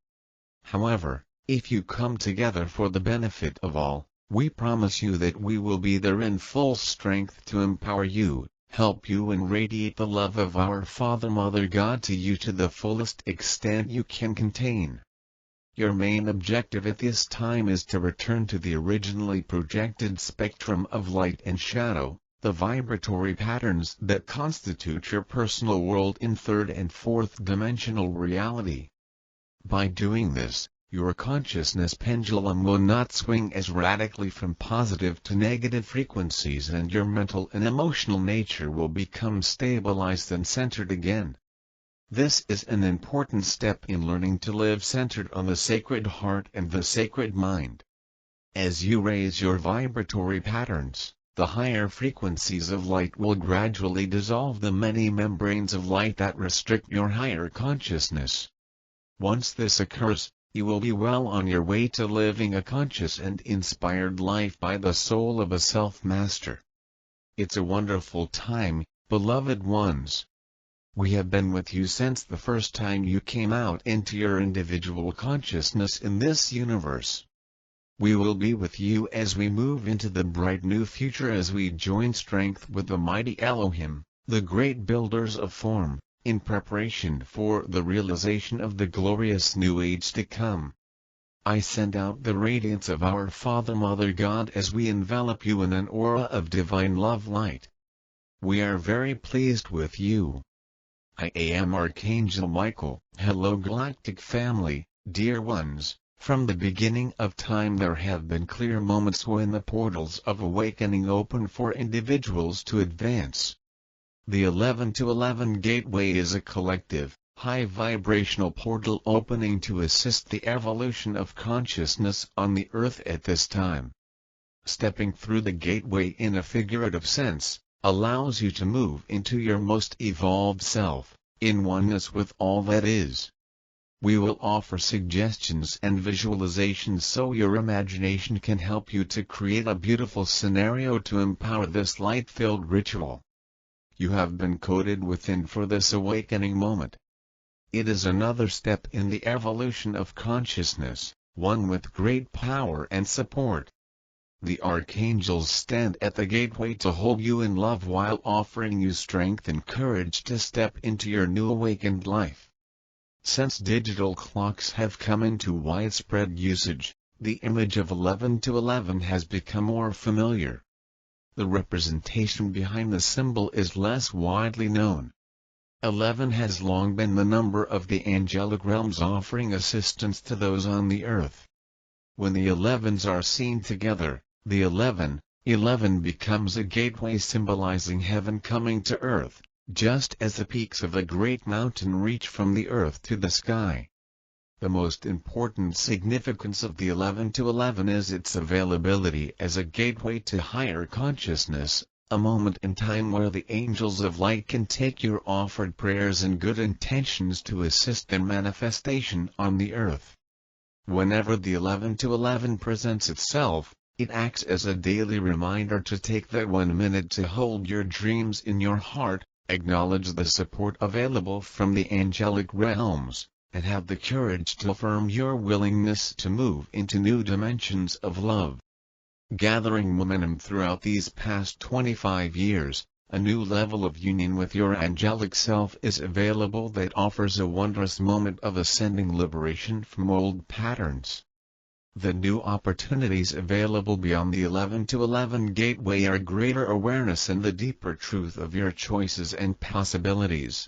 However, if you come together for the benefit of all, we promise you that we will be there in full strength to empower you, help you and radiate the love of our Father Mother God to you to the fullest extent you can contain. Your main objective at this time is to return to the originally projected spectrum of light and shadow, the vibratory patterns that constitute your personal world in third and fourth dimensional reality. By doing this, your consciousness pendulum will not swing as radically from positive to negative frequencies, and your mental and emotional nature will become stabilized and centered again. This is an important step in learning to live centered on the sacred heart and the sacred mind. As you raise your vibratory patterns, the higher frequencies of light will gradually dissolve the many membranes of light that restrict your higher consciousness. Once this occurs, you will be well on your way to living a conscious and inspired life by the soul of a self-master. It's a wonderful time, beloved ones. We have been with you since the first time you came out into your individual consciousness in this universe. We will be with you as we move into the bright new future, as we join strength with the mighty Elohim, the great builders of form, in preparation for the realization of the glorious new age to come. I send out the radiance of our Father Mother God as we envelop you in an aura of divine love light. We are very pleased with you. I am Archangel Michael. Hello Galactic family, dear ones. From the beginning of time there have been clear moments when the portals of awakening open for individuals to advance. The 11 to 11 gateway is a collective, high vibrational portal opening to assist the evolution of consciousness on the earth at this time. Stepping through the gateway in a figurative sense, allows you to move into your most evolved self, in oneness with all that is. We will offer suggestions and visualizations so your imagination can help you to create a beautiful scenario to empower this light-filled ritual. You have been coded within for this awakening moment. It is another step in the evolution of consciousness, one with great power and support. The archangels stand at the gateway to hold you in love while offering you strength and courage to step into your new awakened life. Since digital clocks have come into widespread usage, the image of 11 to 11 has become more familiar. The representation behind the symbol is less widely known. 11 has long been the number of the angelic realms offering assistance to those on the earth. When the 11s are seen together, the 11 becomes a gateway symbolizing heaven coming to earth, just as the peaks of a great mountain reach from the earth to the sky. The most important significance of the 11 to 11 is its availability as a gateway to higher consciousness, a moment in time where the angels of light can take your offered prayers and good intentions to assist their manifestation on the earth. Whenever the 11 to 11 presents itself, it acts as a daily reminder to take that 1 minute to hold your dreams in your heart, acknowledge the support available from the angelic realms, and have the courage to affirm your willingness to move into new dimensions of love. Gathering momentum throughout these past 25 years, a new level of union with your angelic self is available that offers a wondrous moment of ascending liberation from old patterns. The new opportunities available beyond the 11 to 11 gateway are greater awareness and the deeper truth of your choices and possibilities.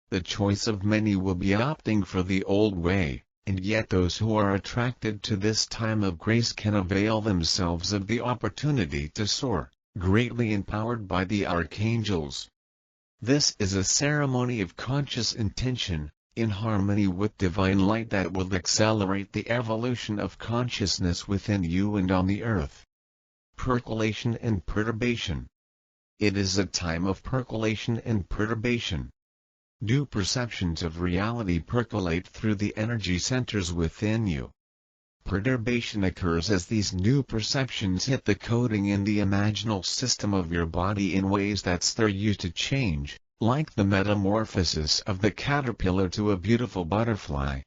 The choice of many will be opting for the old way, and yet those who are attracted to this time of grace can avail themselves of the opportunity to soar, greatly empowered by the archangels. This is a ceremony of conscious intention, in harmony with divine light that will accelerate the evolution of consciousness within you and on the earth. Percolation and perturbation. It is a time of percolation and perturbation. New perceptions of reality percolate through the energy centers within you. Perturbation occurs as these new perceptions hit the coding in the imaginal system of your body in ways that stir you to change, like the metamorphosis of the caterpillar to a beautiful butterfly.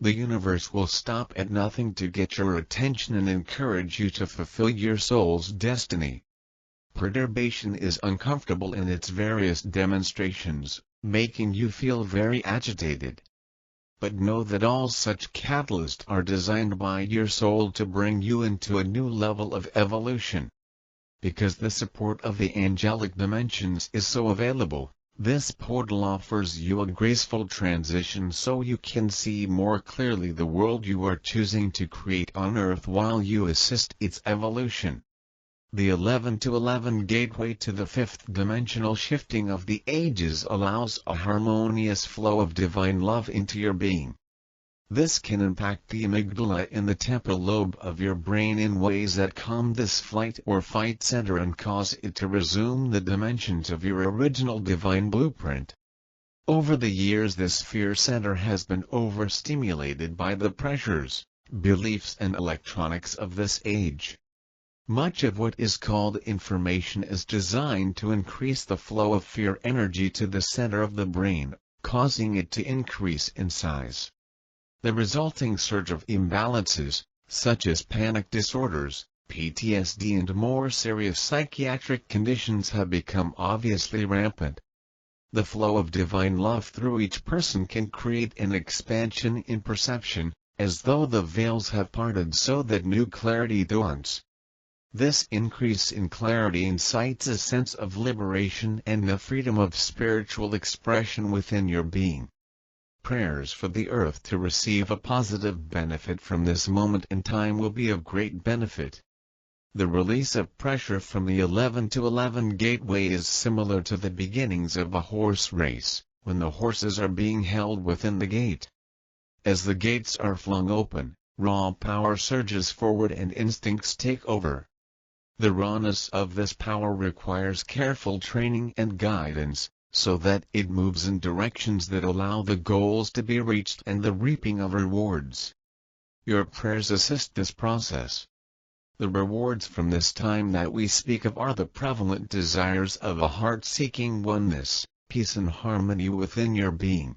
The universe will stop at nothing to get your attention and encourage you to fulfill your soul's destiny. Perturbation is uncomfortable in its various demonstrations, making you feel very agitated. But know that all such catalysts are designed by your soul to bring you into a new level of evolution. Because the support of the angelic dimensions is so available, This portal offers you a graceful transition so you can see more clearly the world you are choosing to create on Earth while you assist its evolution. The 11 to 11 gateway to the fifth dimensional shifting of the ages allows a harmonious flow of divine love into your being. This can impact the amygdala in the temporal lobe of your brain in ways that calm this flight or fight center and cause it to resume the dimensions of your original divine blueprint. Over the years this fear center has been overstimulated by the pressures, beliefs and electronics of this age. Much of what is called information is designed to increase the flow of fear energy to the center of the brain, causing it to increase in size. The resulting surge of imbalances, such as panic disorders, PTSD and more serious psychiatric conditions have become obviously rampant. The flow of divine love through each person can create an expansion in perception, as though the veils have parted so that new clarity dawns. This increase in clarity incites a sense of liberation and the freedom of spiritual expression within your being. Prayers for the Earth to receive a positive benefit from this moment in time will be of great benefit. The release of pressure from the 11 to 11 gateway is similar to the beginnings of a horse race, when the horses are being held within the gate. As the gates are flung open, raw power surges forward and instincts take over. The rawness of this power requires careful training and guidance, so that it moves in directions that allow the goals to be reached and the reaping of rewards. Your prayers assist this process. The rewards from this time that we speak of are the prevalent desires of a heart seeking oneness, peace and harmony within your being.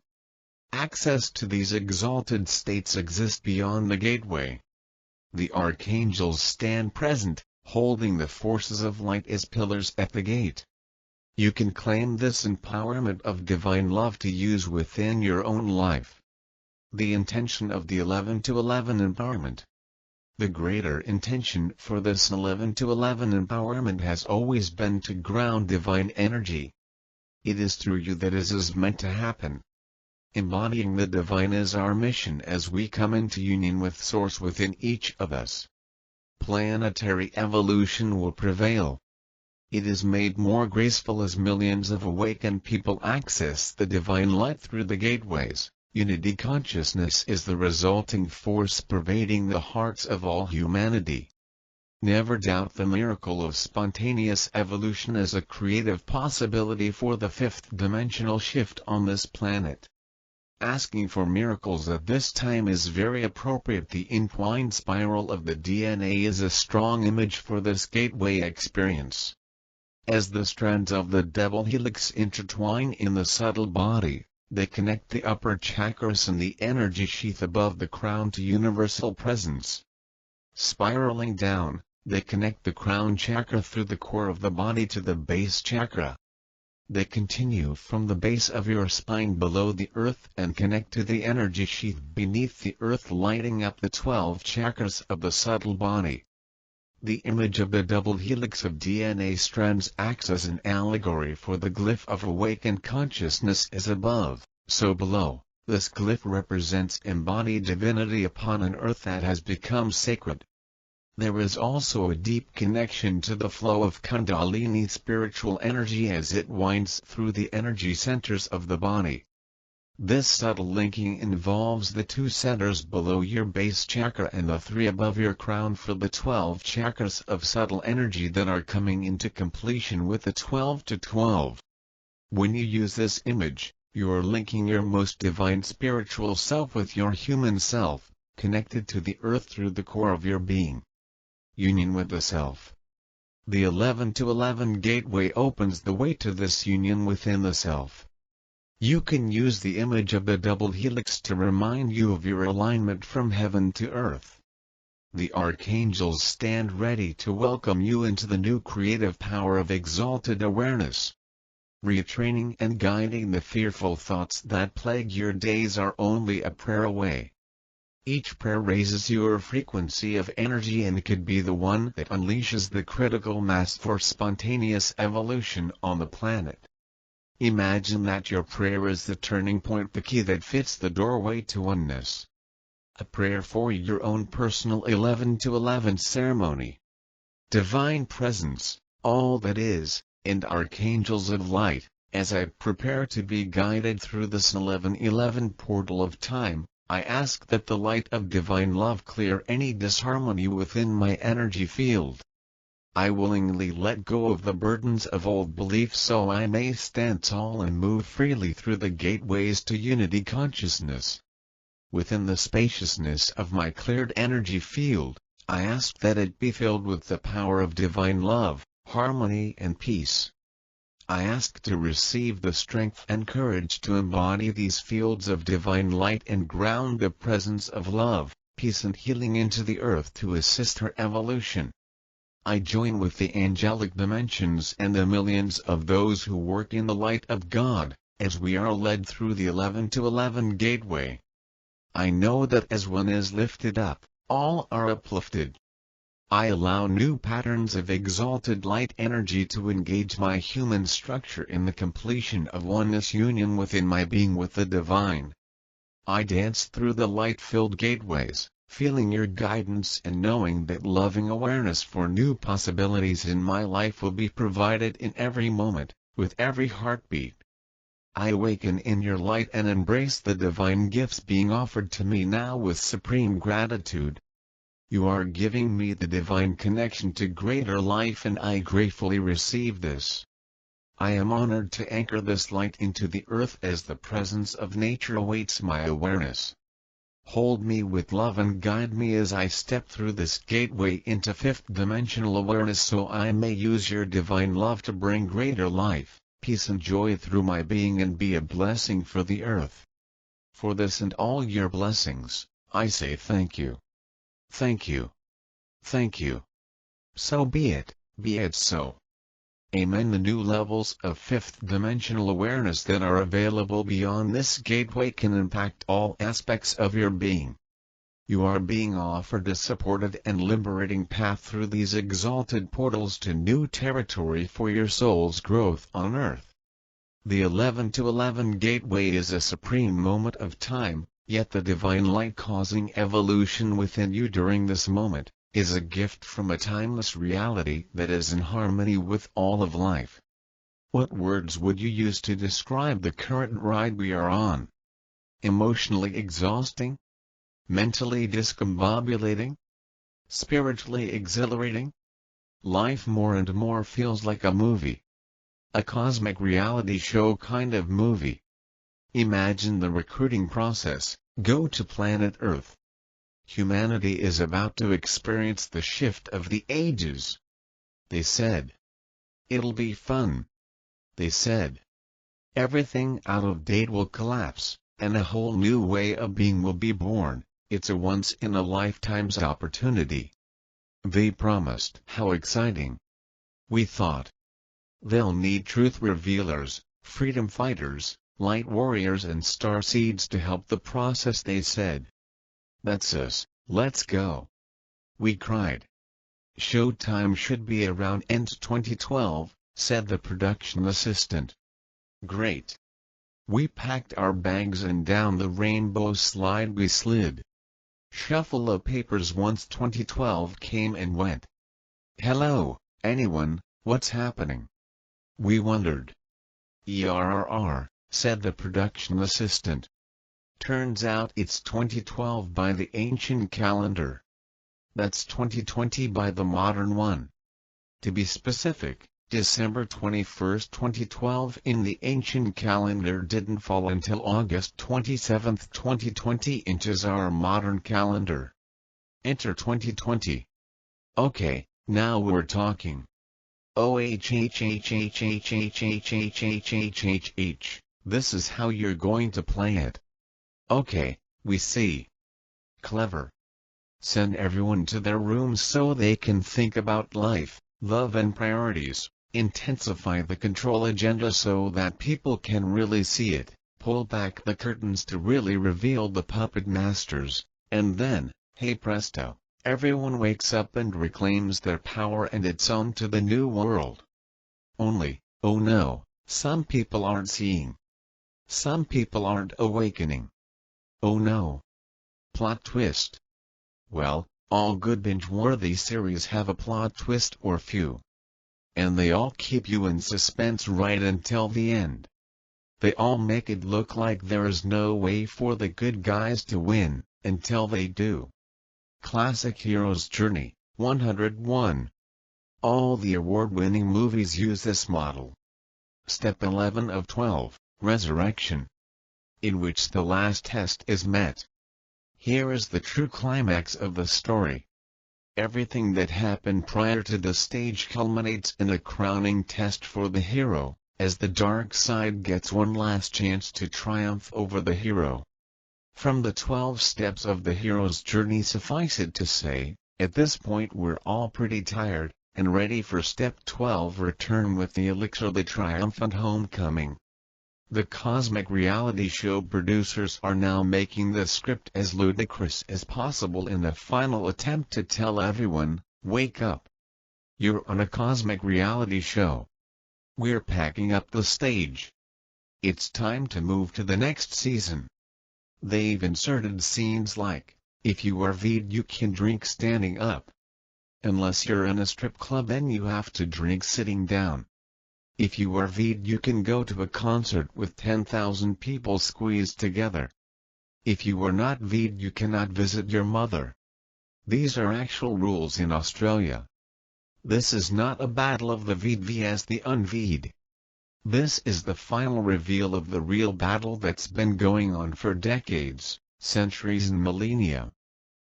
Access to these exalted states exists beyond the gateway. The archangels stand present, holding the forces of light as pillars at the gate. You can claim this empowerment of divine love to use within your own life. The intention of the 11 to 11 empowerment. The greater intention for this 11 to 11 empowerment has always been to ground divine energy. It is through you that it is meant to happen. Embodying the divine is our mission as we come into union with Source within each of us. Planetary evolution will prevail. It is made more graceful as millions of awakened people access the divine light through the gateways. Unity consciousness is the resulting force pervading the hearts of all humanity. Never doubt the miracle of spontaneous evolution as a creative possibility for the fifth dimensional shift on this planet. Asking for miracles at this time is very appropriate. The entwined spiral of the DNA is a strong image for this gateway experience. As the strands of the double helix intertwine in the subtle body, they connect the upper chakras and the energy sheath above the crown to universal presence. Spiraling down, they connect the crown chakra through the core of the body to the base chakra. They continue from the base of your spine below the earth and connect to the energy sheath beneath the earth, lighting up the 12 chakras of the subtle body. The image of the double helix of DNA strands acts as an allegory for the glyph of awakened consciousness as above, so below. This glyph represents embodied divinity upon an earth that has become sacred. There is also a deep connection to the flow of Kundalini spiritual energy as it winds through the energy centers of the body. This subtle linking involves the 2 centers below your base chakra and the 3 above your crown for the 12 chakras of subtle energy that are coming into completion with the 12 to 12. When you use this image, you are linking your most divine spiritual self with your human self, connected to the earth through the core of your being. Union with the self. The 11 to 11 gateway opens the way to this union within the self. You can use the image of the double helix to remind you of your alignment from heaven to earth. The archangels stand ready to welcome you into the new creative power of exalted awareness. Retraining and guiding the fearful thoughts that plague your days are only a prayer away. Each prayer raises your frequency of energy and could be the one that unleashes the critical mass for spontaneous evolution on the planet. Imagine that your prayer is the turning point, the key that fits the doorway to oneness. A prayer for your own personal 11 to 11 ceremony. Divine Presence, all that is, and archangels of light, as I prepare to be guided through this 1111 portal of time, I ask that the light of divine love clear any disharmony within my energy field. I willingly let go of the burdens of old beliefs so I may stand tall and move freely through the gateways to unity consciousness. Within the spaciousness of my cleared energy field, I ask that it be filled with the power of divine love, harmony and peace. I ask to receive the strength and courage to embody these fields of divine light and ground the presence of love, peace and healing into the earth to assist her evolution. I join with the angelic dimensions and the millions of those who work in the light of God, as we are led through the 11 to 11 gateway. I know that as one is lifted up, all are uplifted. I allow new patterns of exalted light energy to engage my human structure in the completion of oneness union within my being with the divine. I dance through the light-filled gateways, feeling your guidance and knowing that loving awareness for new possibilities in my life will be provided in every moment, with every heartbeat. I awaken in your light and embrace the divine gifts being offered to me now with supreme gratitude. You are giving me the divine connection to greater life and I gratefully receive this. I am honored to anchor this light into the earth as the presence of nature awaits my awareness. Hold me with love and guide me as I step through this gateway into fifth-dimensional awareness so I may use your divine love to bring greater life, peace and joy through my being and be a blessing for the earth. For this and all your blessings, I say thank you. Thank you. Thank you. So be it so. Amen. The new levels of fifth-dimensional awareness that are available beyond this gateway can impact all aspects of your being. You are being offered a supported and liberating path through these exalted portals to new territory for your soul's growth on Earth. The 11 to 11 gateway is a supreme moment of time, yet the divine light causing evolution within you during this moment is a gift from a timeless reality that is in harmony with all of life. What words would you use to describe the current ride we are on? Emotionally exhausting? Mentally discombobulating? Spiritually exhilarating? Life more and more feels like a movie. A cosmic reality show kind of movie. Imagine the recruiting process. Go to planet Earth. Humanity is about to experience the shift of the ages. They said, it'll be fun. They said, everything out of date will collapse, and a whole new way of being will be born. It's a once-in-a-lifetime's opportunity. They promised. How exciting. We thought. They'll need truth revealers, freedom fighters, light warriors and star seeds to help the process, they said. That's us, let's go. We cried. Showtime should be around end 2012, said the production assistant. Great. We packed our bags and down the rainbow slide we slid. Shuffle of papers once 2012 came and went. Hello, anyone, what's happening? We wondered. ERRR, said the production assistant. Turns out it's 2012 by the ancient calendar. That's 2020 by the modern one. To be specific, December 21, 2012 in the ancient calendar didn't fall until August 27, 2020 into our modern calendar. Enter 2020. Okay, now we're talking. This is how you're going to play it. Okay, we see. Clever. Send everyone to their rooms so they can think about life, love and priorities. Intensify the control agenda so that people can really see it. Pull back the curtains to really reveal the puppet masters. And then, hey presto, everyone wakes up and reclaims their power and it's on to the new world. Only, oh no, Some people aren't seeing. Some people aren't awakening. Oh no. Plot twist. Well, all good binge-worthy series have a plot twist or few. And they all keep you in suspense right until the end. They all make it look like there is no way for the good guys to win, until they do. Classic Hero's Journey, 101. All the award-winning movies use this model. Step 11 of 12, Resurrection, in which the last test is met. Here is the true climax of the story. Everything that happened prior to the stage culminates in a crowning test for the hero, as the dark side gets one last chance to triumph over the hero. From the 12 steps of the hero's journey, suffice it to say, at this point we're all pretty tired, and ready for step 12, return with the elixir, the triumphant homecoming. The cosmic reality show producers are now making the script as ludicrous as possible in the final attempt to tell everyone, wake up. You're on a cosmic reality show. We're packing up the stage. It's time to move to the next season. They've inserted scenes like, if you are VI'd you can drink standing up. Unless you're in a strip club then you have to drink sitting down. If you are VI'd you can go to a concert with 10,000 people squeezed together. If you are not VI'd you cannot visit your mother. These are actual rules in Australia. This is not a battle of the VI'd vs the unVI'd. This is the final reveal of the real battle that's been going on for decades, centuries and millennia.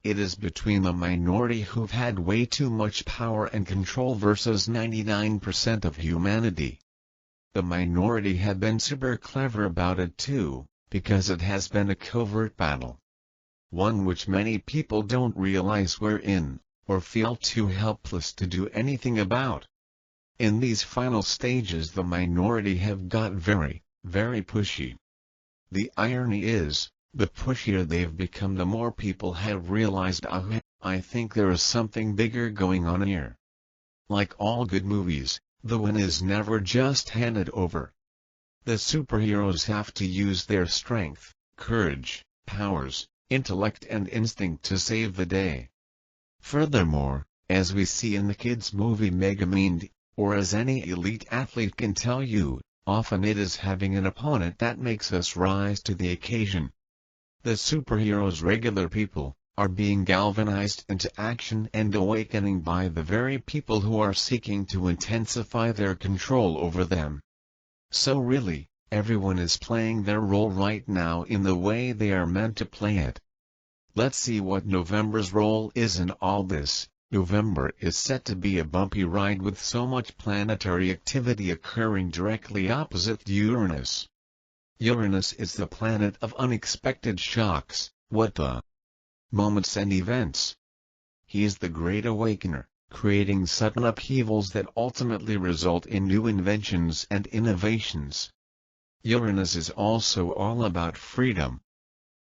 It is between the minority who've had way too much power and control versus 99% of humanity. The minority have been super clever about it too, because it has been a covert battle. One which many people don't realize we're in, or feel too helpless to do anything about. In these final stages the minority have got very, very pushy. The irony is, the pushier they've become the more people have realized, I think there is something bigger going on here. Like all good movies, the win is never just handed over. The superheroes have to use their strength, courage, powers, intellect and instinct to save the day. Furthermore, as we see in the kids' movie Megamind, or as any elite athlete can tell you, often it is having an opponent that makes us rise to the occasion. The superheroes, regular people, are being galvanized into action and awakening by the very people who are seeking to intensify their control over them. So really, everyone is playing their role right now in the way they are meant to play it. Let's see what November's role is in all this. November is set to be a bumpy ride with so much planetary activity occurring directly opposite Uranus. Uranus is the planet of unexpected shocks, what the moments and events. He is the great awakener, creating sudden upheavals that ultimately result in new inventions and innovations. Uranus is also all about freedom.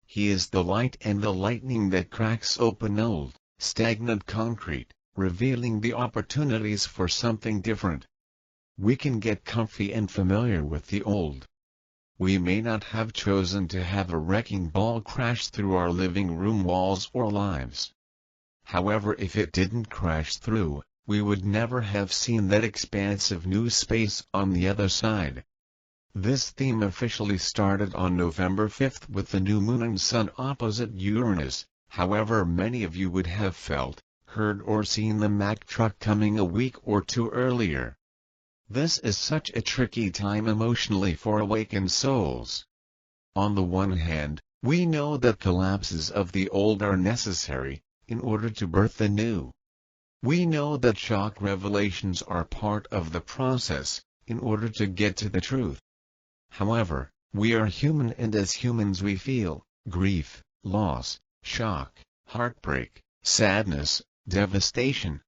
He is the light and the lightning that cracks open old, stagnant concrete, revealing the opportunities for something different. We can get comfy and familiar with the old. We may not have chosen to have a wrecking ball crash through our living room walls or lives. However, if it didn't crash through, we would never have seen that expansive new space on the other side. This theme officially started on November 5th with the new moon and sun opposite Uranus. However, many of you would have felt, heard or seen the Mack truck coming a week or two earlier. This is such a tricky time emotionally for awakened souls. On the one hand, we know that collapses of the old are necessary, in order to birth the new. We know that shock revelations are part of the process, in order to get to the truth. However, we are human and as humans we feel grief, loss, shock, heartbreak, sadness, devastation.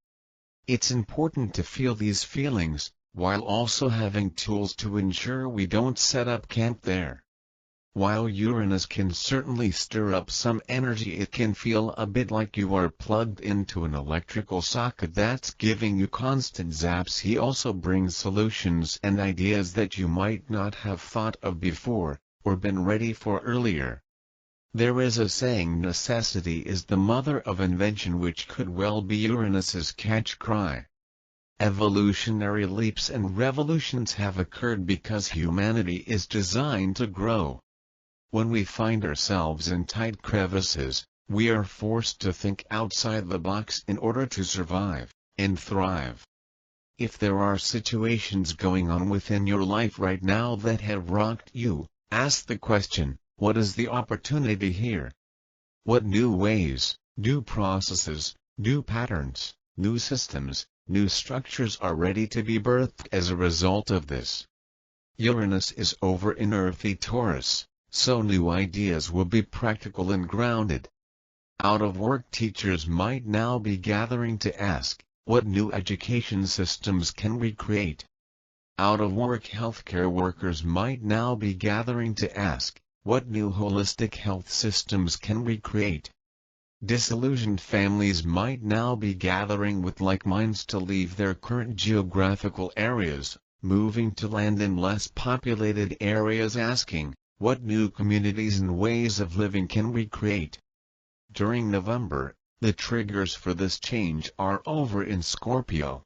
It's important to feel these feelings, while also having tools to ensure we don't set up camp there. While Uranus can certainly stir up some energy, it can feel a bit like you are plugged into an electrical socket that's giving you constant zaps. He also brings solutions and ideas that you might not have thought of before, or been ready for earlier. There is a saying, necessity is the mother of invention, which could well be Uranus's catch cry. Evolutionary leaps and revolutions have occurred because humanity is designed to grow. When we find ourselves in tight crevices, we are forced to think outside the box in order to survive and thrive. If there are situations going on within your life right now that have rocked you, ask the question, what is the opportunity here? What new ways, new processes, new patterns, new systems, new structures are ready to be birthed as a result of this? Uranus is over in earthy Taurus, so new ideas will be practical and grounded. Out-of-work teachers might now be gathering to ask, what new education systems can we create? Out-of-work healthcare workers might now be gathering to ask, what new holistic health systems can we create? Disillusioned families might now be gathering with like minds to leave their current geographical areas, moving to land in less populated areas, asking, what new communities and ways of living can we create? During November, the triggers for this change are over in Scorpio.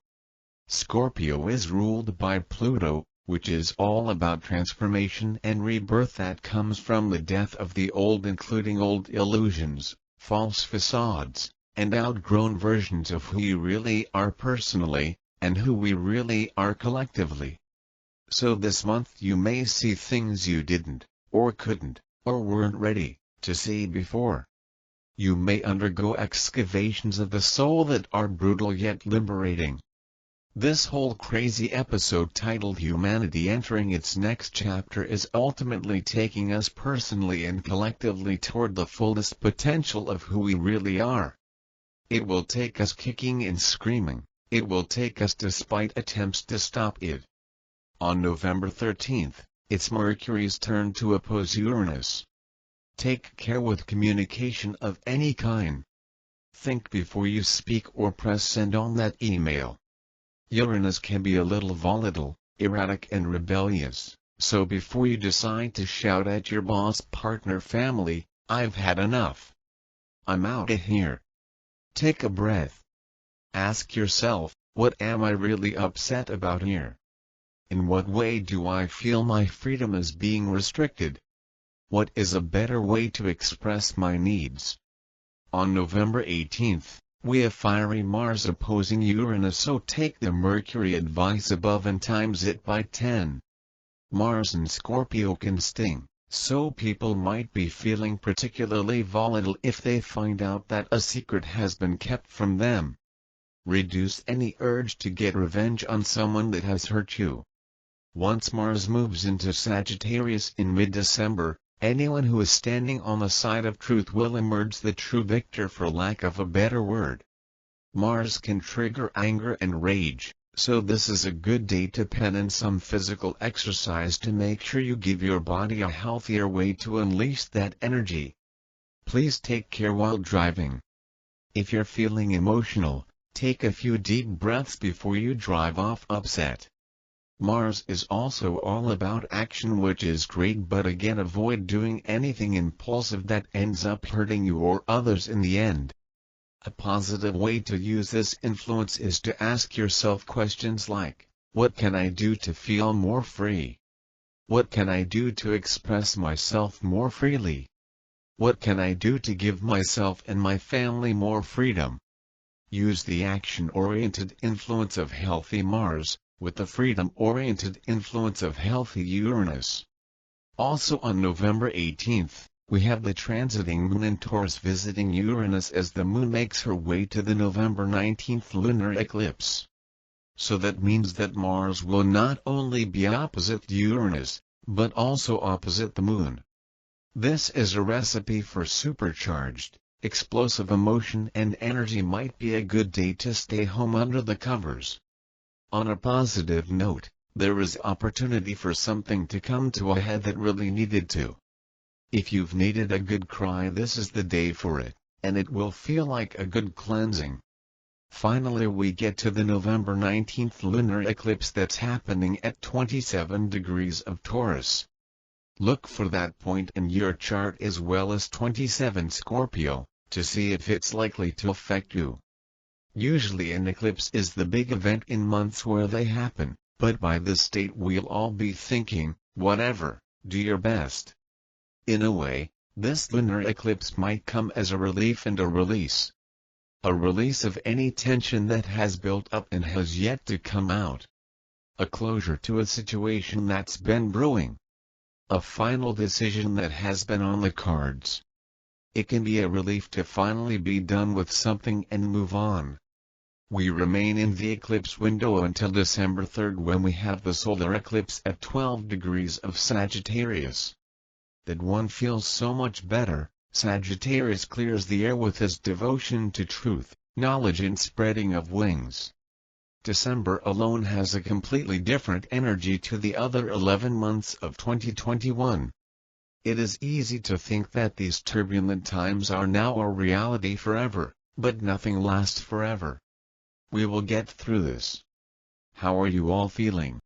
Scorpio is ruled by Pluto, which is all about transformation and rebirth that comes from the death of the old, including old illusions, false facades, and outgrown versions of who you really are personally, and who we really are collectively. So this month you may see things you didn't, or couldn't, or weren't ready to see before. You may undergo excavations of the soul that are brutal yet liberating. This whole crazy episode, titled Humanity Entering Its Next Chapter, is ultimately taking us personally and collectively toward the fullest potential of who we really are. It will take us kicking and screaming, it will take us despite attempts to stop it. On November 13th, it's Mercury's turn to oppose Uranus. Take care with communication of any kind. Think before you speak or press send on that email. Uranus can be a little volatile, erratic and rebellious, so before you decide to shout at your boss, partner, family, "I've had enough. I'm out of here." Take a breath. Ask yourself, what am I really upset about here? In what way do I feel my freedom is being restricted? What is a better way to express my needs? On November 18th, we have fiery Mars opposing Uranus, so take the Mercury advice above and times it by 10. Mars in Scorpio can sting, so people might be feeling particularly volatile if they find out that a secret has been kept from them. Reduce any urge to get revenge on someone that has hurt you. Once Mars moves into Sagittarius in mid-December, anyone who is standing on the side of truth will emerge the true victor, for lack of a better word. Mars can trigger anger and rage, so this is a good day to pen in some physical exercise to make sure you give your body a healthier way to unleash that energy. Please take care while driving. If you're feeling emotional, take a few deep breaths before you drive off upset. Mars is also all about action, which is great, but again, avoid doing anything impulsive that ends up hurting you or others in the end. A positive way to use this influence is to ask yourself questions like, what can I do to feel more free? What can I do to express myself more freely? What can I do to give myself and my family more freedom? Use the action-oriented influence of healthy Mars with the freedom-oriented influence of healthy Uranus. Also on November 18th, we have the transiting Moon in Taurus visiting Uranus as the Moon makes her way to the November 19th lunar eclipse. So that means that Mars will not only be opposite Uranus, but also opposite the Moon. This is a recipe for supercharged, explosive emotion and energy. Might be a good day to stay home under the covers. On a positive note, there is opportunity for something to come to a head that really needed to. If you've needed a good cry, this is the day for it, and it will feel like a good cleansing. Finally, we get to the November 19th lunar eclipse that's happening at 27 degrees of Taurus. Look for that point in your chart as well as 27 Scorpio, to see if it's likely to affect you. Usually an eclipse is the big event in months where they happen, but by this date we'll all be thinking, whatever, do your best. In a way, this lunar eclipse might come as a relief and a release. A release of any tension that has built up and has yet to come out. A closure to a situation that's been brewing. A final decision that has been on the cards. It can be a relief to finally be done with something and move on. We remain in the eclipse window until December 3rd, when we have the solar eclipse at 12 degrees of Sagittarius. That one feels so much better. Sagittarius clears the air with his devotion to truth, knowledge and spreading of wings. December alone has a completely different energy to the other 11 months of 2021. It is easy to think that these turbulent times are now a reality forever, but nothing lasts forever. We will get through this. How are you all feeling?